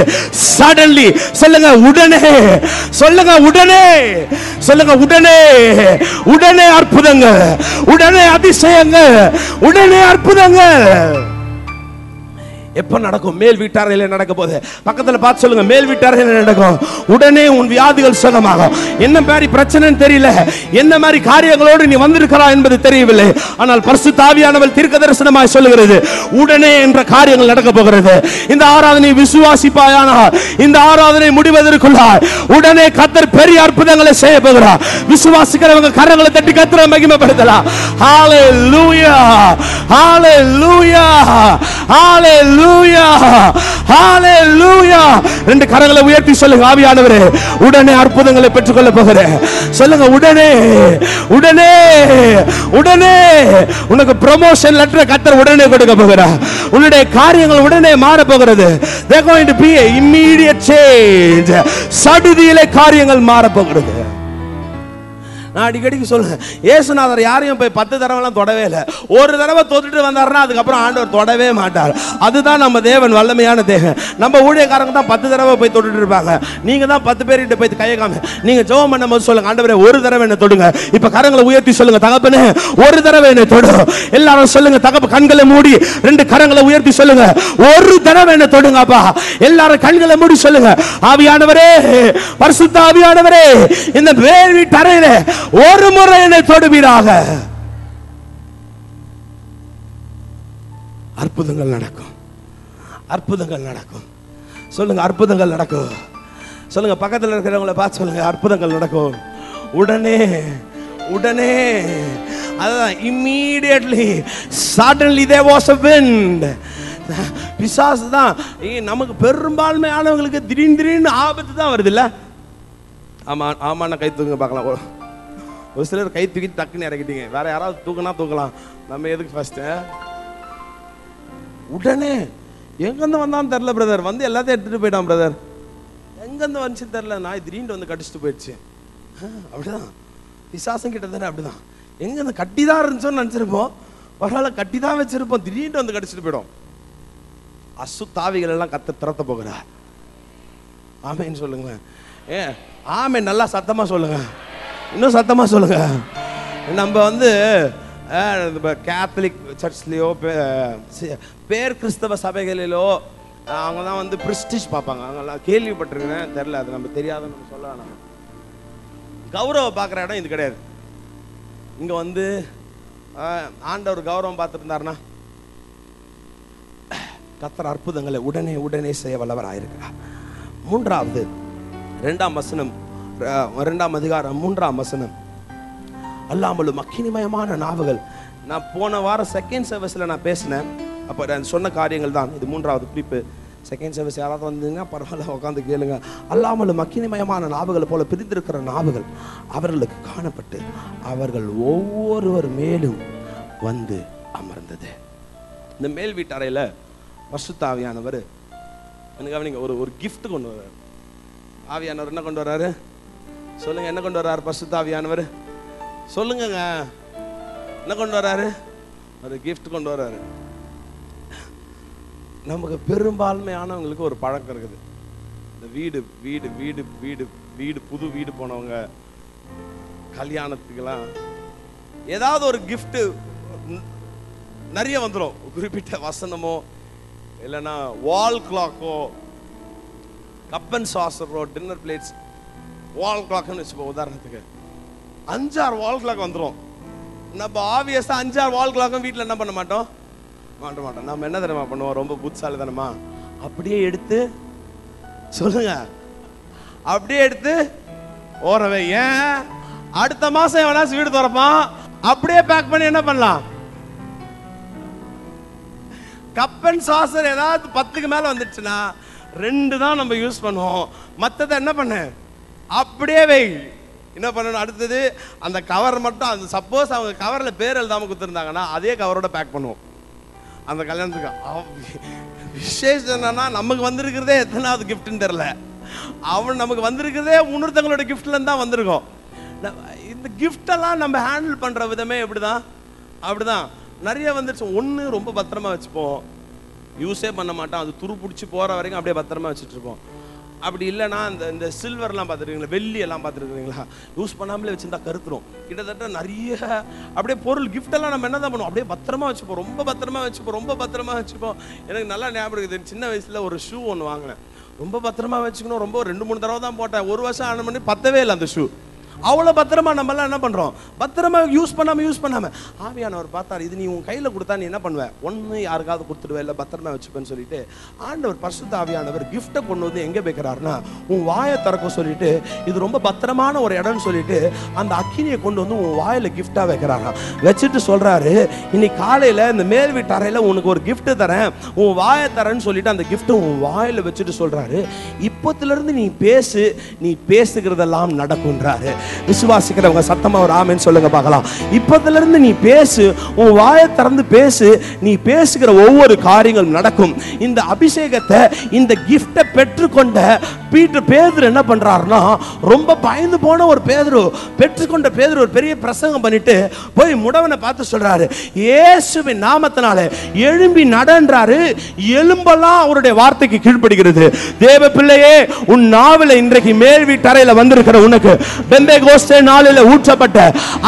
S1: சடன்லி சொல்லுங்க, உடனே சொல்லுங்க, உடனே அற்புதங்கள், உடனே அதிசயங்கள், உடனே அற்புதங்கள். எப்ப நடக்கும்? மேல் வீட்டாரையில நடக்க போது. பக்கத்துல பார்த்து சொல்லுங்க, மேல் வீட்டாரையில நடக்கும். உடனே உன் வியாதிகள் சுகமாகும். என்ன மாதிரி பிரச்சனைன்னு தெரியல, என்ன மாதிரி காரியங்களோடு நீ வந்திருக்கிறா என்பது தெரியவில்லை. ஆனால் பரிசுத்த ஆவியானவர் தீர்க்க தரிசனமாய் சொல்லுகிறது, உடனே என்ற காரியங்கள் நடக்க போகிறது. இந்த ஆராதனை விசுவாசிப்பாயானால், இந்த ஆராதனை முடிவதற்குள்ளாய் உடனே கர்த்தர் பெரிய அற்புதங்களை செய்ய போகிறார். விசுவாசிக்கிறவங்க கரங்களை தட்டி கர்த்தரை மகிமைப்படுத்தலாம். ஹalleluya, ஹalleluya, ஹalleluya, ஹalleluya. 2 கரங்களை உயர்த்தி சொல்லுங்க, ஆவியானவரே உடனே அற்புதங்களை பெற்றுக்கொள்ள போகிறேன். சொல்லுங்க, உடனே உனக்கு ப்ரமோஷன் லெட்டர் கர்த்தர் உடனே கொடுக்க போகிறார். உன்னுடைய காரியங்கள் உடனே மாற போகிறது. there going to be an immediate change. சடுதியிலே காரியங்கள் மாற போகிறது. நான் அடிக்கடிக்கு சொல்லுவேன், இயேசுநாதர் யாரையும் போய் 10 தடவைலாம் தொடவே இல்லை. ஒரு தடவை தொட்டுட்டு வந்தாருன்னா அதுக்கப்புறம் ஆண்டவர் தொடவே மாட்டார். அதுதான் நம்ம தேவன், வல்லமையான தேவன். நம்ம ஊழியக்காரங்க தான் 10 தடவை போய் தொட்டுட்டு இருப்பாங்க. நீங்க தான் 10 பேர்கிட்ட போய் கையை காம. நீங்க ஜெபம் பண்ணும்போது சொல்லுங்க, ஆண்டவரே ஒரு தடவை என்ன தொடுங்க. இப்ப கரங்களை உயர்த்தி சொல்லுங்க, தகப்பனே ஒரு தடவை என்ன தொடு. எல்லாரும் சொல்லுங்க, தகப்ப கண்களை மூடி 2 கரங்களை உயர்த்தி சொல்லுங்க, ஒரு தடவை என்ன தொடுங்கப்பா. எல்லாரும் கண்களை மூடி சொல்லுங்க, ஆவியானவரே, பரிசுத்த ஆவியானவரே, இந்த மேல் வீட்டறையிலே ஒரு முறை என்னை தொடுவீராக. அற்புதங்கள் நடக்கும். அற்புதங்கள் நடக்கும். சொல்லுங்க, அற்புதங்கள் நடக்கும். சொல்லுங்க, பக்கத்தில் இருக்கிறவங்கள பார்த்து சொல்லுங்க, அற்புதங்கள் நடக்கும். உடனே உடனே, அதுதான் immediately, suddenly there was a wind. பிசாசு தான் நமக்கு பெரும்பான்மையானவங்களுக்கு திடீர்னு ஆபத்து தான் வருது இல்ல? ஆமா ஆமா, நான் கை தூங்க பார்க்கலாம். ஒரு சிலர் கை தூக்கி டக்குன்னு இறக்கிட்டீங்க. வேற யாராவது தூக்கினா தூக்கலாம், நம்ம எதுக்கு ஃபர்ஸ்ட்? உடனே எங்கேருந்து வந்தான்னு தெரில பிரதர், வந்து எல்லாத்தையும் எடுத்துட்டு போயிட்டான் பிரதர். எங்கேருந்து வந்துச்சுன்னு தெரில, நான் திடீர்னு வந்து கடிச்சிட்டு போயிடுச்சு. அப்படிதான் பிசாசம் கிட்ட தானே அப்படிதான். எங்கேருந்து கட்டி தான் இருந்துச்சோன்னு நினச்சிருப்போம், பரவாயில்ல கட்டி தான் வச்சிருப்போம், திடீர்னு வந்து கடிச்சிட்டு போயிடும். அசுத்தாவிகள் எல்லாம் கத்த திறத்த போகிறார். ஆமேன்னு சொல்லுங்க. ஆமே, நல்லா சத்தமா சொல்லுங்க, இன்னும் சத்தமா சொல்லுங்க. நம்ம வந்து கேத்தலிக் சர்ச்லேயோ பேர் கிறிஸ்தவ சபைகளிலோ அவங்க தான் வந்து பிரிஸ்டிஜ் பார்ப்பாங்க. அவங்கெல்லாம் கேள்விப்பட்டிருக்கிறேன், தெரில, அது நம்ம தெரியாத நம்ம சொல்லலாம். கௌரவம் பார்க்குற இடம் இது கிடையாது. இங்கே வந்து ஆண்டவர் கௌரவம் பார்த்துருந்தாருன்னா கர்த்தர் அற்புதங்களை உடனே உடனே செய்ய வல்லவராயிருக்கிறார். மூன்றாவது 2ஆம் வசனம், 2ஆம் அதிகாரம் 3ஆம் வசனம். அல்லாமலும் அக்கினிமயமான நாவுகள். நான் போன வாரம் செகண்ட் சர்வீஸில் நான் பேசினேன், அப்போ நான் சொன்ன காரியங்கள் தான் இது. 3ஆவது குறிப்பு. செகண்ட் சர்வீஸ் யாராவது வந்தீங்கன்னா பரவாயில்ல, உட்காந்து கேளுங்க. அல்லாமலும் அக்கினிமயமான நாவுகள் போல பிரிந்திருக்கிற நாவுகள் அவர்களுக்கு காணப்பட்டு அவர்கள் ஒவ்வொருவர் மேலும் வந்து அமர்ந்தது. இந்த மேல் வீட்டறையில் பரிசுத்த ஆவியானவர் எனக்கு ஒரு கிஃப்ட் கொண்டு வர்றாரு. ஆவியானவர் என்ன கொண்டு வர்றாரு சொல்லுங்க? என்ன கொண்டு வர்றாரு பரிசுத்த ஆவியானவர்? சொல்லுங்க, என்ன கொண்டு வர்றாரு? ஒரு கிஃப்ட் கொண்டு வர்றாரு. நமக்கு பெரும்பான்மையானவங்களுக்கு ஒரு பழக்கம் இருக்குது. இந்த வீடு வீடு வீடு வீடு வீடு புது வீடு போனவங்க கல்யாணத்துக்கெல்லாம் ஏதாவது ஒரு கிஃப்ட் நிறைய வந்துடும். குறிப்பிட்ட வசனமோ இல்லைன்னா வால் கிளாக்கோ, கப் அண்ட் சாசரோ, டின்னர் பிளேட்ஸ், வால் கிளாக்னு வச்சுப்போம். உதாரணத்துக்கு 5-6 வால் கிளாக் வந்துடும். நம்ம ஆப்வியஸா 5-6 வால் கிளாக்கும் வீட்டில் என்ன பண்ண மாட்டோம்? மாட்டோம். நம்ம என்ன தெரியுமா பண்ணுவோம்? ரொம்ப புத்திசாலி தானமா, அப்படியே எடுத்து சொல்லுங்க, அப்படியே எடுத்து ஓரவே. ஏன் அடுத்த மாசம் எவனாச்சும் வீடு திறப்பான், அப்படியே பேக் பண்ணி என்ன பண்ணலாம்? கப் அண்ட் சாசர் ஏதாவது 10க்கு மேல வந்துடுச்சுன்னா 2 தான் நம்ம யூஸ் பண்ணுவோம். மற்றதை என்ன பண்ண, அப்படியே வை. என்ன பண்ணணும்? அடுத்தது அந்த கவர் மட்டும், அந்த சப்போஸ் அவங்க கவரில் பேர் எழுதாம கொடுத்துருந்தாங்கன்னா அதே கவரோட பேக் பண்ணுவோம். அந்த கல்யாணத்துக்கு விசேஷம் என்னன்னா, நமக்கு வந்திருக்கிறதே எத்தனாவது கிஃப்ட்னு தெரியல, அவன் நமக்கு வந்திருக்கிறதே இன்னொருத்தவங்களோட கிஃப்ட்லேருந்து தான் வந்திருக்கோம். இந்த கிஃப்டெல்லாம் நம்ம ஹேண்டில் பண்ணுற விதமே அப்படிதான் நிறைய வந்துருச்சு. ஒன்று ரொம்ப பத்திரமா வச்சுப்போம், யூஸே பண்ண மாட்டோம், அது துரு பிடிச்சி போகிற வரைக்கும் அப்படியே பத்திரமா வச்சுட்டு இருப்போம். அப்படி இல்லைன்னா இந்த சில்வர்லாம் பார்த்துருக்கீங்களா, வெள்ளி எல்லாம் பார்த்துருக்கீங்களா, யூஸ் பண்ணாமலே வச்சுருந்தா கருத்துரும். கிட்டத்தட்ட நிறைய அப்படியே பொருள் கிஃப்டெல்லாம் நம்ம என்ன தான் பண்ணுவோம், அப்படியே பத்திரமா வச்சுப்போம், ரொம்ப பத்திரமா வச்சுப்போம். எனக்கு நல்லா ஞாபகம் இருக்குது, சின்ன வயசில் ஒரு ஷூ ஒன்று வாங்கினேன். ரொம்ப பத்திரமா வச்சுக்கணும், ரொம்ப 2-3 தடவை தான் போட்டேன். 1 வருஷம் ஆன பண்ணி பத்தவே இல்லை அந்த ஷூ. அவ்வளோ பத்திரமா நம்மளாம் என்ன பண்ணுறோம், பத்திரமா யூஸ் பண்ணாமல். ஆவியானவர் பார்த்தார், இது நீ உன் கையில் கொடுத்தா நீ என்ன பண்ணுவேன்? ஒன்று யாருக்காவது கொடுத்துடுவேன், இல்லை பத்திரமா வச்சுப்பேன்னு சொல்லிட்டு ஆண்டவர் பரிசுத்த ஆவியானவர் கிஃப்ட்டை கொண்டு வந்து எங்கே வைக்கிறாருன்னா, உன் வாயை திறக்க சொல்லிட்டு, இது ரொம்ப பத்திரமான ஒரு இடம்னு சொல்லிட்டு அந்த அக்கினியை கொண்டு வந்து உன் வாயில் கிஃப்டாக வைக்கிறாராம். வச்சுட்டு சொல்கிறாரு, இன்னைக்கு காலையில் இந்த மேல் வீட்டு அறையில் உனக்கு ஒரு கிஃப்ட்டு தரேன், உன் வாயை தரேன்னு சொல்லிட்டு அந்த கிஃப்ட்டை உன் வாயில் வச்சுட்டு சொல்கிறாரு, இப்போத்திலிருந்து நீ பேசு, நீ பேசுகிறதெல்லாம் நடக்கும்ன்றாரு. விசுவாசிக்கிறவங்க சத்தமா ஒரு ஆமென் சொல்லுங்க பார்க்கலாம். இப்போதிலிருந்து இருந்து நீ பேசு, உன் வாயை திறந்து பேசு, நீ பேசுகிற ஒவ்வொரு காரியங்களும் நடக்கும். இந்த அபிஷேகத்தை, இந்த கிஃப்டை பெற்றுக்கொண்ட பேதுரு என்ன பண்றாருன்னா, ரொம்ப பயந்து போன ஒரு பேதுரு, பெற்றுக்கொண்ட பேதுரு ஒரு பெரிய பிரசங்கம் பண்ணிட்டு போய் முடவனை பார்த்து சொல்றாரு, இயேசுவின் நாமத்தினாலே எழும்பி நடன்றாரு. எலும்பெல்லாம் அவருடைய வார்த்தைக்கு கீழ்ப்படுகிறது. தேவ பிள்ளையே, உன் நாவில இன்றைக்கு மேல் வீட்டறையில வந்திருக்கிற உனக்கு பெந்தேகோஸ்தே நாளிலே ஊற்றப்பட்ட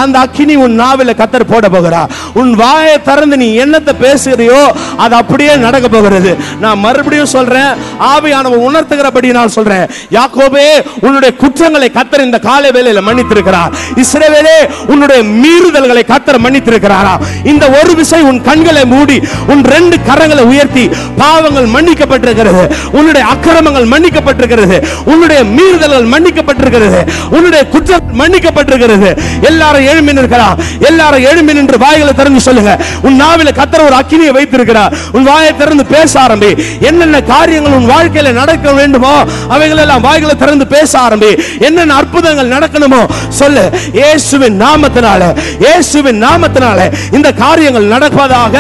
S1: அந்த அக்கினி உன் நாவில கர்த்தர் போட போகிறார். உன் வாயை திறந்து நீ என்னத்தை பேசுறியோ அது அப்படியே நடக்க போகிறது. நான் மறுபடியும் சொல்றேன், ஆவியானவர் உணர்த்துகிறபடி நான் சொல்றேன். யாக்கோபே, உன்னுடைய குற்றங்களை கர்த்தர் இந்த காலை வேளையில மன்னித்திருக்கிறார். இஸ்ரவேலே, உன்னுடைய மீறுதல்களை கர்த்தர் மன்னித்திருக்கிறாரா? இந்த ஒரு விசை உன் கண்களை மூடி உன் 2 கரங்களை உயர்த்தி, பாவங்கள் மன்னிக்கப்பட்டிருக்கிறது, உன்னுடைய அக்கிரமங்கள் மன்னிக்கப்பட்டிருக்கிறது, உன்னுடைய மீறுதல்கள் மன்னிக்கப்பட்டிருக்கிறது, உன்னுடைய குற்றம் மன்னிக்கப்பட்டிருக்கிறது. எல்லாரும் எழும்பி நிற்கலாம். எல்லாரும் எழும்பி நின்று வாய்களை திறந்து சொல்லுங்க. உன் நாவில கர்த்தர் ஒரு அக்கினியை வைத்திருக்கிறார். உன் வாயை திறந்து பேச ஆரம்பி. என்னென்ன காரியங்கள் உன் வாழ்க்கையில நடக்க வேண்டுமோ அவைகள் எல்லாம் வாய்களை திறந்து பேச ஆரம்பி. என்னென்ன அற்புதங்கள் நடக்கணுமோ சொல்லு. இயேசுவின் நாமத்தினால, இயேசுவின் நாமத்தினால இந்த காரியங்கள் நடப்பதாக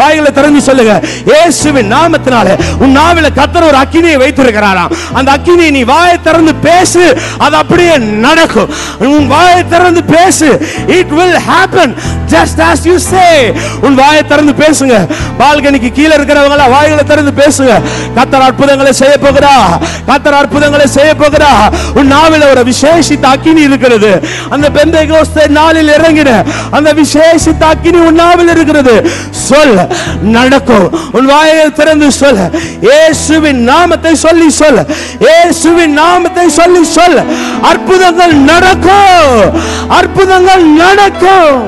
S1: வாய்களை திறந்து சொல்லுங்க. இயேசுவின் நாமத்தினால உன் நாவில கர்த்தர் ஒரு அக்கினியை வைத்திருக்கிறாராம். அந்த அக்கினியை நீ வாயை திறந்து பேசு, அது அப்படியே நடக்கும். உன் வாயை திறந்து பேசு. It will happen just as you say. உன் வாயை திறந்து பேசுங்க. பால்கனிக்கு கீழே இருக்கிறவங்க வாய்களை திறந்து பேசுங்க. கர்த்தர் அற்புதங்களை செய்ய போகிறார். கர்த்தர் அற்புதங்களை செய்ய போகிறார். உன் நாவில ஒரு விசேஷித்த அக்கினி இருக்கிறது. அந்த பெந்தேகோஸ்தே நாளில் இறங்கின அந்த விசேஷித்த அக்கினி உன் நாவில் இருக்கிறது. சொல், நடக்கும். உன் வாயை திறந்து சொல். இயேசுவின் நாமத்தை சொல்லி சொல். இயேசுவின் நாமத்தை சொல்லி சொல். அற்புதங்கள் நடக்கும். அற்புதங்கள் நடக்கும்.